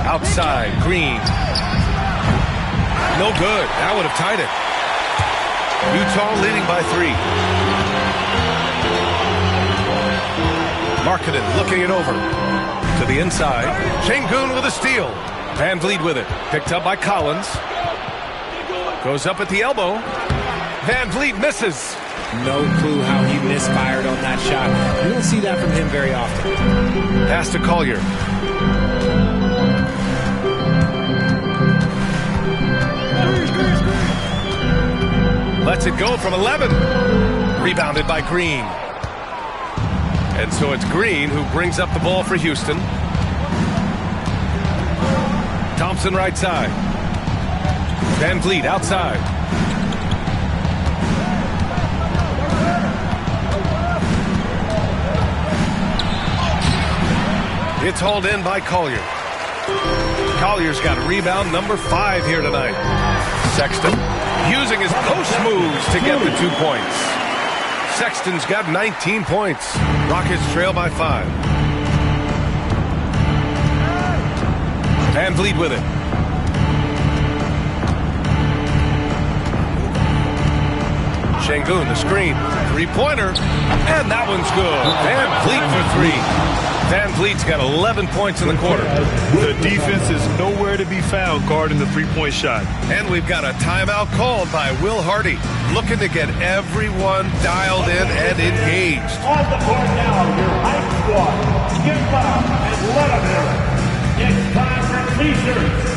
Outside, Green. No good. That would have tied it. Utah leading by 3. Markkanen looking it over. To the inside. Şengün with a steal. Van Vliet with it. Picked up by Collins. Goes up at the elbow. Van Vliet misses. No clue how he misfired on that shot. You don't see that from him very often. Pass to Collier. Lets it go from 11. Rebounded by Green. And so it's Green who brings up the ball for Houston. Thompson right side. Van Vliet outside. It's hauled in by Collier. Collier's got rebound number 5 here tonight. Sexton using his post moves to get the 2 points. Sexton's got 19 points. Rockets trail by 5. Van Vliet with it. Şengün, the screen. 3-pointer. And that one's good. Van Vliet for 3. Van Vliet's got 11 points in the quarter. The defense is nowhere to be found guarding the 3-point shot. And we've got a timeout called by Will Hardy, looking to get everyone dialed in and engaged. On the court now, your hype squad. Get loud and let them hear it. It's time for T-shirts.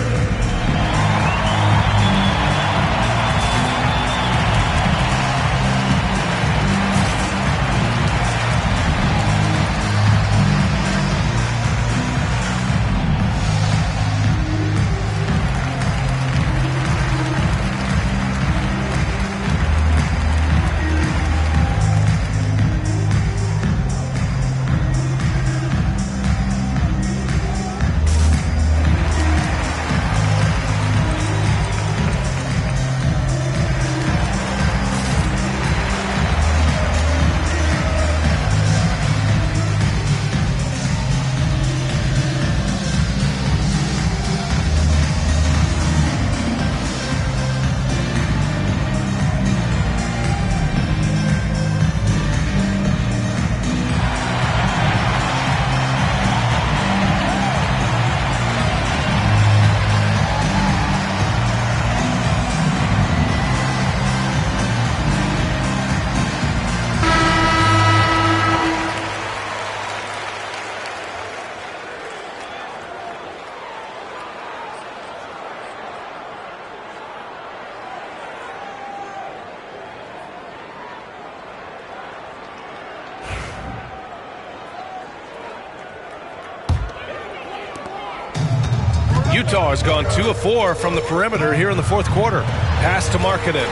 Utah has gone 2 of 4 from the perimeter here in the 4th quarter. Pass to Markkanen.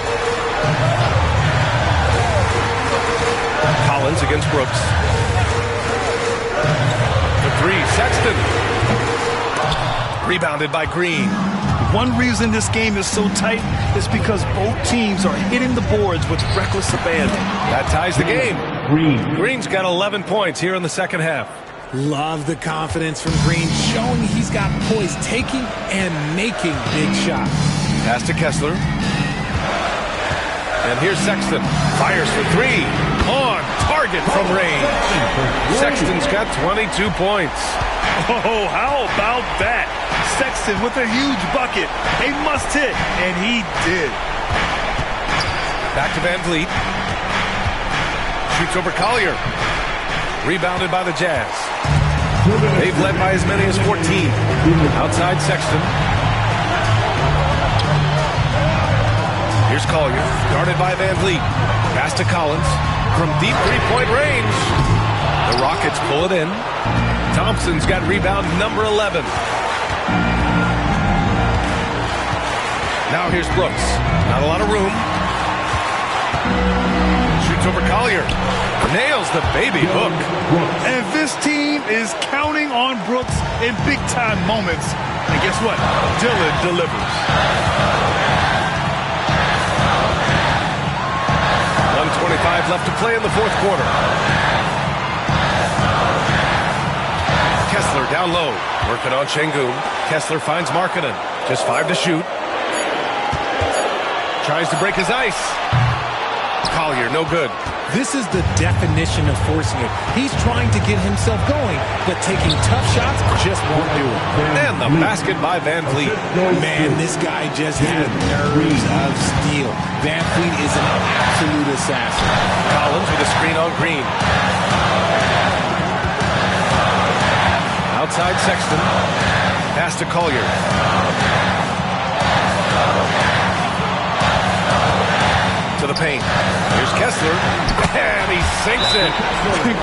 Collins against Brooks. For 3, Sexton. Rebounded by Green. One reason this game is so tight is because both teams are hitting the boards with reckless abandon. That ties the game. Green's got 11 points here in the second half. Love the confidence from Green, showing he's got poise, taking and making big shots. Pass to Kessler. And here's Sexton. Fires for 3. On target from range. Sexton's got 22 points. Oh, how about that? Sexton with a huge bucket. A must hit, and he did. Back to Van Vliet. Shoots over Collier. Rebounded by the Jazz. They've led by as many as 14. Outside Sexton. Here's Collier, guarded by Van Vliet. Pass to Collins from deep three-point range. The Rockets pull it in. Thompson's got rebound number 11. Now here's Brooks. Not a lot of room. Shoots over Collier. Nails the baby hook. And this team is counting on Brooks in big-time moments. And guess what? Dillon delivers. 1:25 left to play in the fourth quarter. Kessler down low. Working on Şengün. Kessler finds Markkanen. Just 5 to shoot. Tries to break his ice. Collier, no good. This is the definition of forcing it. He's trying to get himself going, but taking tough shots just won't do it. And the basket by Van Vliet. Man, this guy just has nerves of steel. Van Vliet is an absolute assassin. Collins with a screen on Green. Outside Sexton. Pass to Collier. To the paint. Here's Kessler. And he sinks it.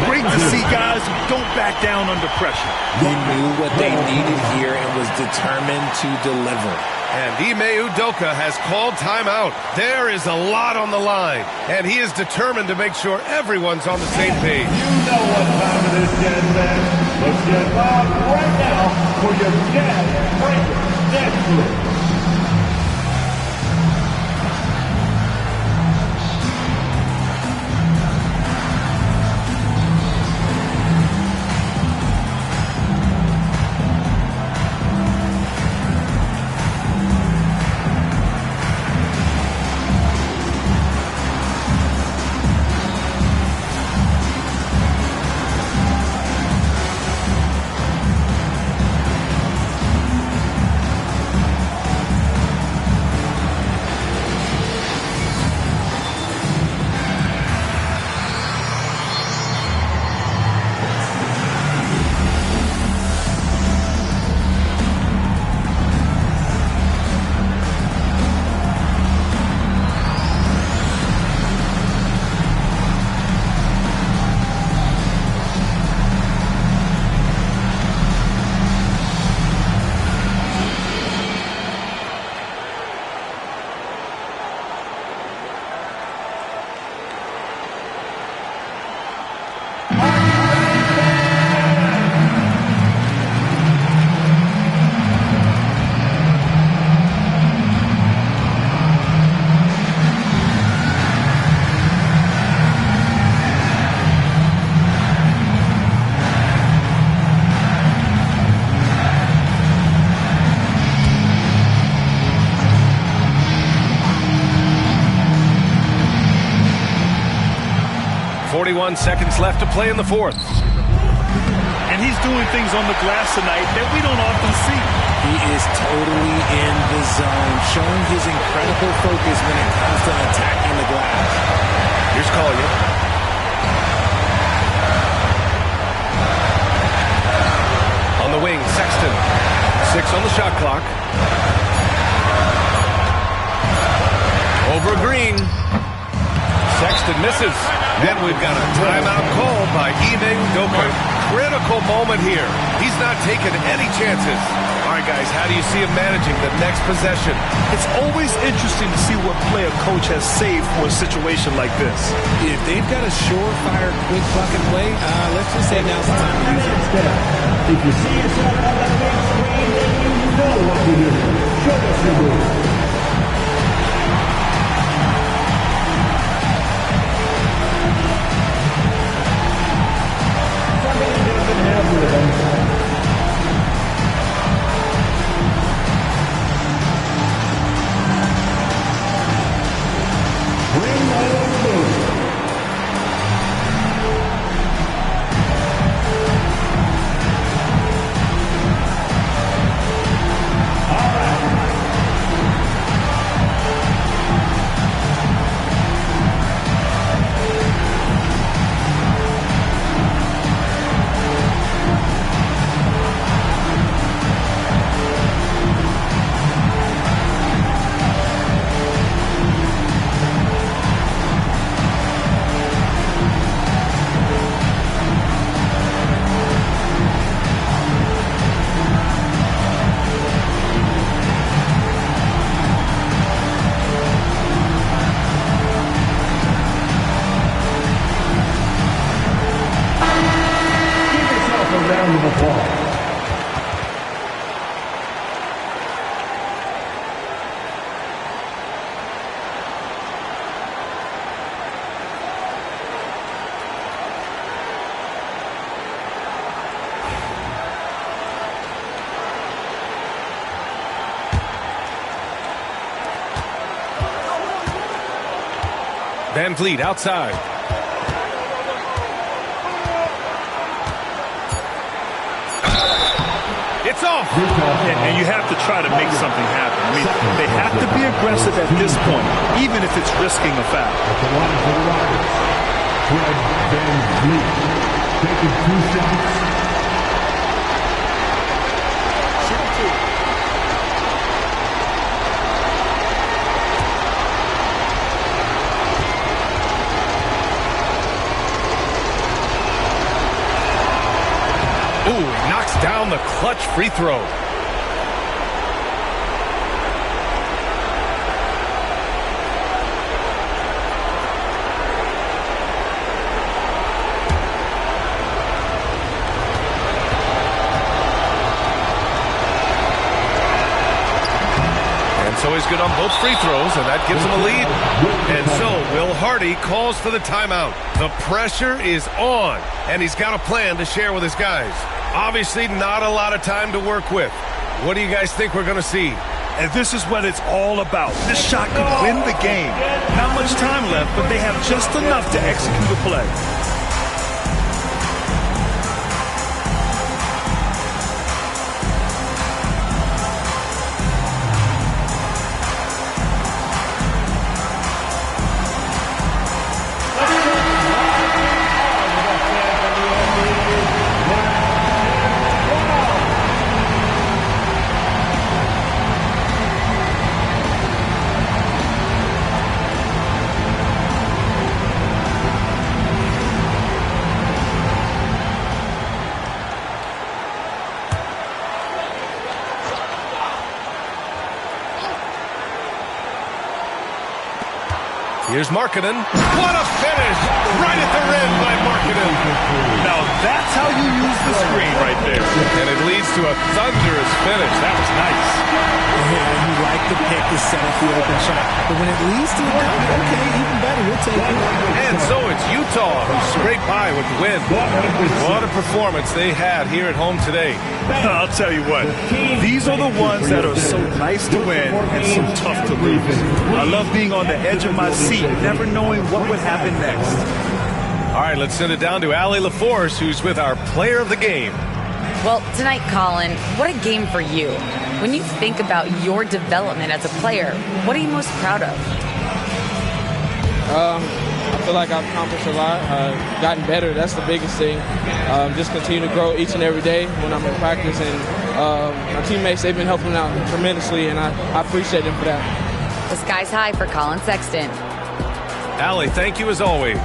Great to see guys who don't back down under pressure. He knew what they needed here and was determined to deliver. And Ime Udoka has called timeout. There is a lot on the line, and he is determined to make sure everyone's on the same page. You know what time it is, Jazz fans. Let's get live right now for your Jazz Breaker Netflix. 41 seconds left to play in the fourth. And he's doing things on the glass tonight that we don't often see. He is totally in the zone, showing his incredible focus when it comes to attacking the glass. Here's Collier. On the wing, Sexton. 6 on the shot clock. Over Green. Sexton misses. And we've got a timeout called by Ime Udoka. Critical moment here. He's not taking any chances. All right, guys, how do you see him managing the next possession? It's always interesting to see what play a coach has saved for a situation like this. If they've got a surefire, quick bucket play, let's just say now's the time to use it. If you see yourself on that big screen, then you know what to do. Show us your move. ball. Van Vliet outside. It's off. And you have to try to make something happen. I mean, they have to be aggressive at this point, even if it's risking a foul. At the line for the Rockets, Fred Van Vliet taking 2 shots. Ooh, knocks down the clutch free throw. And so he's good on both free throws, and that gives him a lead. And so Will Hardy calls for the timeout. The pressure is on, and he's got a plan to share with his guys. Obviously, not a lot of time to work with. What do you guys think we're going to see? And this is what it's all about. This shot could win the game. Not much time left, but they have just enough to execute a play. Here's Markkanen. What a finish! Right at the rim by Markkanen. Now that's how you use the screen right there. And it leads to a thunderous finish. That was nice. Yeah, you like the pick to set up the open shot. But when it leads to a dunk, okay, even better. We'll take it. And so it's Utah who scraped by with the win. What a performance they had here at home today. I'll tell you what, these are the ones that are so nice to win and so tough to lose. I love being on the edge of my seat, never knowing what would happen next. All right, let's send it down to Allie LaForce, who's with our player of the game. Well, tonight, Colin, what a game for you. When you think about your development as a player, what are you most proud of? I feel like I've accomplished a lot, gotten better. That's the biggest thing. Just continue to grow each and every day when I'm in practice. And my teammates, they've been helping out tremendously, and I appreciate them for that. The sky's high for Colin Sexton. Allie, thank you as always.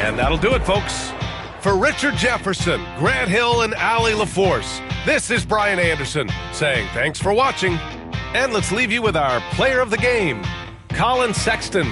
And that'll do it, folks. For Richard Jefferson, Grant Hill, and Allie LaForce, this is Brian Anderson saying thanks for watching. And let's leave you with our player of the game, Colin Sexton.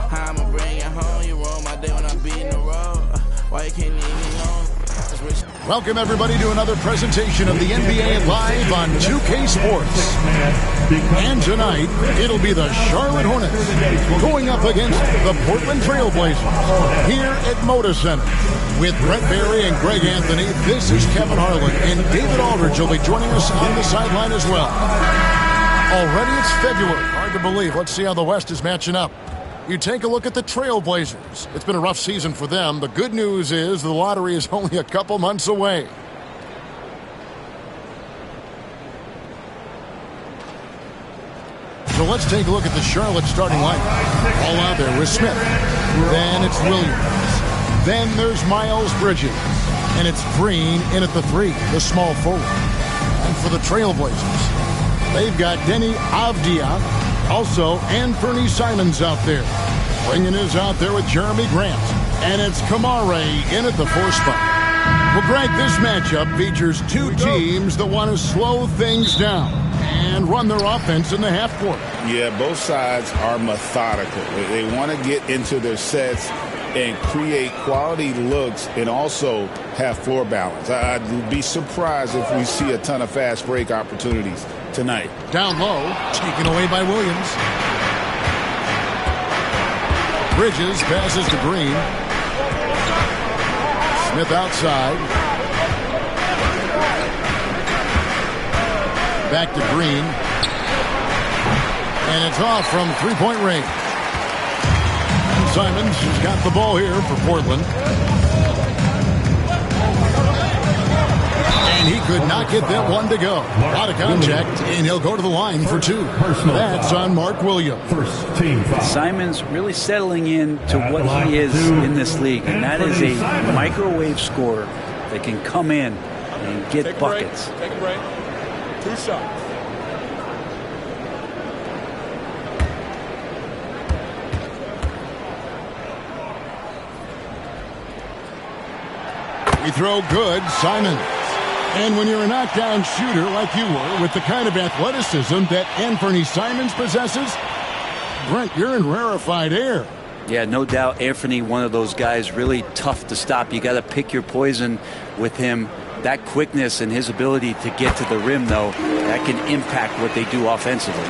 I'ma bring it home. You roll my day when I'm beating the road. Why you can't leave me alone? Welcome, everybody, to another presentation of the NBA Live on 2K Sports. And tonight, it'll be the Charlotte Hornets going up against the Portland Trail Blazers here at Moda Center. With Brett Barry and Greg Anthony, this is Kevin Harlan, and David Aldridge will be joining us on the sideline as well. Already it's February. Hard to believe. Let's see how the West is matching up. You take a look at the Trail Blazers. It's been a rough season for them. The good news is the lottery is only a couple months away. let's take a look at the Charlotte starting lineup. All out there with Smith. Then it's Williams. Then there's Miles Bridges. And it's Green in at the 3, the small forward. And for the Trailblazers, they've got Denny Avdia. Also, Anthony Simons out there. Ringen is out there with Jeremy Grant. And it's Kamare in at the 4 spot. Well, Greg, this matchup features two teams that want to slow things down and run their offense in the half court. Yeah, both sides are methodical. They want to get into their sets and create quality looks and also have floor balance. I'd be surprised if we see a ton of fast break opportunities tonight. Down low, taken away by Williams. Bridges passes to Green. Smith outside. Back to Green. And it's off from three-point range. And Simons has got the ball here for Portland. And he could not get that one to go. A lot of contact, and he'll go to the line for 2. That's on Mark Williams. Simons really settling in to what he is in this league, and that is a microwave scorer that can come in and get buckets. Take a break. 2 shots. We throw good, Simons. And when you're a knockdown shooter like you were, with the kind of athleticism that Anthony Simons possesses, Brent, you're in rarefied air. Yeah, no doubt Anthony, one of those guys really tough to stop. You got to pick your poison with him. That quickness and his ability to get to the rim, though, that can impact what they do offensively.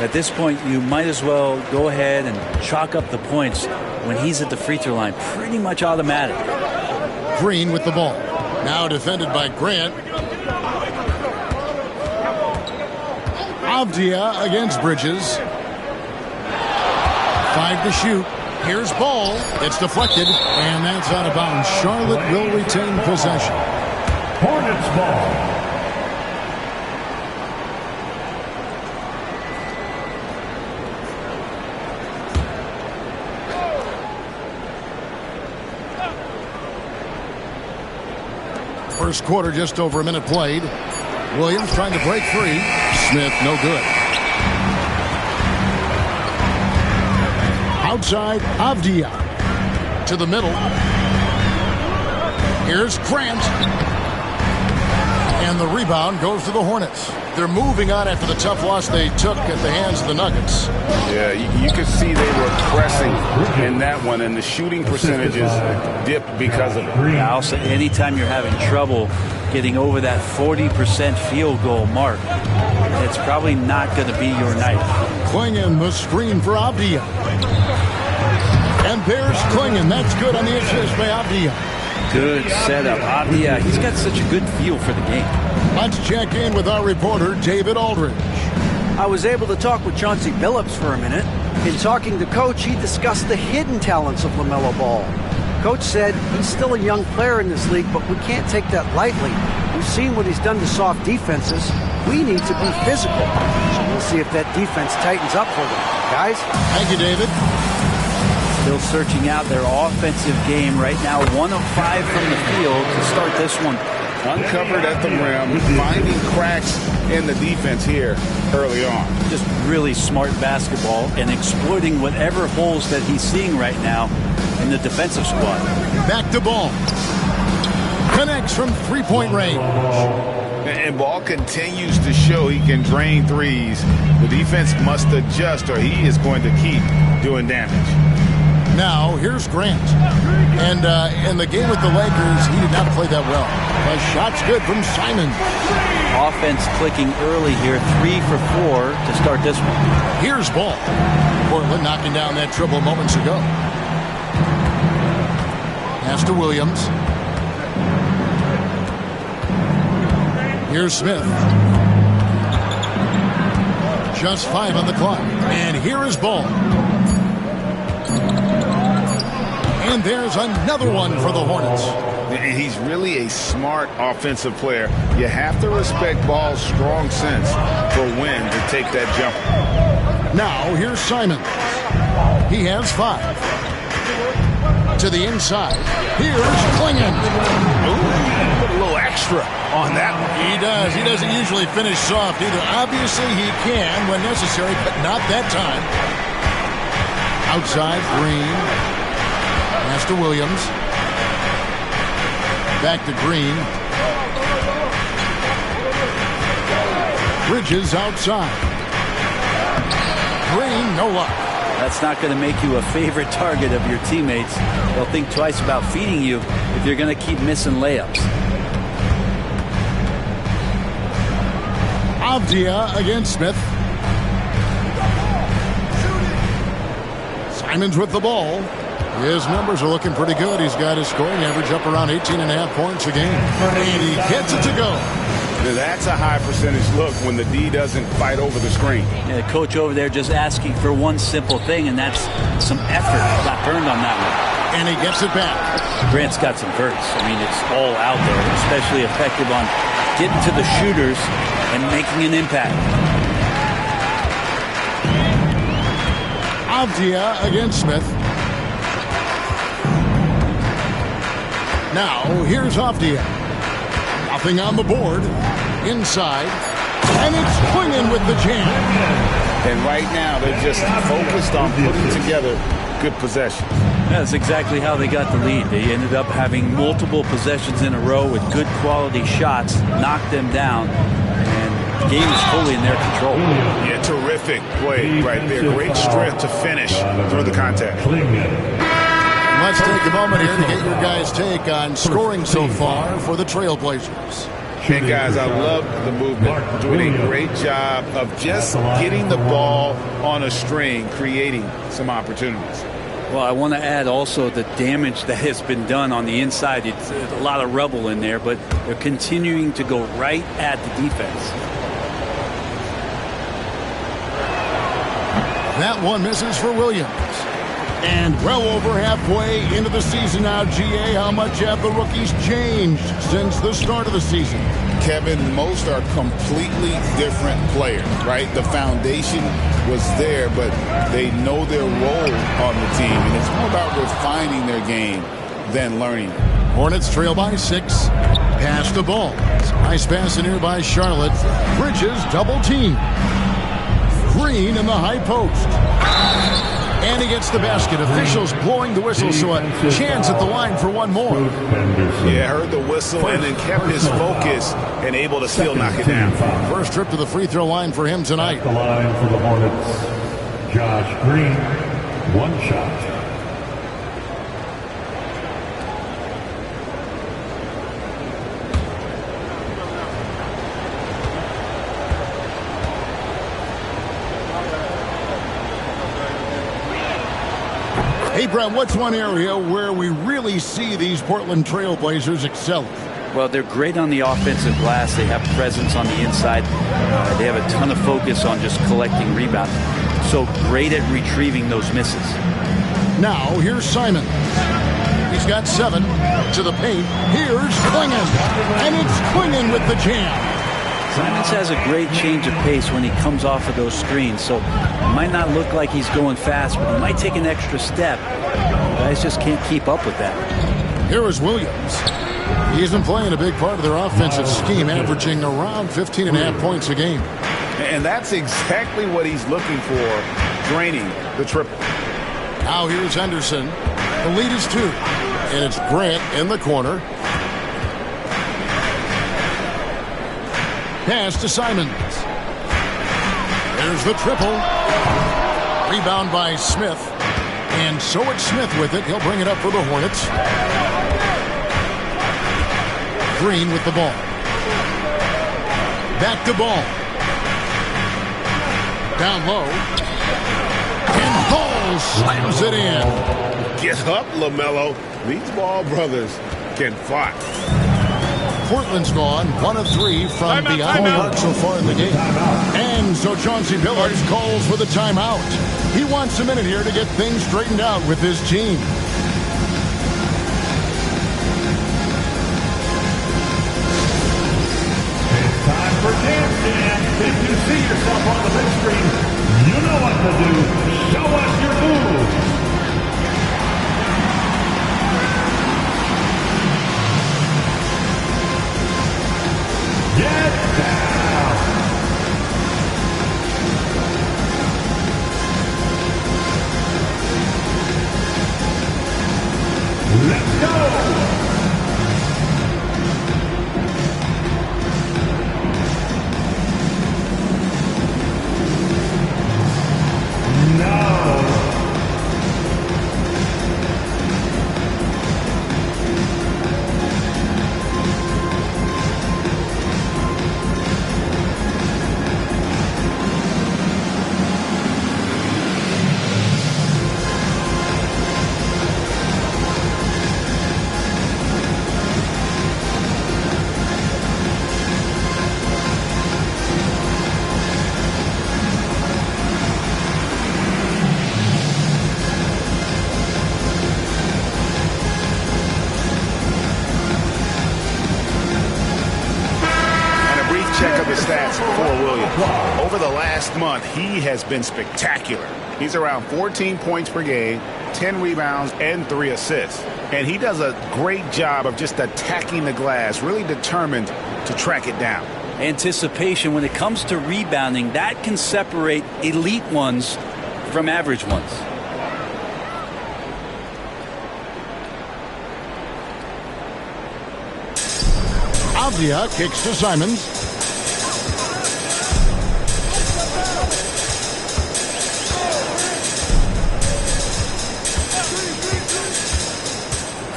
At this point, you might as well go ahead and chalk up the points when he's at the free throw line. Pretty much automatic. Green with the ball. Now defended by Grant. Avdia against Bridges. 5 to shoot. Here's ball. It's deflected, and that's out of bounds. Charlotte will retain possession. Hornets ball. First quarter, just over a minute played. Williams trying to break free. Smith, no good. Outside, Avdia. To the middle. Here's Grant. And the rebound goes to the Hornets. They're moving on after the tough loss they took at the hands of the Nuggets. Yeah, you could see they were pressing in that one, and the shooting percentages dipped because of it. Also, anytime you're having trouble getting over that 40% field goal mark, it's probably not going to be your night. Klingon, the screen for Avdia. And there's Klingon. That's good on the assist by Avdia. Good setup. Avdia, he's got such a good feel for the game. Let's check in with our reporter, David Aldridge. I was able to talk with Chauncey Billups for a minute. In talking to Coach, he discussed the hidden talents of LaMelo Ball. Coach said he's still a young player in this league, but we can't take that lightly. We've seen what he's done to soft defenses. We need to be physical. So we'll see if that defense tightens up for them. Guys? Thank you, David. Still searching out their offensive game right now. 1 of 5 from the field to start this one. Uncovered at the rim, finding cracks in the defense here early on. Just really smart basketball and exploiting whatever holes that he's seeing right now in the defensive squad. Back to Ball. Connects from three-point range. And Ball continues to show he can drain threes. The defense must adjust or he is going to keep doing damage. Now, here's Grant. And in the game with the Lakers, he did not play that well. A shot's good from Simons. Offense clicking early here, 3 for 4 to start this one. Here's Ball. Portland knocking down that triple moments ago. Pass to Williams. Here's Smith. Just 5 on the clock. And here is Ball. And there's another one for the Hornets. And he's really a smart offensive player. You have to respect Ball's strong sense for when to take that jump. Now, here's Simons. He has 5. To the inside. Here's Klingon. Ooh, put a little extra on that one. He does. He doesn't usually finish soft either. Obviously, he can when necessary, but not that time. Outside, Green. Pass to Williams. Back to Green. Bridges outside. Green, no luck. That's not going to make you a favorite target of your teammates. They'll think twice about feeding you if you're going to keep missing layups. Avdia against Smith. Simons with the ball. His numbers are looking pretty good. He's got his scoring average up around 18.5 points a game. And he gets it to go. Now that's a high percentage look when the D doesn't fight over the screen. Yeah, the coach over there just asking for one simple thing, and that's some effort. Got burned on that one. And he gets it back. Grant's got some verts. I mean, it's all out there, especially effective on getting to the shooters and making an impact. Avdia against Smith. Now, here's Avdia. Nothing on the board. Inside. And it's Klingon with the jam. And right now, they're just focused on putting together good possessions. That's exactly how they got the lead. They ended up having multiple possessions in a row with good quality shots, knocked them down, and the game is fully in their control. Yeah, terrific play right there. Great strength to finish through the contact. Let's take a moment here to get your guys' take on scoring so far for the Trailblazers. Hey, guys, I love the movement. Doing a great job of just getting the ball on a string, creating some opportunities. Well, I want to add also the damage that has been done on the inside. It's a lot of rubble in there, but they're continuing to go right at the defense. That one misses for Williams. And well over halfway into the season now, GA, how much have the rookies changed since the start of the season? Kevin, most are completely different players, right? The foundation was there, but they know their role on the team, and it's more about refining their game than learning. Hornets trail by 6. Pass the ball. Nice pass in here by Charlotte. Bridges double team. Green in the high post. And he gets the basket. Officials blowing the whistle, so a chance at the line for one more. Yeah, heard the whistle and then kept his focus and able to still knock it down. First trip to the free throw line for him tonight. At the line for the Hornets, Josh Green, 1 shot. Hey, Brent, what's one area where we really see these Portland Trailblazers excel? Well, they're great on the offensive glass. They have presence on the inside. They have a ton of focus on just collecting rebounds. So great at retrieving those misses. Now, here's Simon. He's got 7 to the paint. Here's Klingon. And it's Klingon with the jam. Simons has a great change of pace when he comes off of those screens, so it might not look like he's going fast, but he might take an extra step. Guys just can't keep up with that. Here is Williams. He's been playing a big part of their offensive scheme, averaging around 15.5 points a game. And that's exactly what he's looking for, draining the triple. Now here's Henderson. The lead is 2. And it's Grant in the corner. Pass to Simons. There's the triple. Rebound by Smith. And so it's Smith with it. He'll bring it up for the Hornets. Green with the ball. Back to ball. Down low. And Ball slams it in. Get up, LaMelo. These Ball brothers can fly. Portland's gone 1 of 3 from beyond the arc so far in the game. And so Chauncey Billups calls for the timeout. He wants a minute here to get things straightened out with his team. have to do Show Us Your Move. Get down. Let's go. Check of the stats for Williams. Over the last month, he has been spectacular. He's around 14 points per game, 10 rebounds, and 3 assists. And he does a great job of just attacking the glass, really determined to track it down. Anticipation when it comes to rebounding, that can separate elite ones from average ones. Avdia kicks to Simons.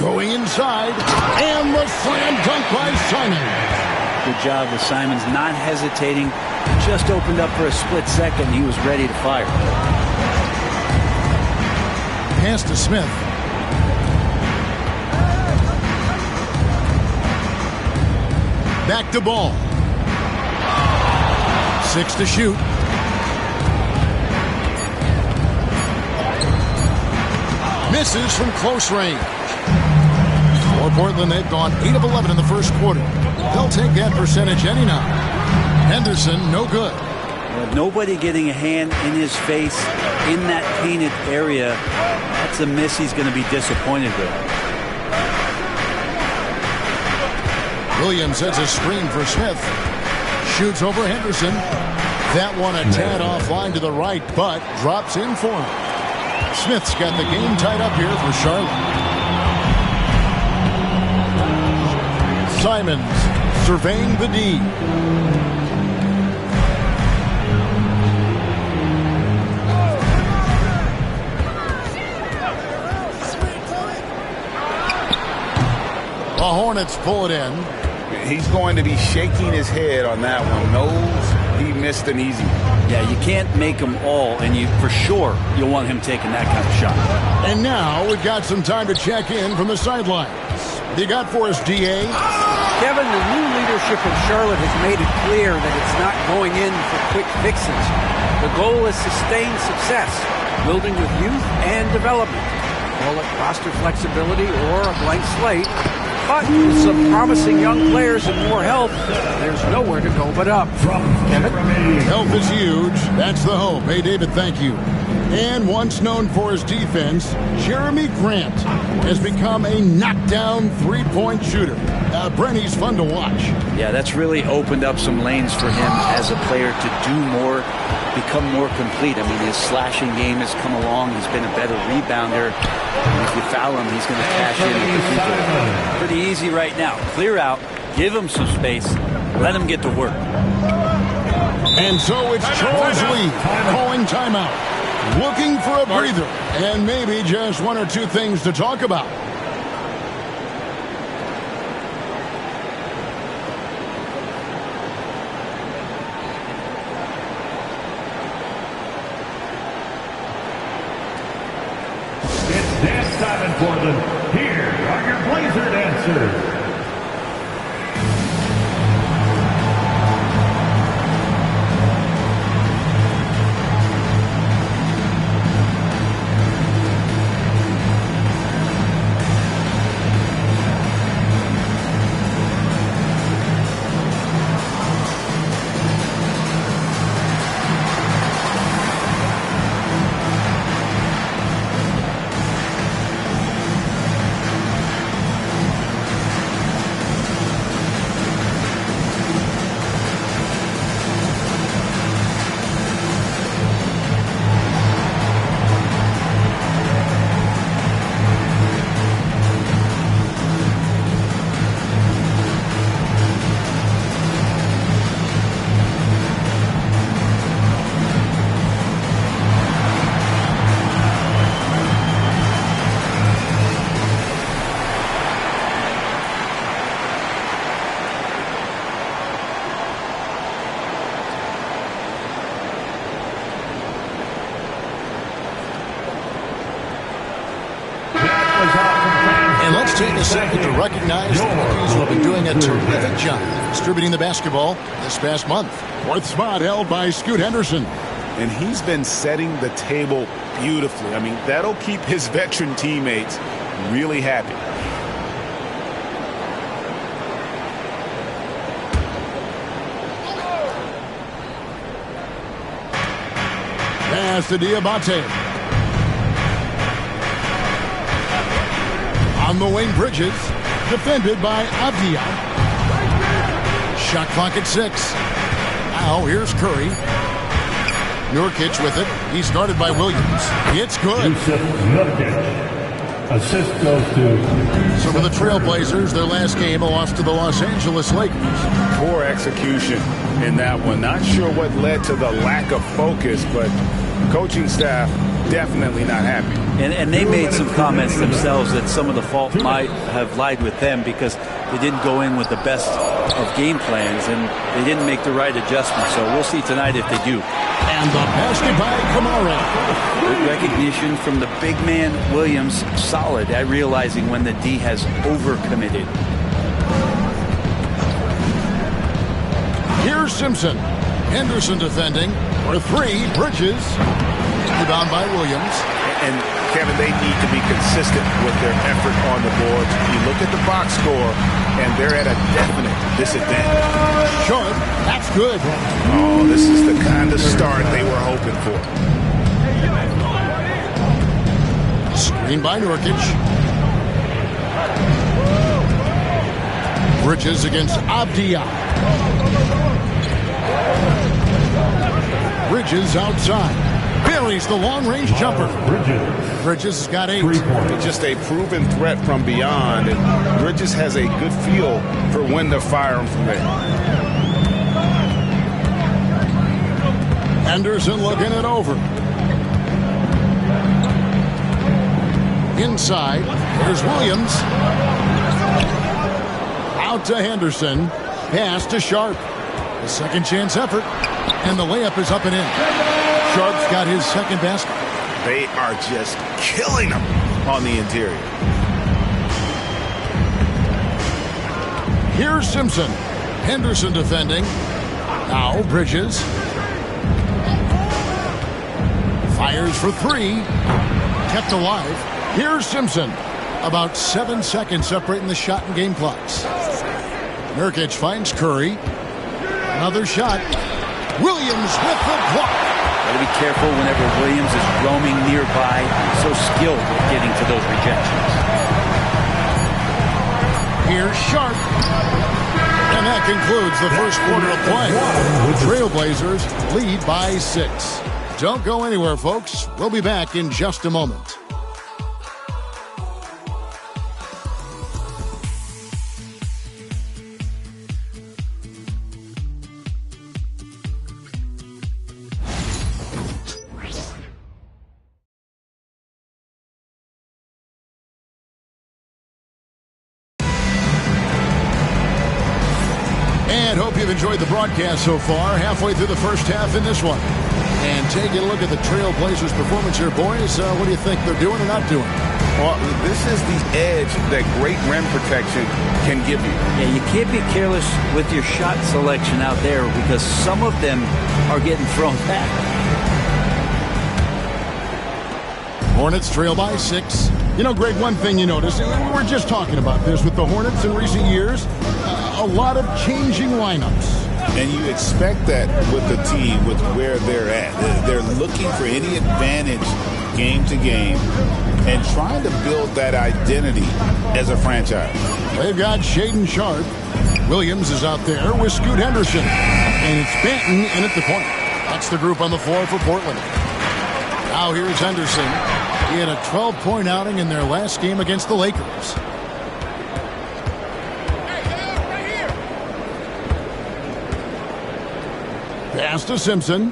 Going inside, and the slam dunk by Simons. Good job with Simons not hesitating. Just opened up for a split second. He was ready to fire. Pass to Smith. Back to Ball. 6 to shoot. Misses from close range. For Portland, they've gone 8 of 11 in the first quarter. They'll take that percentage any night. Henderson, no good. Nobody getting a hand in his face in that painted area. That's a miss he's going to be disappointed with. Williams sets a screen for Smith. Shoots over Henderson. That one a tad offline to the right, but drops in for him. Smith's got the game tied up here for Charlotte. Simons surveying the D. The Hornets pull it in. He's going to be shaking his head on that one. Knows he missed an easy one. Yeah, you can't make them all, and you for sure you'll want him taking that kind of shot. And now we've got some time to check in from the sidelines. You got for us, DA? Kevin, the new leadership in Charlotte has made it clear that it's not going in for quick fixes. The goal is sustained success, building with youth and development. Call it roster flexibility or a blank slate. But with some promising young players and more help, there's nowhere to go but up. Kevin? Health is huge. That's the hope. Hey, David, thank you. And once known for his defense, Jeremy Grant has become a knockdown three-point shooter. Brenny's fun to watch. Yeah, that's really opened up some lanes for him as a player to do more, become more complete. I mean, his slashing game has come along. He's been a better rebounder. And if you foul him, he's going to cash in with the free throw. Pretty easy right now. Clear out, give him some space, let him get to work. And so it's Charles Lee calling timeout, looking for a breather, and maybe just one or two things to talk about. Dance time in Portland. Here are your Blazer dancers. a second to recognize the rookies who have been doing a terrific job distributing the basketball this past month. Fourth spot held by Scoot Henderson. And he's been setting the table beautifully. I mean, that'll keep his veteran teammates really happy. Pass to Diabate. On the wing, Bridges. Defended by Avdia. Shot clock at 6. Now here's Curry. Nurkic with it. He's guarded by Williams. It's good. Assist goes to... So for the Trailblazers, their last game, a loss to the Los Angeles Lakers. Poor execution in that one. Not sure what led to the lack of focus, but coaching staff definitely not happy. And they made some comments themselves that some of the fault might have lied with them because they didn't go in with the best of game plans and they didn't make the right adjustments. So we'll see tonight if they do. And the basket by Kamara. Good recognition from the big man Williams. Solid at realizing when the D has overcommitted. Here's Simpson. Henderson defending for 3. Bridges. Rebound by Williams. And Kevin, they need to be consistent with their effort on the boards. You look at the box score, and they're at a definite disadvantage. Short. That's good. Oh, this is the kind of start they were hoping for. Screen by Nurkic. Bridges against Avdia. Bridges outside. Buries the long-range jumper. Bridges has got 8. Just a proven threat from beyond, and Bridges has a good feel for when to fire him from there. Henderson looking it over. Inside, there's Williams. Out to Henderson. Pass to Sharp. A second chance effort, and the layup is up and in. Sharp's got his second basket. They are just killing them on the interior. Here's Simpson. Henderson defending. Now Bridges. Fires for 3. Kept alive. Here's Simpson. About 7 seconds separating the shot and game clocks. Nurkic finds Curry. Another shot. Williams with the block. Got to be careful whenever Williams is roaming nearby. So skilled at getting to those rejections. Here's Sharp. And that concludes the first quarter of play. The Trailblazers lead by 6. Don't go anywhere, folks. We'll be back in just a moment. And hope you've enjoyed the broadcast so far. Halfway through the first half in this one. And taking a look at the Trailblazers' performance here, boys. What do you think they're doing or not doing? Well, this is the edge that great rim protection can give you. Yeah, you can't be careless with your shot selection out there because some of them are getting thrown back. Hornets trail by 6. You know, Greg, one thing you notice, we're just talking about this with the Hornets in recent years, a lot of changing lineups. And you expect that with the team, with where they're at. They're looking for any advantage game to game and trying to build that identity as a franchise. They've got Shaedon Sharp. Williams is out there with Scoot Henderson. And it's Banton in at the point. That's the group on the floor for Portland. Now here's Henderson. He had a 12-point outing in their last game against the Lakers. Pass to Simpson.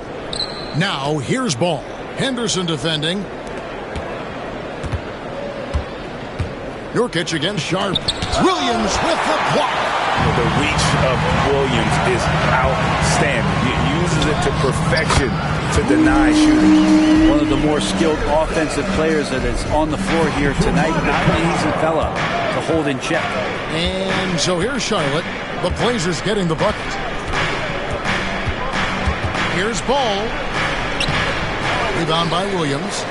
Now here's Ball. Henderson defending. Nurkic against Sharp. Williams with the block. The reach of Williams is outstanding. He uses it to perfection to deny shooting. One of the more skilled offensive players that is on the floor here tonight. Not an easy fella to hold in check. And so here's Charlotte. The Blazers getting the bucket. Here's Ball. Rebound by Williams.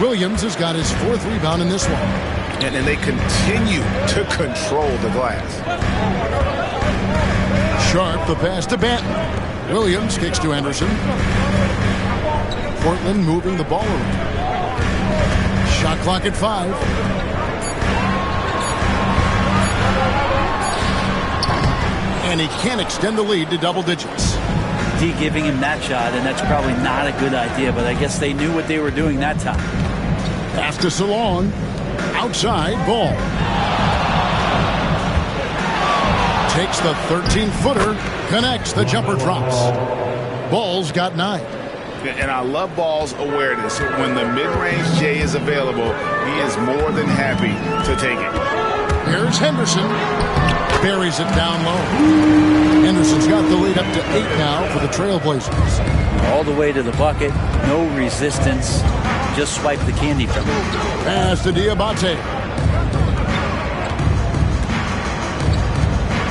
Williams has got his 4th rebound in this one. And they continue to control the glass. Sharp, the pass to Banton. Williams kicks to Anderson. Portland moving the ball around. Shot clock at 5. And he can't extend the lead to double digits. D giving him that shot, and that's probably not a good idea, but I guess they knew what they were doing that time. Pass to Salon. Outside, Ball. Takes the 13-footer. Connects. The jumper drops. Ball's got 9. And I love Ball's awareness. When the mid-range J is available, he is more than happy to take it. Here's Henderson. Buries it down low. Henderson's got the lead up to 8 now for the Trailblazers. All the way to the bucket. No resistance. Just swipe the candy from him. Pass to Diabate.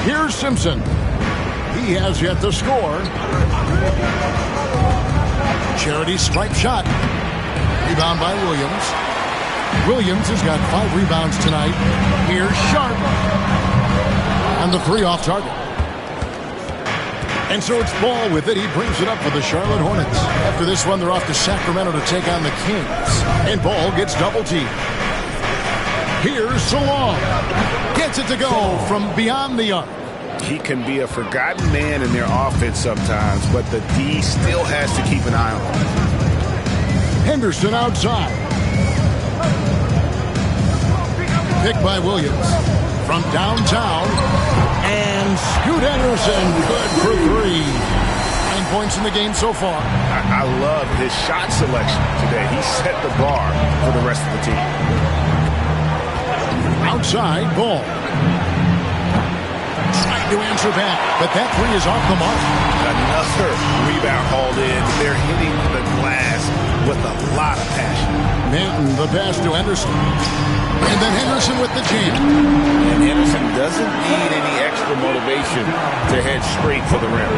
Here's Simpson. He has yet to score. Charity stripe shot. Rebound by Williams. Williams has got 5 rebounds tonight. Here's Sharp. And the 3 off target. And so it's Ball with it. He brings it up for the Charlotte Hornets. After this one, they're off to Sacramento to take on the Kings. And Ball gets double teamed. Here's Salon. Gets it to go from beyond the arc. He can be a forgotten man in their offense sometimes, but the D still has to keep an eye on him. Henderson outside. Picked by Williams. From downtown. And Scoot Henderson, good for 3. 9 points in the game so far. I love his shot selection today. He set the bar for the rest of the team. Outside, Ball. Trying to answer back, but that 3 is off the mark. Another rebound hauled in. They're hitting the glass with a lot of passion. Manton, the pass to Henderson. And then Henderson with the jam. And Henderson doesn't need any extra motivation to head straight for the rim.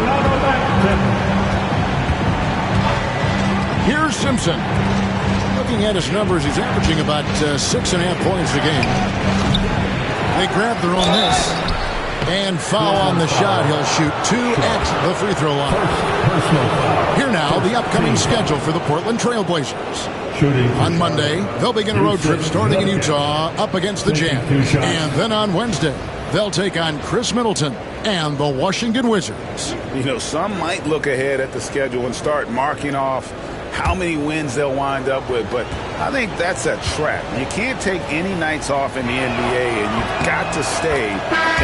Here's Simpson. Looking at his numbers, he's averaging about 6.5 points a game. They grab their own miss. And foul on the shot. He'll shoot 2 at the free throw line. Here now, the upcoming schedule for the Portland Trailblazers. On Monday, they'll begin a road trip starting in Utah up against the Jazz. And then on Wednesday, they'll take on Chris Middleton and the Washington Wizards. You know, some might look ahead at the schedule and start marking off how many wins they'll wind up with, but I think that's a trap. You can't take any nights off in the NBA, and you've got to stay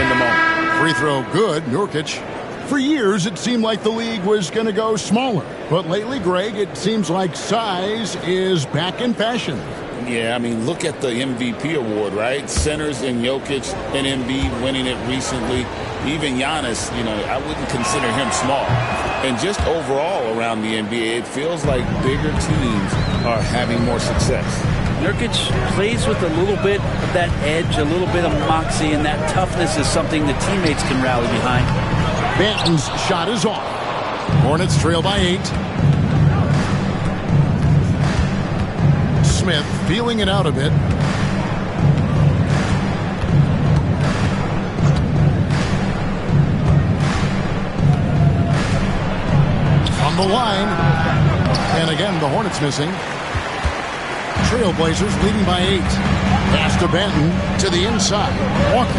in the moment. Free throw good, Nurkic. For years, it seemed like the league was going to go smaller. But lately, Greg, it seems like size is back in fashion. Yeah, I mean, look at the MVP award, right? Centers and Jokic and Embiid winning it recently. Even Giannis, you know, I wouldn't consider him small. And just overall around the NBA, it feels like bigger teams are having more success. Nurkic plays with a little bit of that edge, a little bit of moxie, and that toughness is something the teammates can rally behind. Banton's shot is off. Hornets trail by 8. Smith feeling it out a bit. On the line. And again, the Hornets missing. Trailblazers leading by 8. Pass to Banton to the inside. Walker.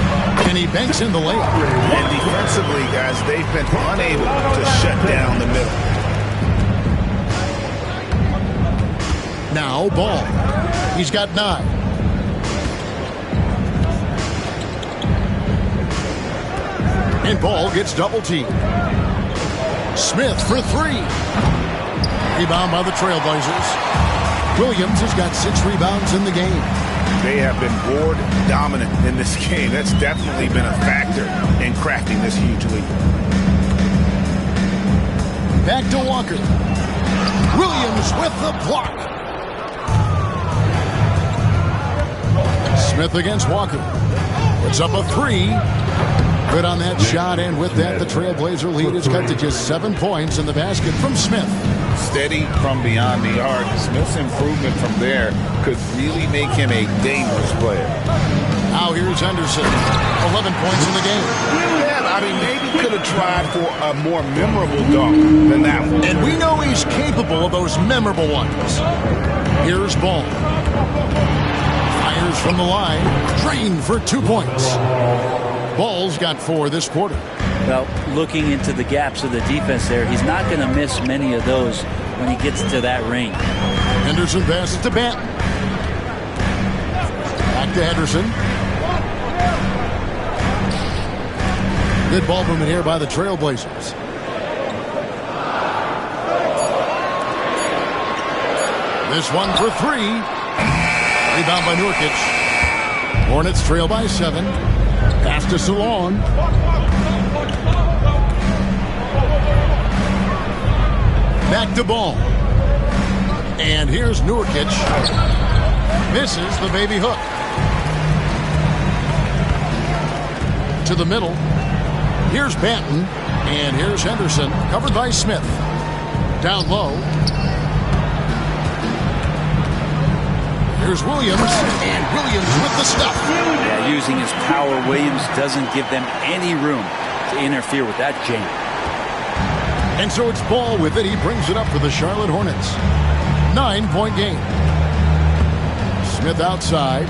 And he banks in the layup. And defensively, guys, they've been unable to shut down the middle. Now Ball. He's got 9. And Ball gets double teamed. Smith for 3. Rebound by the Trailblazers. Williams has got 6 rebounds in the game. They have been board dominant in this game. That's definitely been a factor in crafting this huge lead. Back to Walker. Williams with the block. Smith against Walker. Puts up a 3. Good on that shot, and with that, the Trailblazer lead is cut to just 7 points in the basket from Smith. Steady from beyond the arc. Smith's improvement from there could really make him a dangerous player. Now here's Henderson. 11 points in the game. Yeah, I mean, maybe could have tried for a more memorable dunk than that one. And we know he's capable of those memorable ones. Here's Ball. Fires from the line. Drained for 2 points. Ball's got 4 this quarter. Well, looking into the gaps of the defense there, he's not going to miss many of those when he gets to that range. Henderson passes to Banton. Back to Henderson. Good ball movement here by the Trailblazers. This one for 3. Rebound by Nurkic. Hornets trail by 7. Pass to Salon. Back to Ball. And here's Nurkic. Misses the baby hook. To the middle. Here's Banton. And here's Henderson. Covered by Smith. Down low. Here's Williams. And Williams with the stuff. Yeah, using his power, Williams doesn't give them any room to interfere with that jam. And so it's Ball with it. He brings it up for the Charlotte Hornets. 9-point game. Smith outside.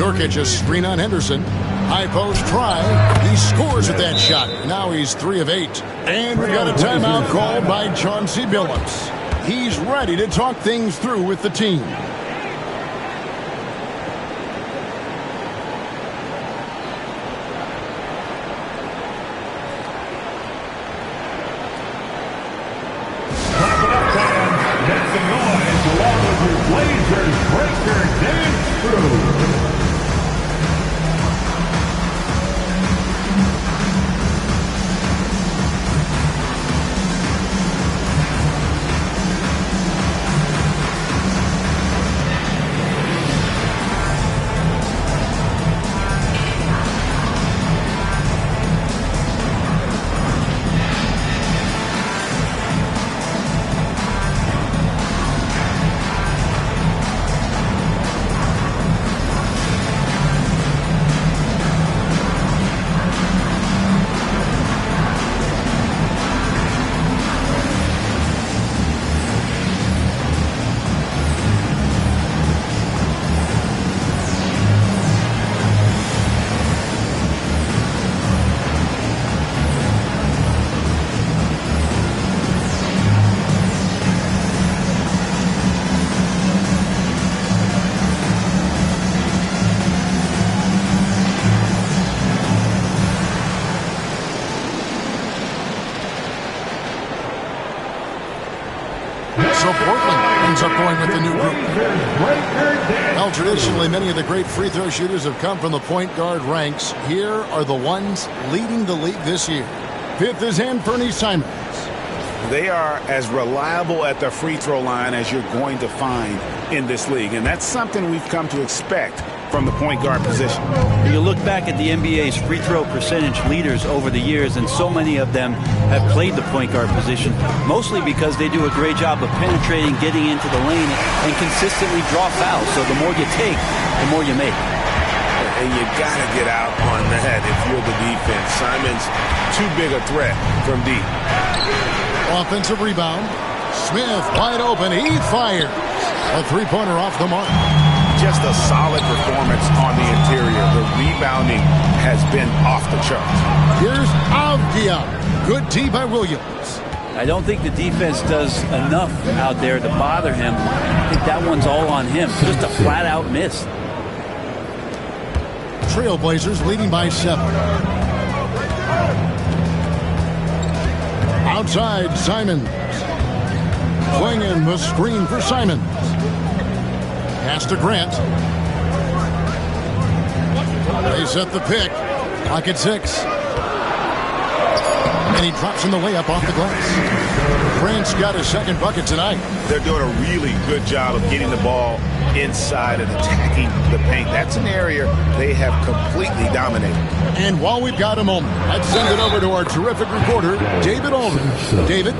Nurkic a screen on Henderson. High post try. He scores with that shot. Now he's 3 of 8. And we got a timeout called by Chauncey Billups. He's ready to talk things through with the team. So Portland ends up going with the new group. Well, traditionally, many of the great free throw shooters have come from the point guard ranks. Here are the ones leading the league this year. 5th is Anthony Simons. They are as reliable at the free throw line as you're going to find in this league. And that's something we've come to expect from the point guard position. You look back at the NBA's free throw percentage leaders over the years, and so many of them have played the point guard position, mostly because they do a great job of penetrating, getting into the lane, and consistently draw fouls. So the more you take, the more you make. And you got to get out on that if you're the defense. Simons, too big a threat from deep. Offensive rebound. Smith wide open. He fires. A three-pointer off the mark. Just a solid performance on the interior. The rebounding has been off the charts. Here's Avdia. Good D by Williams. I don't think the defense does enough out there to bother him. I think that one's all on him. Just a flat-out miss. Trailblazers leading by 7. Outside, Simons. Swinging the screen for Simons. Pass to Grant. They set the pick. Clock at 6. And he drops in the layup off the glass. Grant's got his second bucket tonight. They're doing a really good job of getting the ball inside and attacking the paint. That's an area they have completely dominated. And while we've got a moment, let's send it over to our terrific reporter, David Aldridge. David?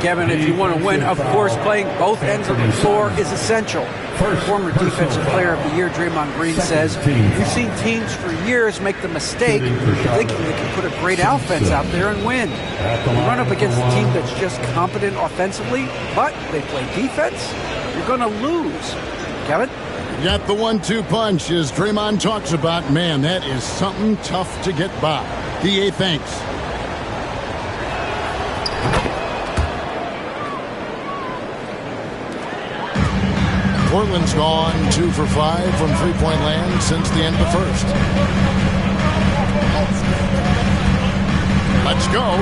Kevin, if you want to win, of course, playing both ends of the floor is essential. Former Defensive Player of the Year Draymond Green says, we've seen teams for years make the mistake thinking they can put a great offense out there and win. You run up against a team that's just competent offensively, but they play defense, you're going to lose. Kevin? Got the 1-2 punch as Draymond talks about. Man, that is something tough to get by. DA, thanks. Portland's gone 2 for 5 from three-point land since the end of the first. Let's go.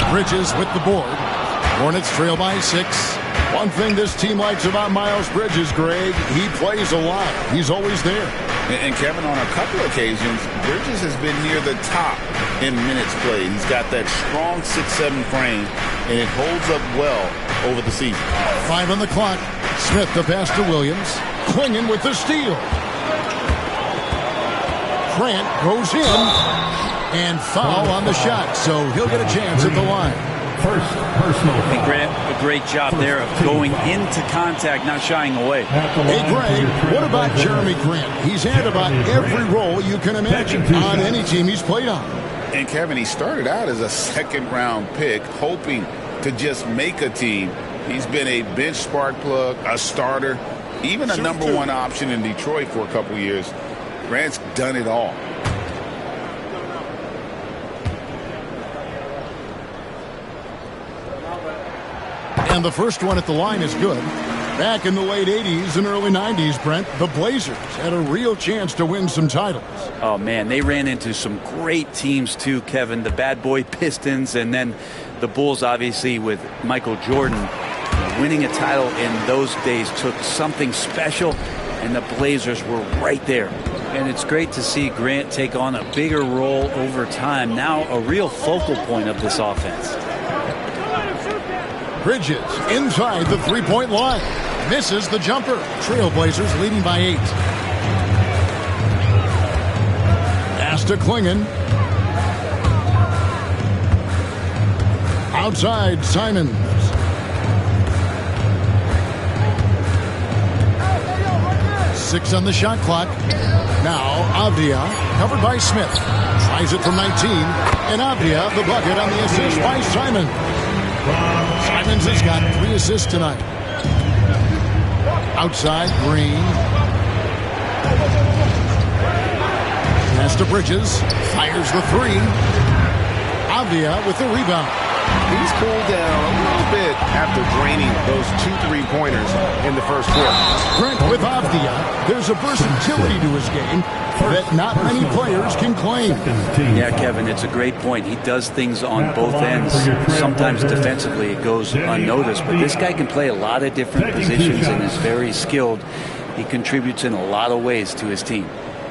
Bridges with the board. Hornets trail by 6. One thing this team likes about Miles Bridges, Greg, he plays a lot. He's always there. And Kevin, on a couple occasions, Bridges has been near the top in minutes played. He's got that strong 6'7" frame, and it holds up well over the season. 5 on the clock. Smith the pass to Williams. Clingan with the steal. Grant goes in. And foul on the shot, so he'll get a chance at the line. First personal. And Grant, a great job there of going into contact, not shying away. Hey, Greg, what about Jeremy Grant? He's had about every role you can imagine on any team he's played on. And Kevin, he started out as a second-round pick, hoping to just make a team. He's been a bench spark plug, a starter, even a number 1 option in Detroit for a couple years. Grant's done it all. And the first one at the line is good. Back in the late 80s and early 90s, Brent, the Blazers had a real chance to win some titles. Oh, man, they ran into some great teams, too, Kevin. The bad boy Pistons and then the Bulls, obviously, with Michael Jordan. Winning a title in those days took something special, and the Blazers were right there. And it's great to see Grant take on a bigger role over time. Now a real focal point of this offense. Bridges inside the three-point line. Misses the jumper. Trailblazers leading by 8. Pass to Clingan. Outside, Simons. Six on the shot clock. Now Avdia, covered by Smith. Tries it from 19. And Avdia, the bucket on the assist by Simon. Simons has got 3 assists tonight. Outside, Green. Pass to Bridges. Fires the 3. Avdia with the rebound. He's cooled down a little bit after draining those 2 3-pointers in the first quarter. Brent, with Avdia, there's a versatility to his game that not many players can claim. Yeah, Kevin, it's a great point. He does things on both ends. Sometimes defensively it goes unnoticed, but this guy can play a lot of different positions and is very skilled. He contributes in a lot of ways to his team.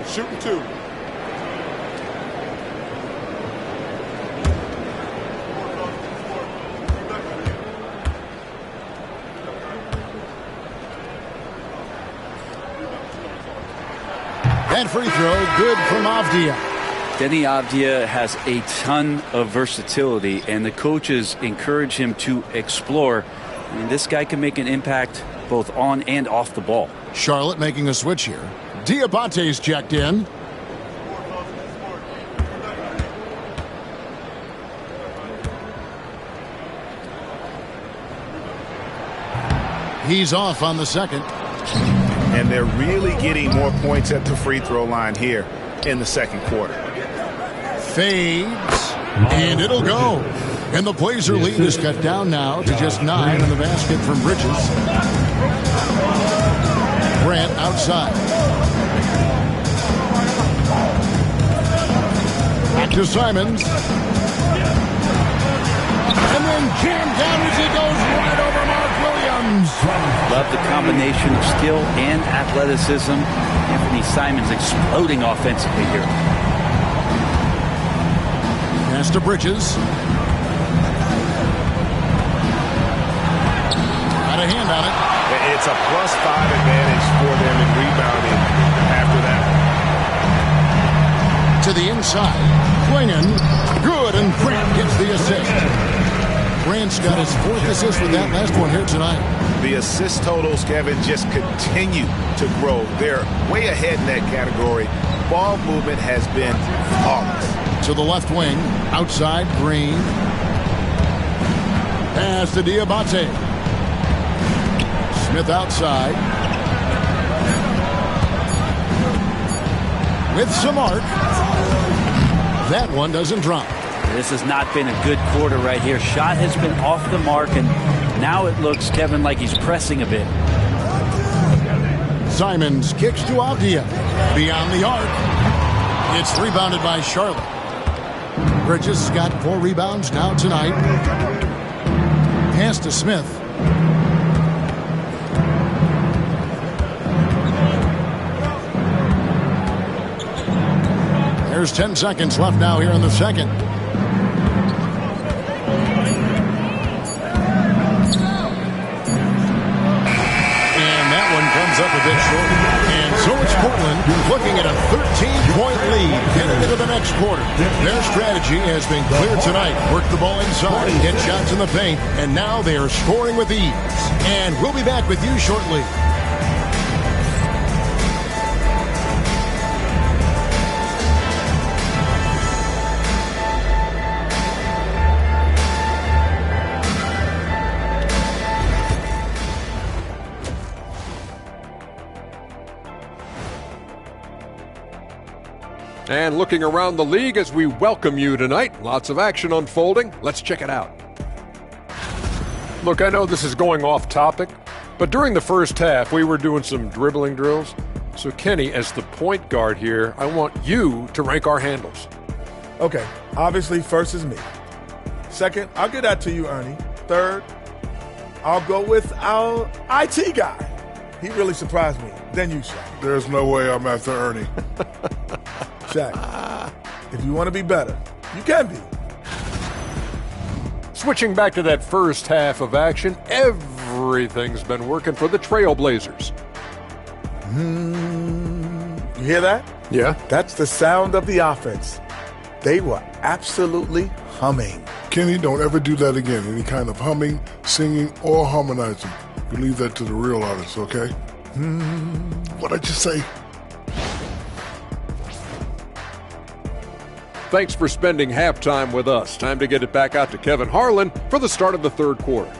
Shooting 2. That free throw, good from Avdia. Denny Avdia has a ton of versatility, and the coaches encourage him to explore. I mean, this guy can make an impact both on and off the ball. Charlotte making a switch here. Diabate's checked in. He's off on the second. And they're really getting more points at the free throw line here in the second quarter. Fades, and it'll go. And the Blazer lead is cut down now to just 9 in the basket from Bridges. Grant outside. Back to Simons. And then jammed down as he goes right over Mark Williams. Love the combination of skill and athleticism. Anthony Simons exploding offensively here. Pass to Bridges. Got a hand on it. It's a +5 advantage for them in rebounding after that. To the inside. Swinging. Good, and Grant gets the assist. Grant's got his 4th assist with that last one here tonight. The assist totals, Kevin, just continue to grow. They're way ahead in that category. Ball movement has been flawless. To the left wing. Outside, Green. Pass to Diabate. Smith outside. With some arc. That one doesn't drop. This has not been a good quarter right here. Shot has been off the mark, and now it looks, Kevin, like he's pressing a bit. Simons kicks to Avdia. Beyond the arc. It's rebounded by Charlotte. Bridges has got 4 rebounds now tonight. Pass to Smith. There's 10 seconds left now here in the second. Comes up a bit short. And so it's Portland looking at a 13-point lead heading into the next quarter. Their strategy has been clear tonight. Work the ball inside, get shots in the paint, and now they are scoring with ease. And we'll be back with you shortly. And looking around the league as we welcome you tonight. Lots of action unfolding. Let's check it out. Look, I know this is going off topic, but during the first half, we were doing some dribbling drills. So, Kenny, as the point guard here, I want you to rank our handles. Okay, obviously, first is me. Second, I'll get that to you, Ernie. Third, I'll go with our IT guy. He really surprised me. Then you, Shaq. There's no way I'm after Ernie. Shaq, if you want to be better, you can be. Switching back to that first half of action, everything's been working for the Trailblazers. You hear that? Yeah. That's the sound of the offense. They were absolutely humming. Kenny, don't ever do that again. Any kind of humming, singing, or harmonizing. You leave that to the real artists, okay? What'd I just say? Thanks for spending halftime with us. Time to get it back out to Kevin Harlan for the start of the third quarter.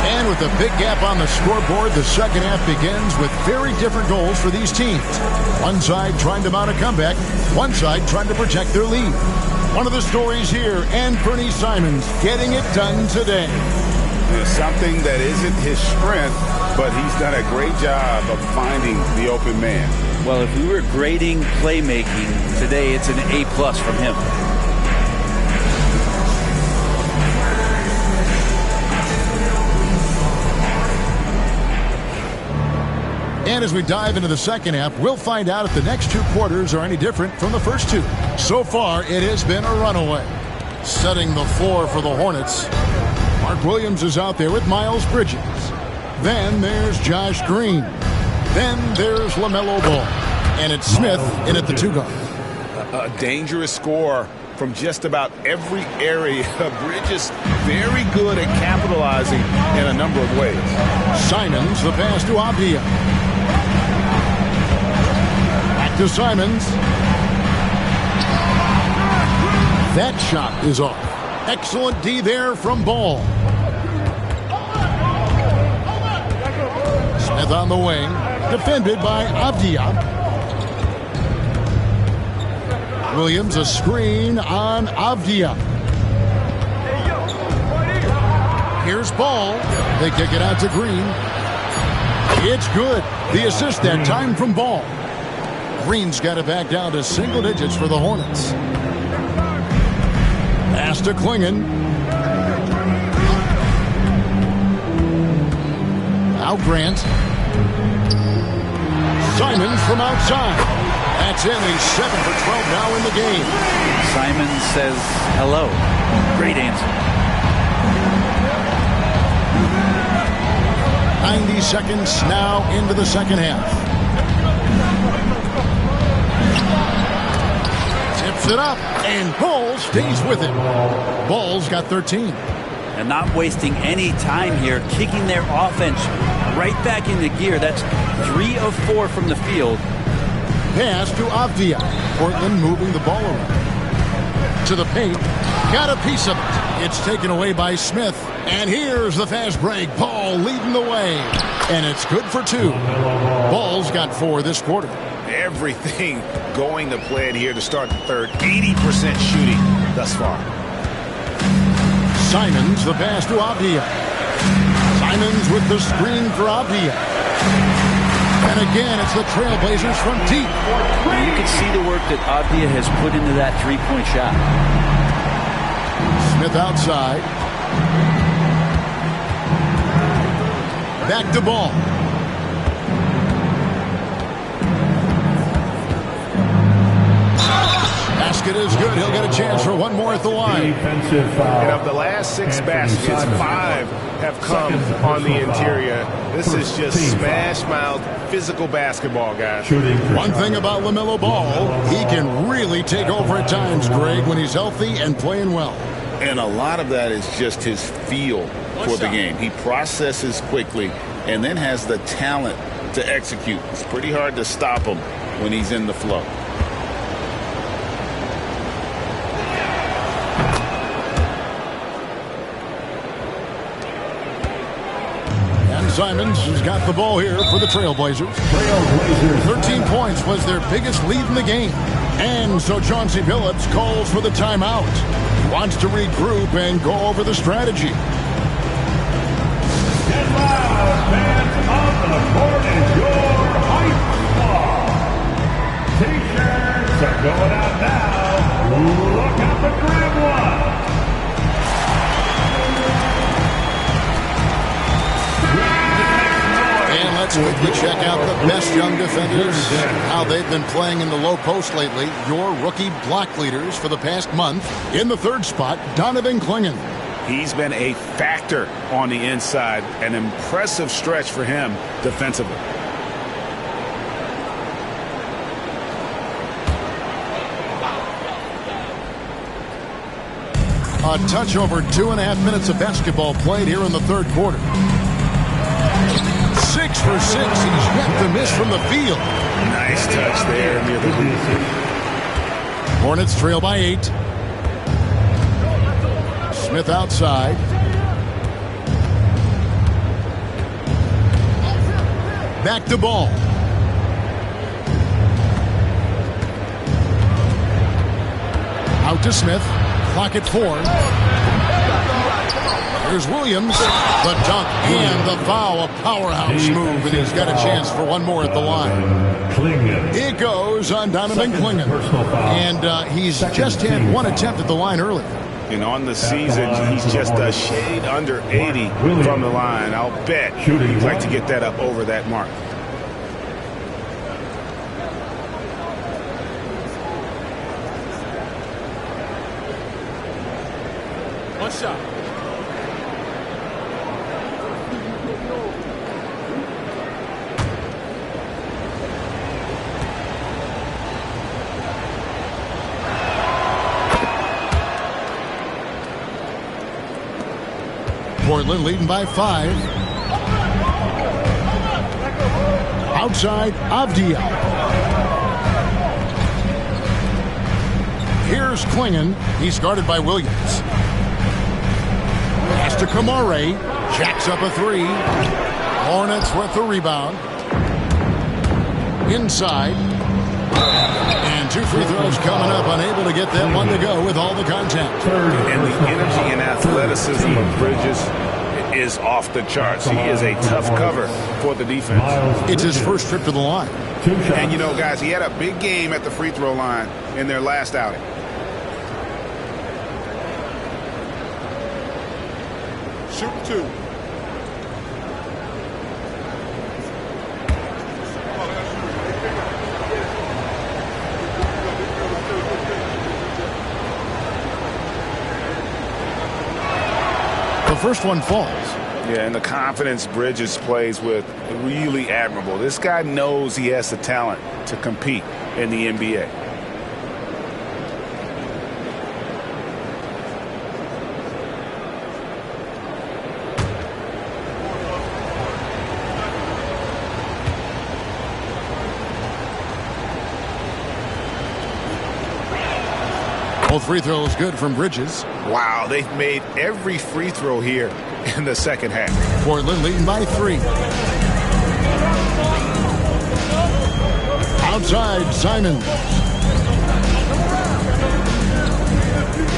And with a big gap on the scoreboard, the second half begins with very different goals for these teams. One side trying to mount a comeback, one side trying to protect their lead. One of the stories here, Anthony Simons getting it done today. There's something that isn't his strength, but he's done a great job of finding the open man. Well, if we were grading playmaking today, it's an A+ from him. And as we dive into the second half, we'll find out if the next 2 quarters are any different from the first 2. So far, it has been a runaway. Setting the floor for the Hornets. Mark Williams is out there with Miles Bridges. Then there's Josh Green. Then there's LaMelo Ball. And it's Smith in at the 2-guard. A dangerous score from just about every area. Bridges very good at capitalizing in a number of ways. Simons, the pass to Avdia. Back to Simons. That shot is off. Excellent D there from Ball. Smith on the wing. Defended by Avdia. Williams, a screen on Avdia. Here's Ball. They kick it out to Green. It's good. The assist that time from Ball. Green's got it back down to single digits for the Hornets. Pass to Klingon. Now Grant. Simons from outside. That's in. He's 7 for 12 now in the game. Simons says hello. Great answer. 90 seconds now into the second half. Tips it up, and Ball stays with it. Ball's got 13. And not wasting any time here, kicking their offense right back into gear. That's 3 of 4 from the field. Pass to Avdia. Portland moving the ball around. To the paint. Got a piece of it. It's taken away by Smith. And here's the fast break. Ball leading the way. And it's good for 2. Ball's got 4 this quarter. Everything going to plan here to start the third. 80% shooting thus far. Simons, the pass to Avdia. Simons with the screen for Avdia. And again, it's the Trailblazers from deep. You can see the work that Avdia has put into that three-point shot. Smith outside. Back to Ball. Basket is good. He'll get a chance for one more at the line. And of the last 6 baskets, 5 have come on the interior. This is just smash-mouth, physical basketball, guys. One thing about LaMelo Ball, he can really take over at times, Greg, when he's healthy and playing well. And a lot of that is just his feel for the game. He processes quickly and then has the talent to execute. It's pretty hard to stop him when he's in the flow. And Simons has got the ball here for the Trailblazers. 13 points was their biggest lead in the game. And so Chauncey Billups calls for the timeout. He wants to regroup and go over the strategy. Get loud, fans on the court is your hype squad. T-shirts are going out now. Look out to grab one. And let's quickly check out the best young defenders, how they've been playing in the low post lately. Your rookie block leaders for the past month. In the third spot, Donovan Klingon. He's been a factor on the inside. An impressive stretch for him defensively. A touch over 2.5 minutes of basketball played here in the third quarter. 6 for 6. He's yet to miss from the field. Nice touch there near the hoop. Hornets trail by 8. Smith outside. Back to Ball. Out to Smith. Clock at 4. Here's Williams. The dunk and the foul. A powerhouse move, and he's got a chance for one more at the line. It goes on Donovan Klingon. And he's just had one attempt at the line earlier. And on the season, he's just a shade under 80 from the line. I'll bet he'd like to get that up over that mark. One shot. Portland leading by 5. Outside, Avdia. Here's Klingon. He's guarded by Williams. Pass to Kamare. Jacks up a 3. Hornets with the rebound. Inside. And 2 free throws coming up. Unable to get that one to go with all the contact. And the energy and athleticism of Bridges, is off the charts. He is a tough cover for the defense. It's his first trip to the line. And, you know, guys, he had a big game at the free throw line in their last outing. Shoot 2. The first one falls. Yeah, and the confidence Bridges plays with, really admirable. This guy knows he has the talent to compete in the NBA. Both free throws good from Bridges. Wow, they've made every free throw here in the second half. Portland leading by 3. Outside, Simons.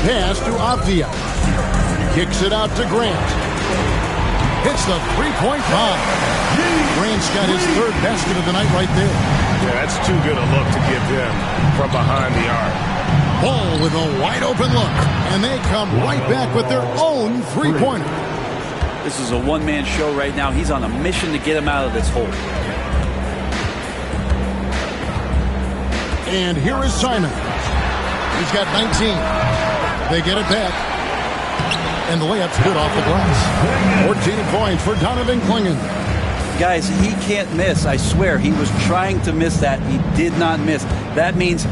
Pass to Avdia. Kicks it out to Grant. Hits the three-point bomb. Grant's got his third basket of the night right there. Yeah, that's too good a look to give them from behind the arc. Ball with a wide-open look, and they come right back with their own three-pointer. This is a one-man show right now. He's on a mission to get him out of this hole. And here is Simon. He's got 19. They get it back. And the layup's good off the glass. 14 points for Donovan Clingan. Guys, he can't miss. I swear, he was trying to miss that. He did not miss. That means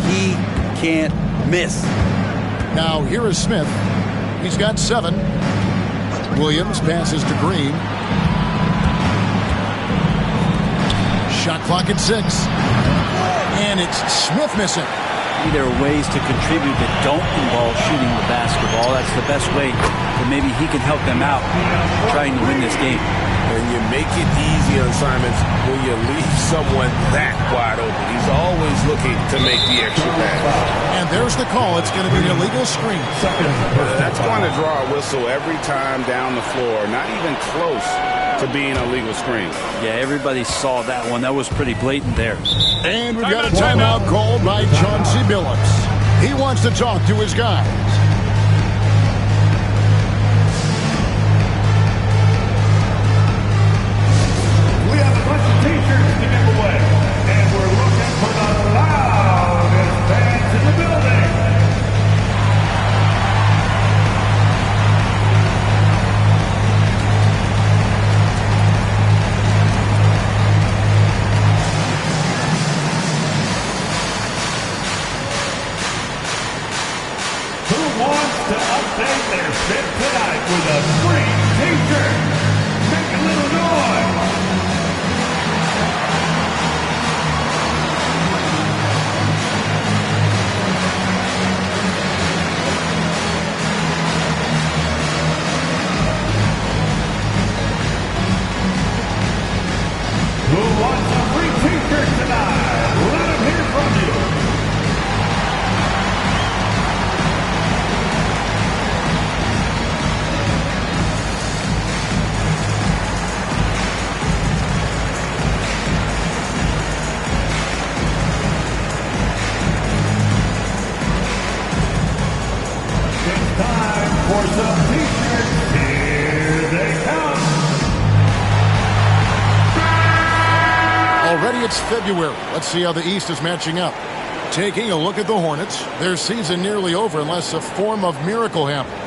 he can't miss. Now here is Smith. He's got 7. Williams passes to Green. Shot clock at 6. And it's Smith missing. There are ways to contribute that don't involve shooting the basketball. That's the best way that maybe he can help them out trying to win this game. And you make it easy on Simons when you leave someone that wide open. He's always looking to make the extra pass. And there's the call. It's going to be an illegal screen. That's going to draw a whistle every time down the floor. Not even close to being a legal screen. Yeah, everybody saw that one. That was pretty blatant there. And we've got a timeout called by Chauncey Billups. He wants to talk to his guys. We have a bunch of t-shirts to give away, and we're looking for the loudest fans in the building. Who wants to update their fit tonight with a free t-shirt? Make a little noise. Who wants a free t-shirt tonight? Let them hear from you. It's time for some t-shirts. Here they come. Already it's February. Let's see how the East is matching up. Taking a look at the Hornets. Their season nearly over unless a form of miracle happens.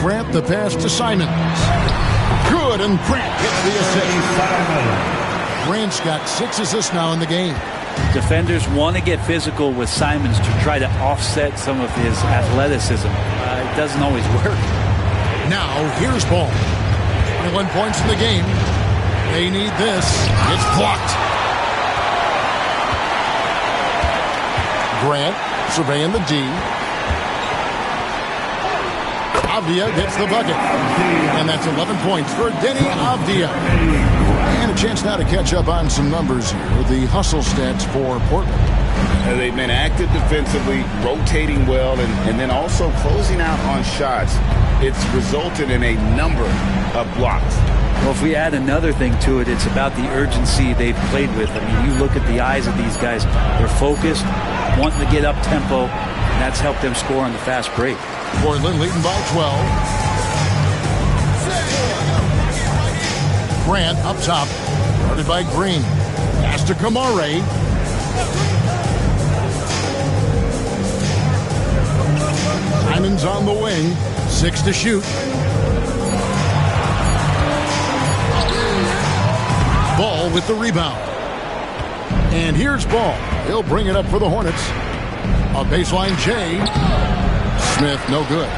Grant the pass to Simons. Good, and Grant gets the assist. Grant's got 6 assists now in the game. Defenders want to get physical with Simons to try to offset some of his athleticism. It doesn't always work. Now, here's Ball. 21 points in the game. They need this. It's blocked. Grant surveying the D. Avdia gets the bucket. And that's 11 points for Denny Avdia. And a chance now to catch up on some numbers here. The hustle stats for Portland. They've been active defensively, rotating well, and then also closing out on shots. It's resulted in a number of blocks. Well, if we add another thing to it, it's about the urgency they've played with. I mean, you look at the eyes of these guys. They're focused, wanting to get up tempo, and that's helped them score on the fast break. Portland leading by 12. Grant up top, guarded by Green. Pass to Kamare. Simon's on the wing. 6 to shoot. Ball with the rebound. And here's Ball. He'll bring it up for the Hornets. A baseline J. Smith, no good.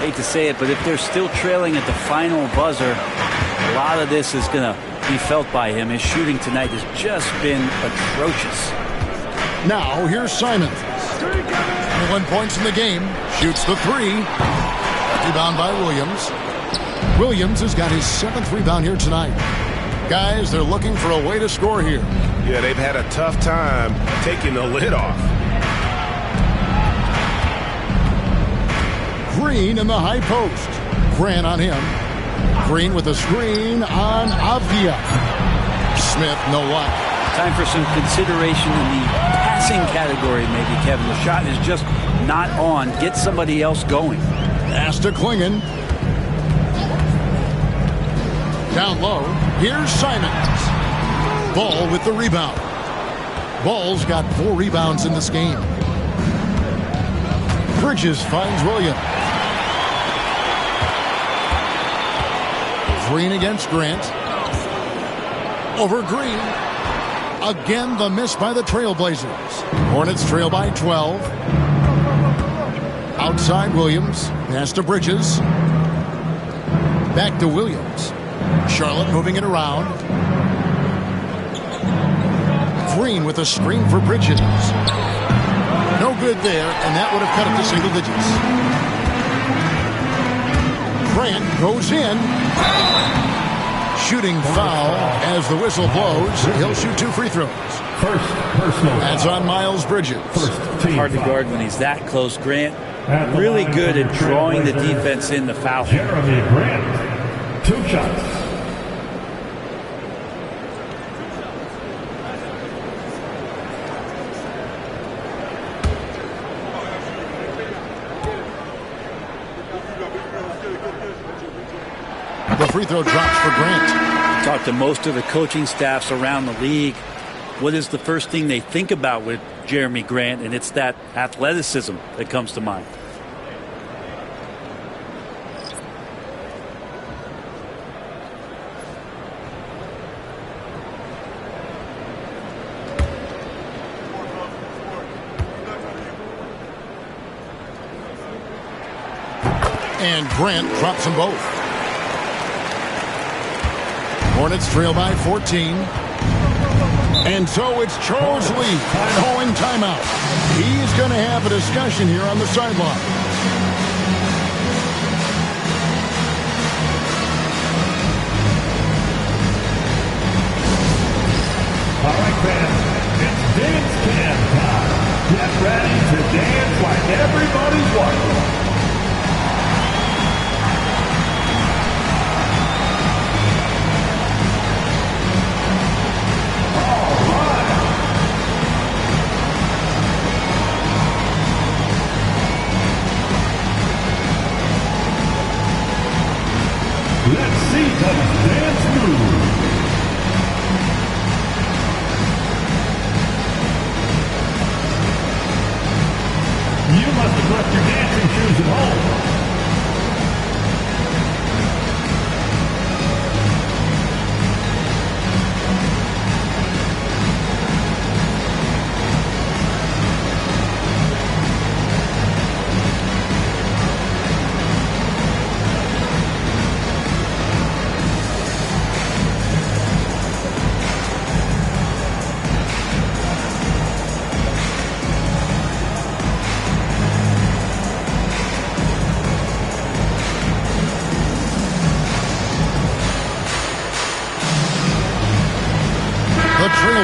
Hate to say it, but if they're still trailing at the final buzzer, a lot of this is going to be felt by him. His shooting tonight has just been atrocious. Now, here's Simon. 21 points in the game. Shoots the 3. Rebound by Williams. Williams has got his 7th rebound here tonight. Guys, they're looking for a way to score here. Yeah, they've had a tough time taking the lid off. Green in the high post. Grant on him. Green with a screen on Avdia. Smith, no luck. Time for some consideration in the passing category, maybe, Kevin. The shot is just not on. Get somebody else going. Pass to Klingon. Down low. Here's Simons. Ball with the rebound. Ball's got 4 rebounds in this game. Bridges finds Williams. Green against Grant. Over Green. Again, the miss by the Trailblazers. Hornets trail by 12. Outside Williams. Pass to Bridges. Back to Williams. Charlotte moving it around. Green with a screen for Bridges. No good there, and that would have cut it to single digits. Grant goes in. Shooting foul as the whistle blows. He'll shoot 2 free throws. First personal. That's on Miles Bridges. Hard to guard when he's that close. Grant really good at drawing the defense in the foul. Jeremy Grant. 2 shots. The free throw drops for Grant. Talk to most of the coaching staffs around the league. What is the first thing they think about with Jeremy Grant? And it's that athleticism that comes to mind. And Grant drops them both. Hornets trail by 14. And so it's Charles Lee calling timeout. He's going to have a discussion here on the sideline. All right, fans, it's dance can time. Get ready to dance like everybody's watching. Let's see those dance moves. You must have left your dancing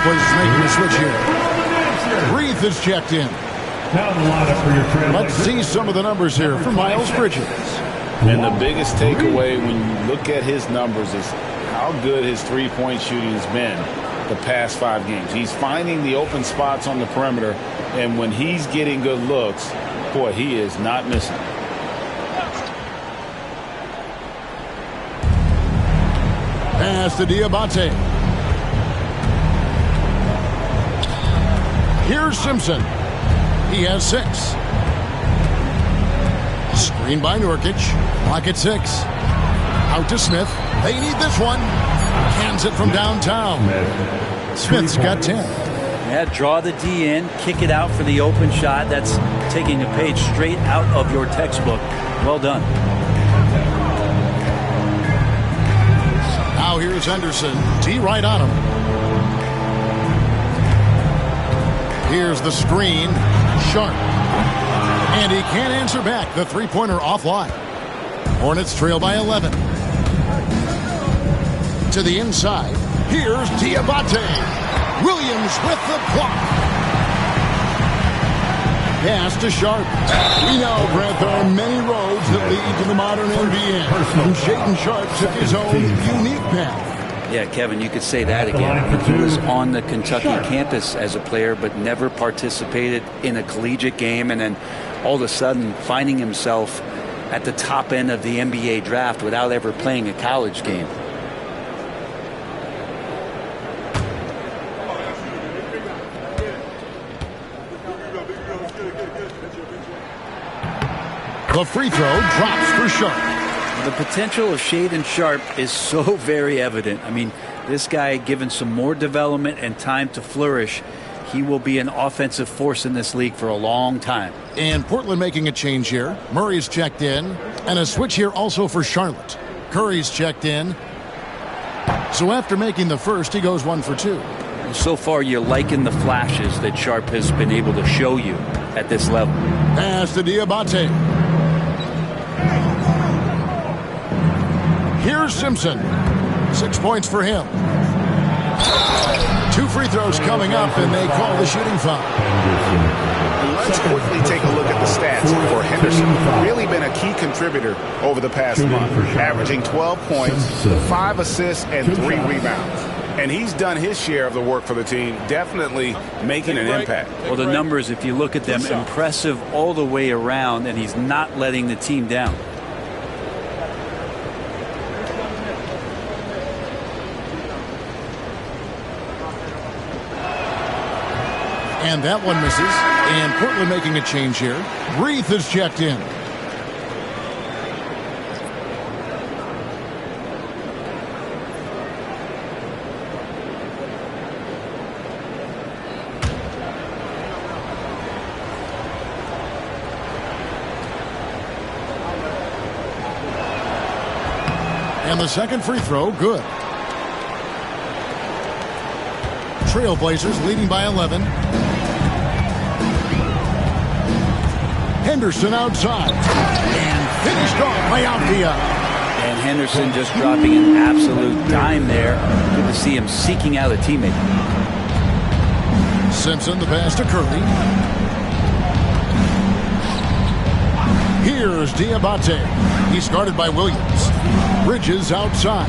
Trailblazers making a switch here. Reith is checked in. Let's see some of the numbers here for Miles Bridges. And the biggest takeaway when you look at his numbers is how good his three-point shooting has been the past 5 games. He's finding the open spots on the perimeter, and when he's getting good looks, boy, he is not missing. Pass to Diabate. Here's Simpson. He has 6. Screen by Nurkic. Clock at 6. Out to Smith. They need this one. Hands it from downtown. Smith's got 10. Yeah, draw the D in, kick it out for the open shot. That's taking a page straight out of your textbook. Well done. Now here's Henderson. D right on him. Here's the screen. Sharp. And he can't answer back. The three-pointer offline. Hornets trail by 11. To the inside. Here's Diabate. Williams with the block. Pass to Sharp. We know, Brett, there are many roads that lead to the modern NBA. And Shaedon Sharp took his own unique path. Yeah, Kevin, you could say that again. He was on the Kentucky campus as a player, but never participated in a collegiate game, and then all of a sudden finding himself at the top end of the NBA draft without ever playing a college game. The free throw drops for Sharp. The potential of Shaedon Sharp is so very evident. I mean, this guy, given some more development and time to flourish, he will be an offensive force in this league for a long time. And Portland making a change here. Murray's checked in. And a switch here also for Charlotte. Curry's checked in. So after making the first, he goes 1 for 2. So far, you're liking the flashes that Sharp has been able to show you at this level. Pass to Diabate. Here's Simpson. 6 points for him. 2 free throws coming up, and they call the shooting foul. Let's quickly take a look at the stats for Henderson. Really been a key contributor over the past month, averaging 12 points, 5 assists, and 3 rebounds. And he's done his share of the work for the team, definitely making an impact. Well, the numbers, if you look at them, impressive all the way around, and he's not letting the team down. And that one misses. And Portland making a change here. Reith is checked in. And the second free throw, good. Trailblazers leading by 11. Henderson outside. And finished off by Althea. And Henderson just dropping an absolute dime there. Good to see him seeking out a teammate. Simpson, the pass to Curry. Here's Diabate. He's guarded by Williams. Bridges outside.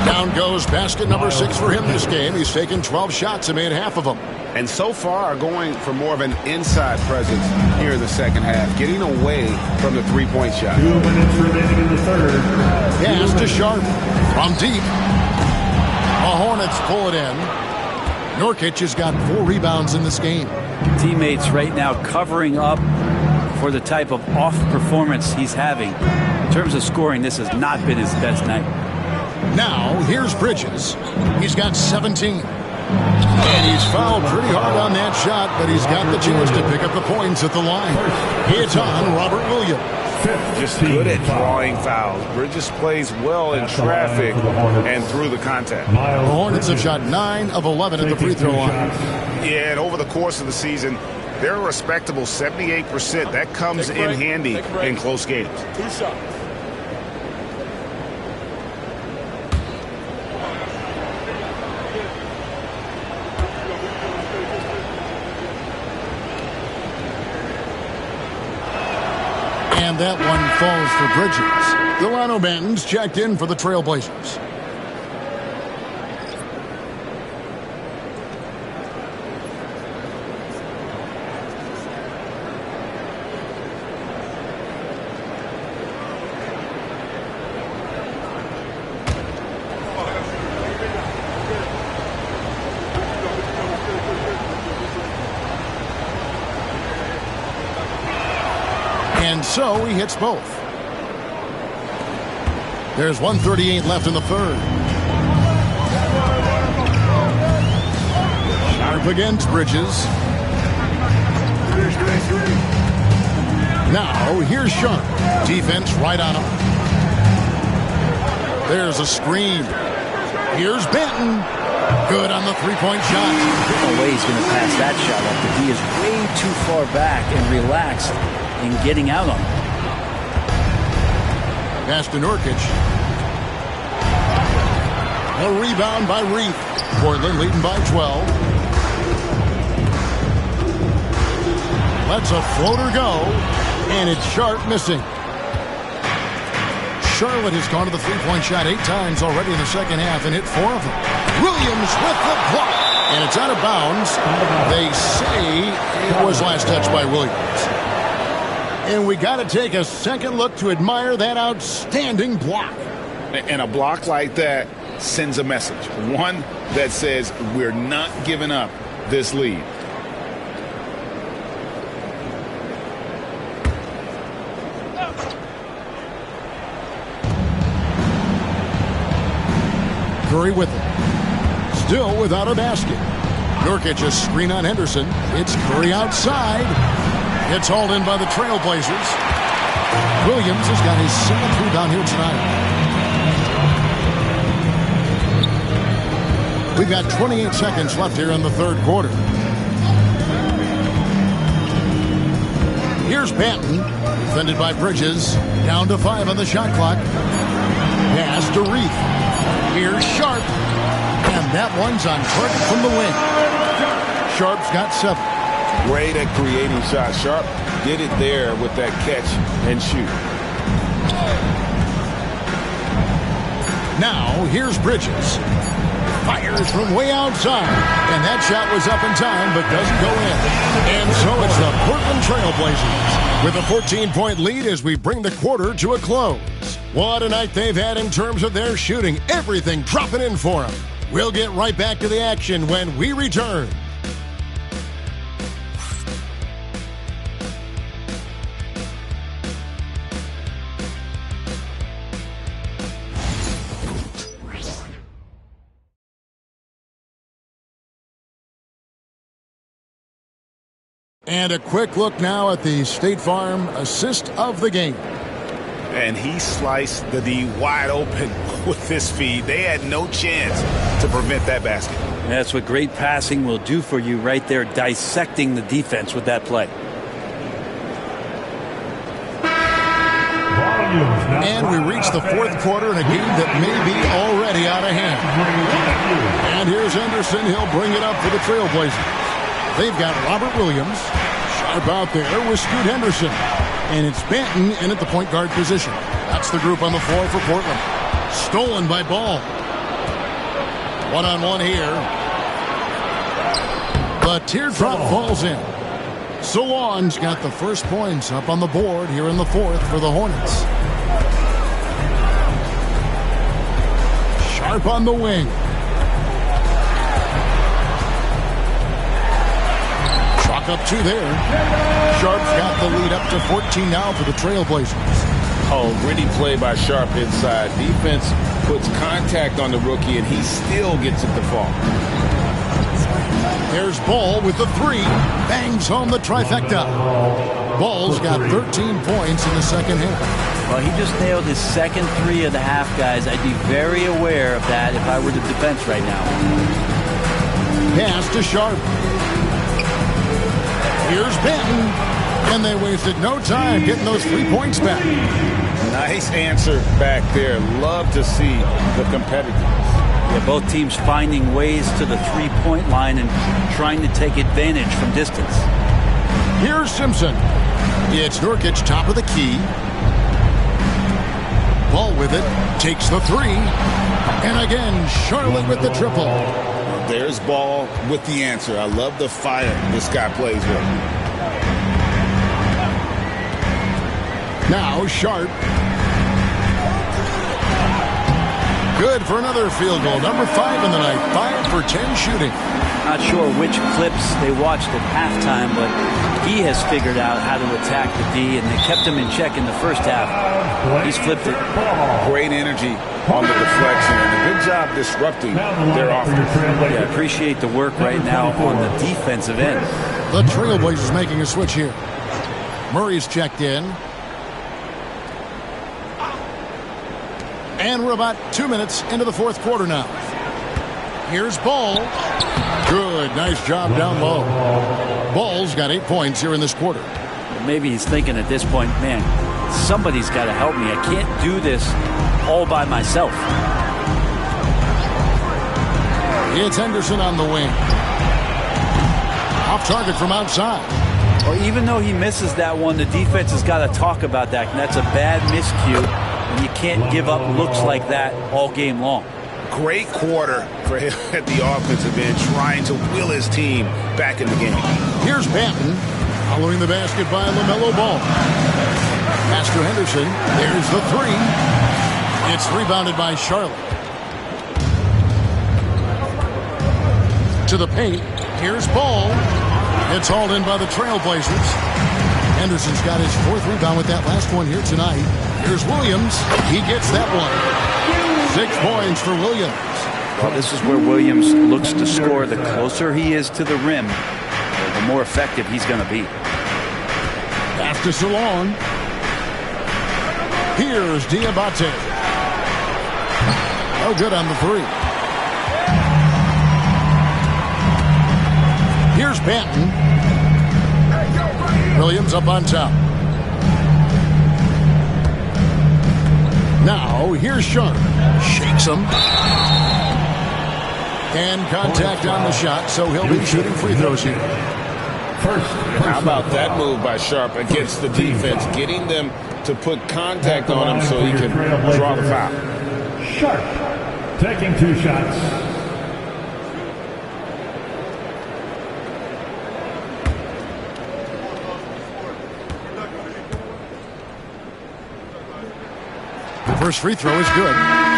Down goes basket number 6 for him this game. He's taken 12 shots and made half of them. And so far are going for more of an inside presence here in the second half, getting away from the three-point shot. 2 minutes remaining in the third. Pass to Sharp from deep. The Hornets pull it in. Nurkic has got 4 rebounds in this game. Teammates right now covering up for the type of off performance he's having. In terms of scoring, this has not been his best night. Now, here's Bridges. He's got 17. And he's fouled pretty hard on that shot, but he's got the chance to pick up the points at the line. It's on Robert Williams. Just good at drawing fouls. Bridges plays well in traffic and through the contact. The Hornets have shot 9 of 11 at the free throw line. Yeah, and over the course of the season, they're a respectable 78%. That comes in handy in close games. 2 shots. that one falls for Bridges. Delano Banton's checked in for the Trailblazers. And so he hits both. There's 1:38 left in the third. Sharp against Bridges. Now here's Sharp. Defense right on him. There's a screen. Here's Benton. Good on the three-point shot. There's no way he's going to pass that shot up. But he is way too far back and relaxed in getting out on him. Pass to Nurkic. A rebound by Reed. Portland leading by 12. Lets a floater go, and it's Sharp missing. Charlotte has gone to the three-point shot 8 times already in the second half and hit 4 of them. Williams with the block, and it's out of bounds. They say it was last touched by Williams. And we got to take a second look to admire that outstanding block. And a block like that sends a message. One that says we're not giving up this lead. Curry with it. Still without a basket. Nurkic a screen on Henderson. It's Curry outside. It's hauled in by the Trailblazers. Williams has got his 7th rebound here tonight. We've got 28 seconds left here in the third quarter. Here's Banton, defended by Bridges. Down to 5 on the shot clock. Pass to Reed. Here's Sharp. And that one's on target from the wing. Sharp's got 7. Great at creating shots. Sharp did it there with that catch and shoot. Now, here's Bridges. Fires from way outside. And that shot was up in time, but doesn't go in. And so it's the Portland Trailblazers with a 14-point lead as we bring the quarter to a close. What a night they've had in terms of their shooting. Everything dropping in for them. We'll get right back to the action when we return. And a quick look now at the State Farm assist of the game. And he sliced the D wide open with his feed. They had no chance to prevent that basket. That's what great passing will do for you right there, dissecting the defense with that play. And we reach the fourth quarter in a game that may be already out of hand. And here's Henderson. He'll bring it up for the Trailblazers. They've got Robert Williams, Sharp out there with Scoot Henderson. And it's Banton in at the point guard position. That's the group on the floor for Portland. Stolen by Ball. One-on-one here. The teardrop falls in. Solon's got the first points up on the board here in the fourth for the Hornets. Sharp on the wing. Chalk up 2 there. Sharp's got the lead up to 14 now for the Trailblazers. Oh, gritty play by Sharp inside. Defense puts contact on the rookie, and he still gets it to fall. There's Ball with the 3. Bangs home the trifecta. Ball's got 13 points in the second half. Well, he just nailed his second 3 of the half, guys. I'd be very aware of that if I were the defense right now. Pass to Sharp. Here's Benton. And they wasted no time getting those 3 points back. Nice answer back there. Love to see the competitiveness. Yeah, both teams finding ways to the three-point line and trying to take advantage from distance. Here's Simpson. It's Nurkic top of the key. Ball with it. Takes the three. And again, Charlotte with the triple. There's Ball with the answer. I love the fire this guy plays with. Now Sharp. Good for another field goal. Number 5 in the night. 5 for 10 shooting. Not sure which clips they watched at halftime, but he has figured out how to attack the D, and they kept him in check in the first half. He's flipped it. Great energy on the deflection, and a good job disrupting their offense. Yeah, appreciate the work right now on the defensive end. The Trailblazers making a switch here. Murray's checked in. And we're about 2 minutes into the fourth quarter now. Here's Ball. Good. Nice job down low. Ball's got 8 points here in this quarter. Maybe he's thinking at this point, man, somebody's got to help me. I can't do this all by myself. It's Henderson on the wing. Off target from outside. Well, even though he misses that one, the defense has got to talk about that. And that's a bad miscue. And you can't give up looks like that all game long. Great quarter for him at the offensive end, trying to will his team back in the game. Here's Banton, following the basket by LaMelo Ball. Pass to Henderson. There's the three. It's rebounded by Charlotte. To the paint. Here's Ball. It's hauled in by the Trailblazers. Henderson's got his 4th rebound with that last one here tonight. Here's Williams. He gets that one. 6 points for Williams. Well, this is where Williams looks to score. The closer he is to the rim, the more effective he's going to be. Pass to Salon. Here's Diabate. Oh, good on the three. Here's Banton. Williams up on top. Now, here's Sharp. Shakes him. And contact on the shot, so he'll be shooting free throws here. How about that move by Sharp against the defense, getting them to put contact on him so he can draw the foul. Sharp taking 2 shots. First free throw is good.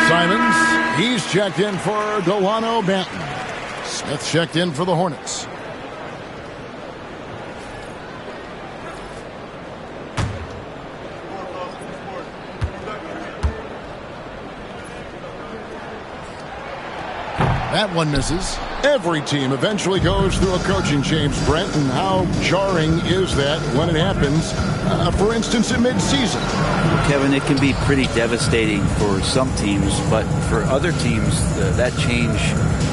Simons, he's checked in for Delano Banton. Smith checked in for the Hornets. That one misses. Every team eventually goes through a coaching change, Brent, and how jarring is that when it happens, for instance, in midseason? Kevin, it can be pretty devastating for some teams, but for other teams, that change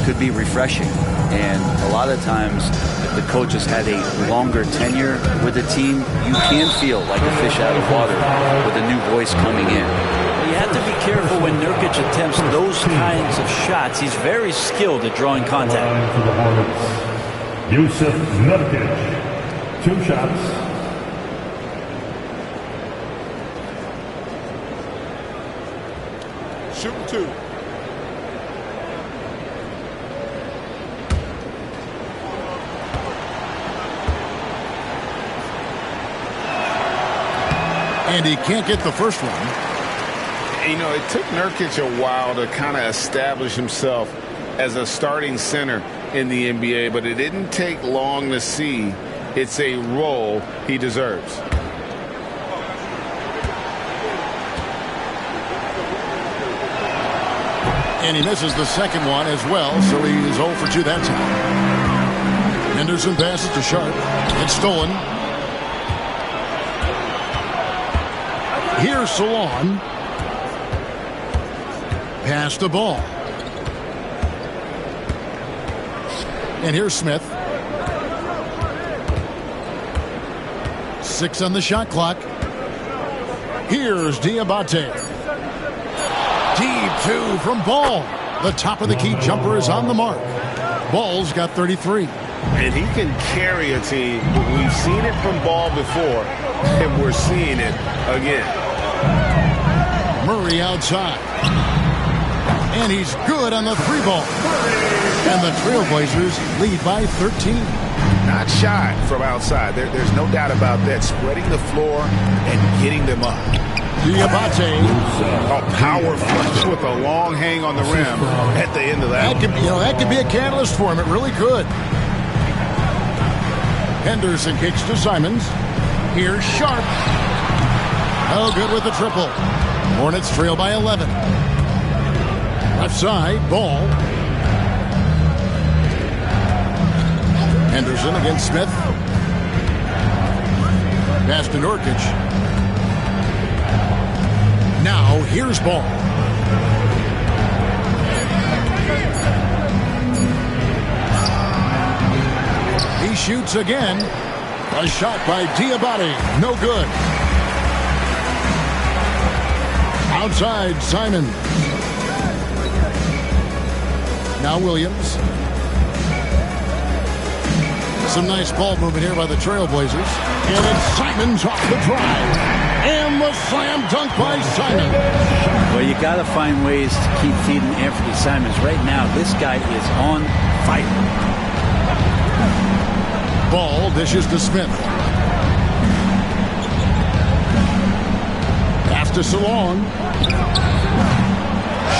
could be refreshing. And a lot of times, if the coach has had a longer tenure with the team, you can feel like a fish out of water with a new voice coming in. You have to be careful when Nurkic attempts those kinds of shots. He's very skilled at drawing contact. For the Hornets, Yusuf Nurkic, 2 shots. Shoot 2. And he can't get the first one. You know, it took Nurkic a while to kind of establish himself as a starting center in the NBA, but it didn't take long to see it's a role he deserves. And he misses the second one as well, so he is 0 for 2 that time. Henderson passes to Sharp. It's stolen. Here's Salon. Pass the ball. And here's Smith. 6 on the shot clock. Here's Diabate. Deep 2 from Ball. The top of the key jumper is on the mark. Ball's got 33. And he can carry a team. We've seen it from Ball before, and we're seeing it again. Murray outside. And he's good on the 3-ball. And the Trailblazers lead by 13. Not shy from outside. There's no doubt about that. Spreading the floor and getting them up. Diabate. A power flush with a long hang on the rim at the end of that. That could be a catalyst for him. It really could. Henderson kicks to Simons. Here's Sharp. Oh, good with the triple. Hornets trail by 11. Left side, Ball. Henderson against Smith. Pass to Nurkic. Now, here's Ball. He shoots again. A shot by Diabate. No good. Outside, Simon. Now Williams. Some nice ball movement here by the Trailblazers. And it's Simons off the drive. And the slam dunk by Simons. Well, you got to find ways to keep feeding Anthony Simons. Right now, this guy is on fire. Ball dishes to Smith. Pass to Salon.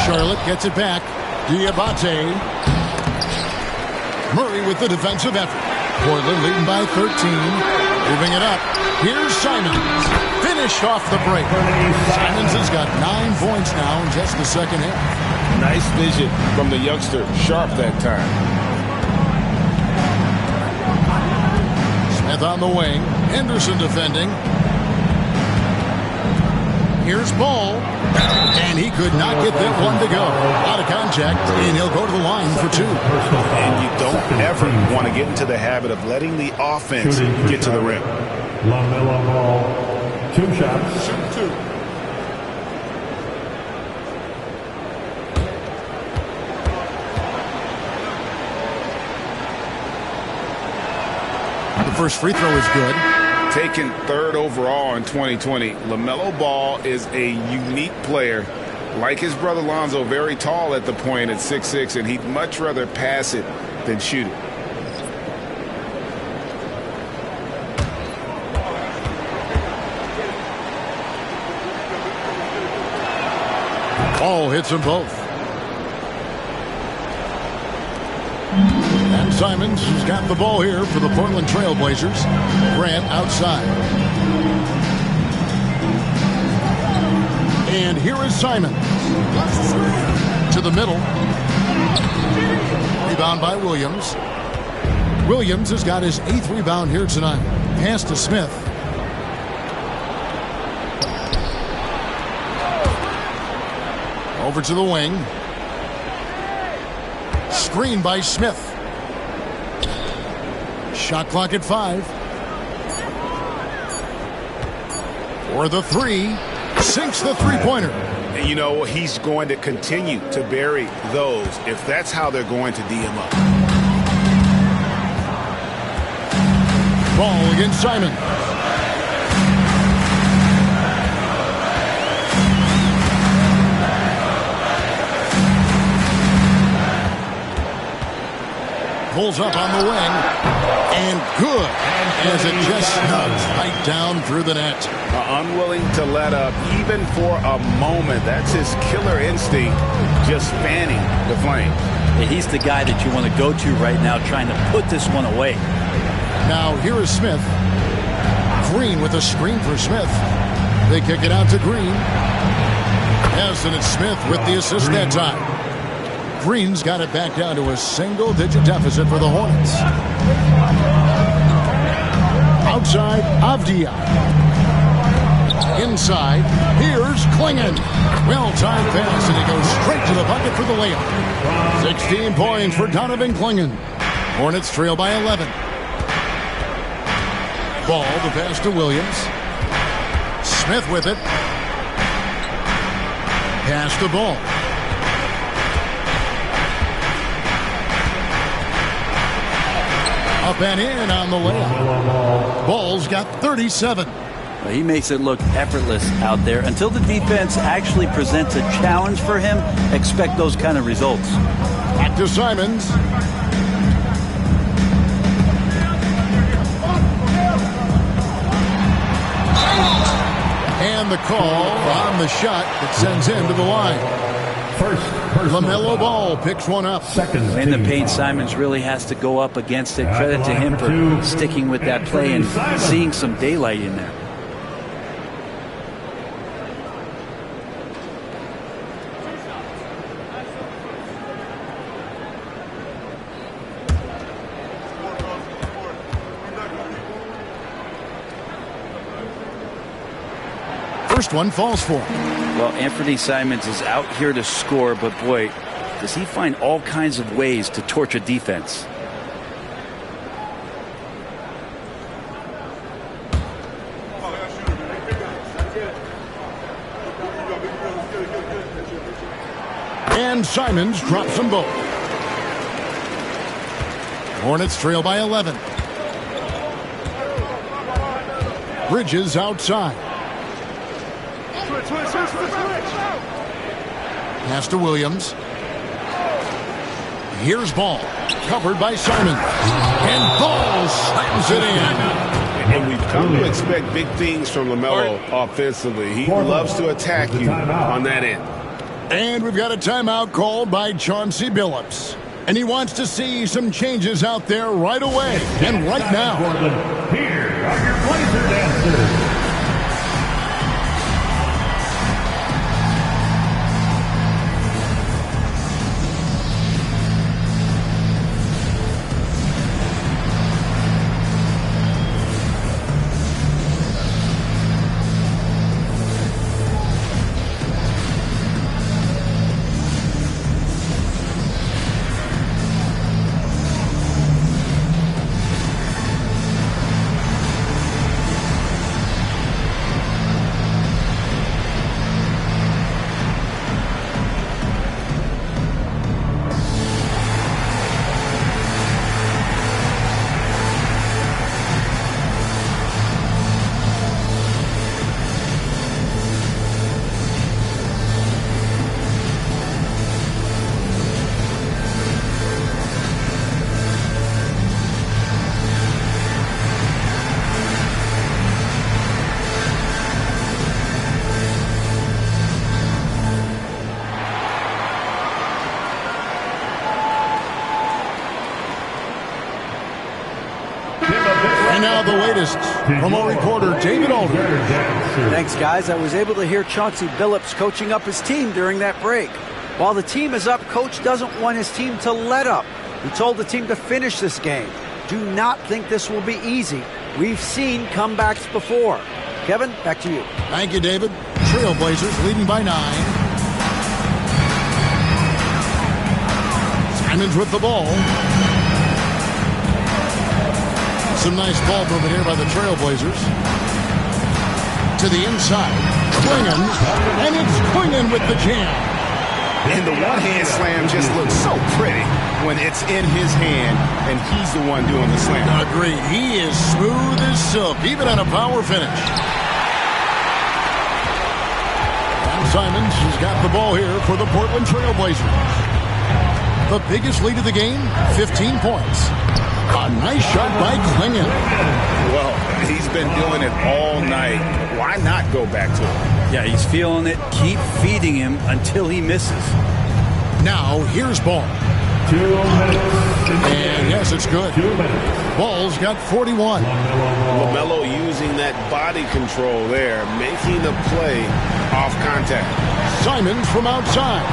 Charlotte gets it back. Diabate. Murray with the defensive effort. Portland leading by 13. Moving it up. Here's Simons. Finished off the break. Simons has got 9 points now in just the second half. Nice vision from the youngster. Sharp that time. Smith on the wing. Henderson defending. Here's Ball. And he could not get that one to go. Out of contact, and he'll go to the line for 2. And you don't ever want to get into the habit of letting the offense get to the rim. LaMelo Ball, 2 shots. Shoot 2. The first free throw is good. Taken 3rd overall in 2020, LaMelo Ball is a unique player. Like his brother Lonzo, very tall at the point at 6'6", and he'd much rather pass it than shoot it. Ball hits them both. And Simons, who's got the ball here for the Portland Trailblazers. Grant outside. And here is Simons. To the middle. Rebound by Williams. Williams has got his 8th rebound here tonight. Pass to Smith. Over to the wing. Screen by Smith. Shot clock at 5. For the 3. Sinks the three-pointer. And you know, he's going to continue to bury those if that's how they're going to D him up. Ball against Simon. Pulls up on the wing. And good. As it just snugs right down through the net. Unwilling to let up even for a moment. That's his killer instinct, just fanning the flame. He's the guy that you want to go to right now, trying to put this one away. Now here is Smith. Green with a screen for Smith. They kick it out to Green. Yes, and it's Smith with the assist that time. Green's got it back down to a single-digit deficit for the Hornets. Outside, Avdia. Inside, here's Klingon. Well-timed pass, and he goes straight to the bucket for the layup. 16 points for Donovan Klingon. Hornets trail by 11. Ball, the pass to Williams. Smith with it. Pass to Ball. Up and in on the layup. Ball's got 37. Well, he makes it look effortless out there. Until the defense actually presents a challenge for him, expect those kind of results. Back to Simons. And the call on the shot that sends him to the line. LaMelo Ball picks one up. In the paint, Simons really has to go up against it. Credit to him for sticking with that play and seeing some daylight in there. First one falls for him. Well, Anthony Simons is out here to score, but boy, does he find all kinds of ways to torture defense. And Simons drops them both. Hornets trail by 11. Bridges outside. Pass to Williams. Here's Ball. Covered by Simons. And Ball slams it in. And we've come to expect big things from LaMelo offensively. He loves to attack you on that end. And we've got a timeout called by Chauncey Billups. And he wants to see some changes out there right away and right now. Here are your Blazer dancers. And now the latest from our reporter, David Alden. Thanks, guys. I was able to hear Chauncey Billups coaching up his team during that break. While the team is up, Coach doesn't want his team to let up. He told the team to finish this game. Do not think this will be easy. We've seen comebacks before. Kevin, back to you. Thank you, David. Trailblazers leading by 9. Simons with the ball. Some nice ball movement here by the Trailblazers. To the inside. Klingon. And it's Klingon with the jam. And the one-hand slam just looks so pretty when it's in his hand and he's the one doing the slam. Agreed. He is smooth as silk, even on a power finish. And Simons has got the ball here for the Portland Trailblazers. The biggest lead of the game, 15 points. A nice shot by Klingon. Well, he's been doing it all night. Why not go back to it? Yeah, he's feeling it. Keep feeding him until he misses. Now, here's Ball. 2 minutes. And yes, it's good. 2 minutes. Ball's got 41. LaMelo using that body control there, making the play off contact. Simons from outside.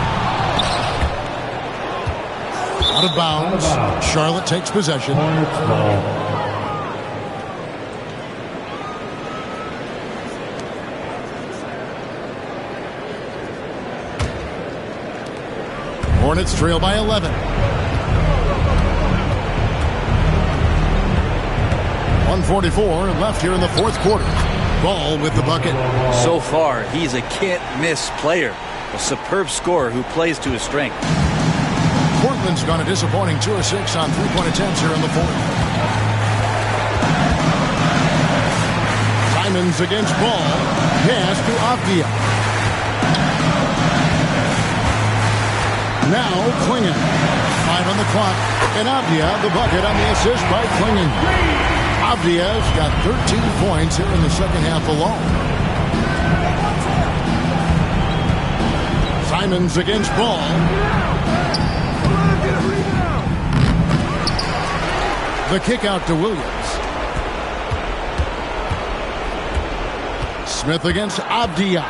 Out of bounds. Charlotte takes possession. Hornets trail by 11. 1:44 left here in the fourth quarter. Ball with the bucket. So far, he's a can't-miss player. A superb scorer who plays to his strength. Portland's gone a disappointing 2 of 6 on three-point attempts here in the fourth. Simons against Ball. Pass to Avdia. Now Klingon. 5 on the clock. And Avdia, the bucket on the assist by Klingon. Avdia's got 13 points here in the second half alone. Simons against Ball. The kick out to Williams. Smith against Avdia.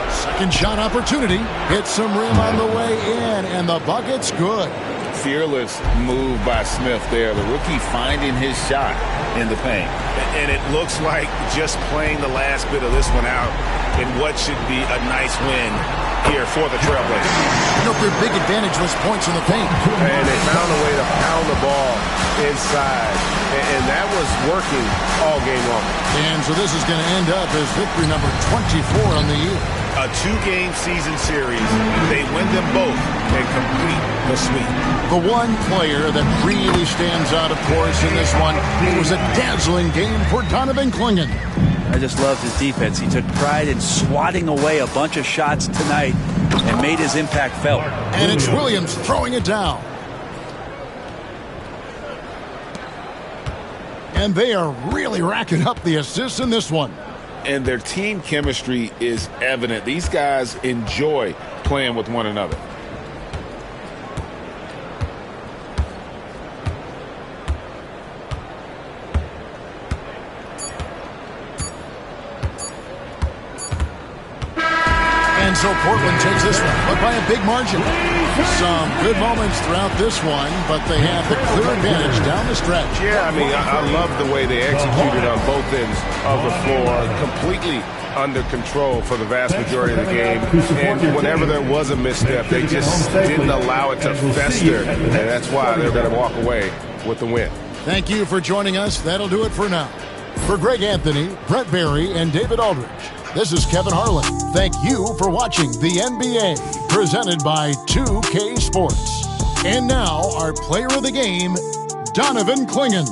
Second shot opportunity. Hits some rim on the way in, and the bucket's good. Fearless move by Smith there. The rookie finding his shot in the paint. And it looks like just playing the last bit of this one out in what should be a nice win here for the Trailblazers. You know, their big advantage was points in the paint. And they found a way to pound the ball inside. And that was working all game long. And so this is going to end up as victory number 24 on the year. A 2-game season series. They win them both and complete the sweep. The one player that really stands out, of course, in this one, it was a dazzling game for Donovan Klingon. I just loved his defense. He took pride in swatting away a bunch of shots tonight and made his impact felt. And it's Williams throwing it down. And they are really racking up the assists in this one. And their team chemistry is evident. These guys enjoy playing with one another. And so Portland takes this one, but by a big margin. Some good moments throughout this one, but they have the clear advantage down the stretch. Yeah, I mean, I love the way they executed on both ends of the floor. Completely under control for the vast majority of the game. And whenever there was a misstep, they just didn't allow it to fester. And that's why they're going to walk away with the win. Thank you for joining us. That'll do it for now. For Greg Anthony, Brett Barry, and David Aldridge, this is Kevin Harlan. Thank you for watching the NBA, presented by 2K Sports. And now, our player of the game, Donovan Klingon.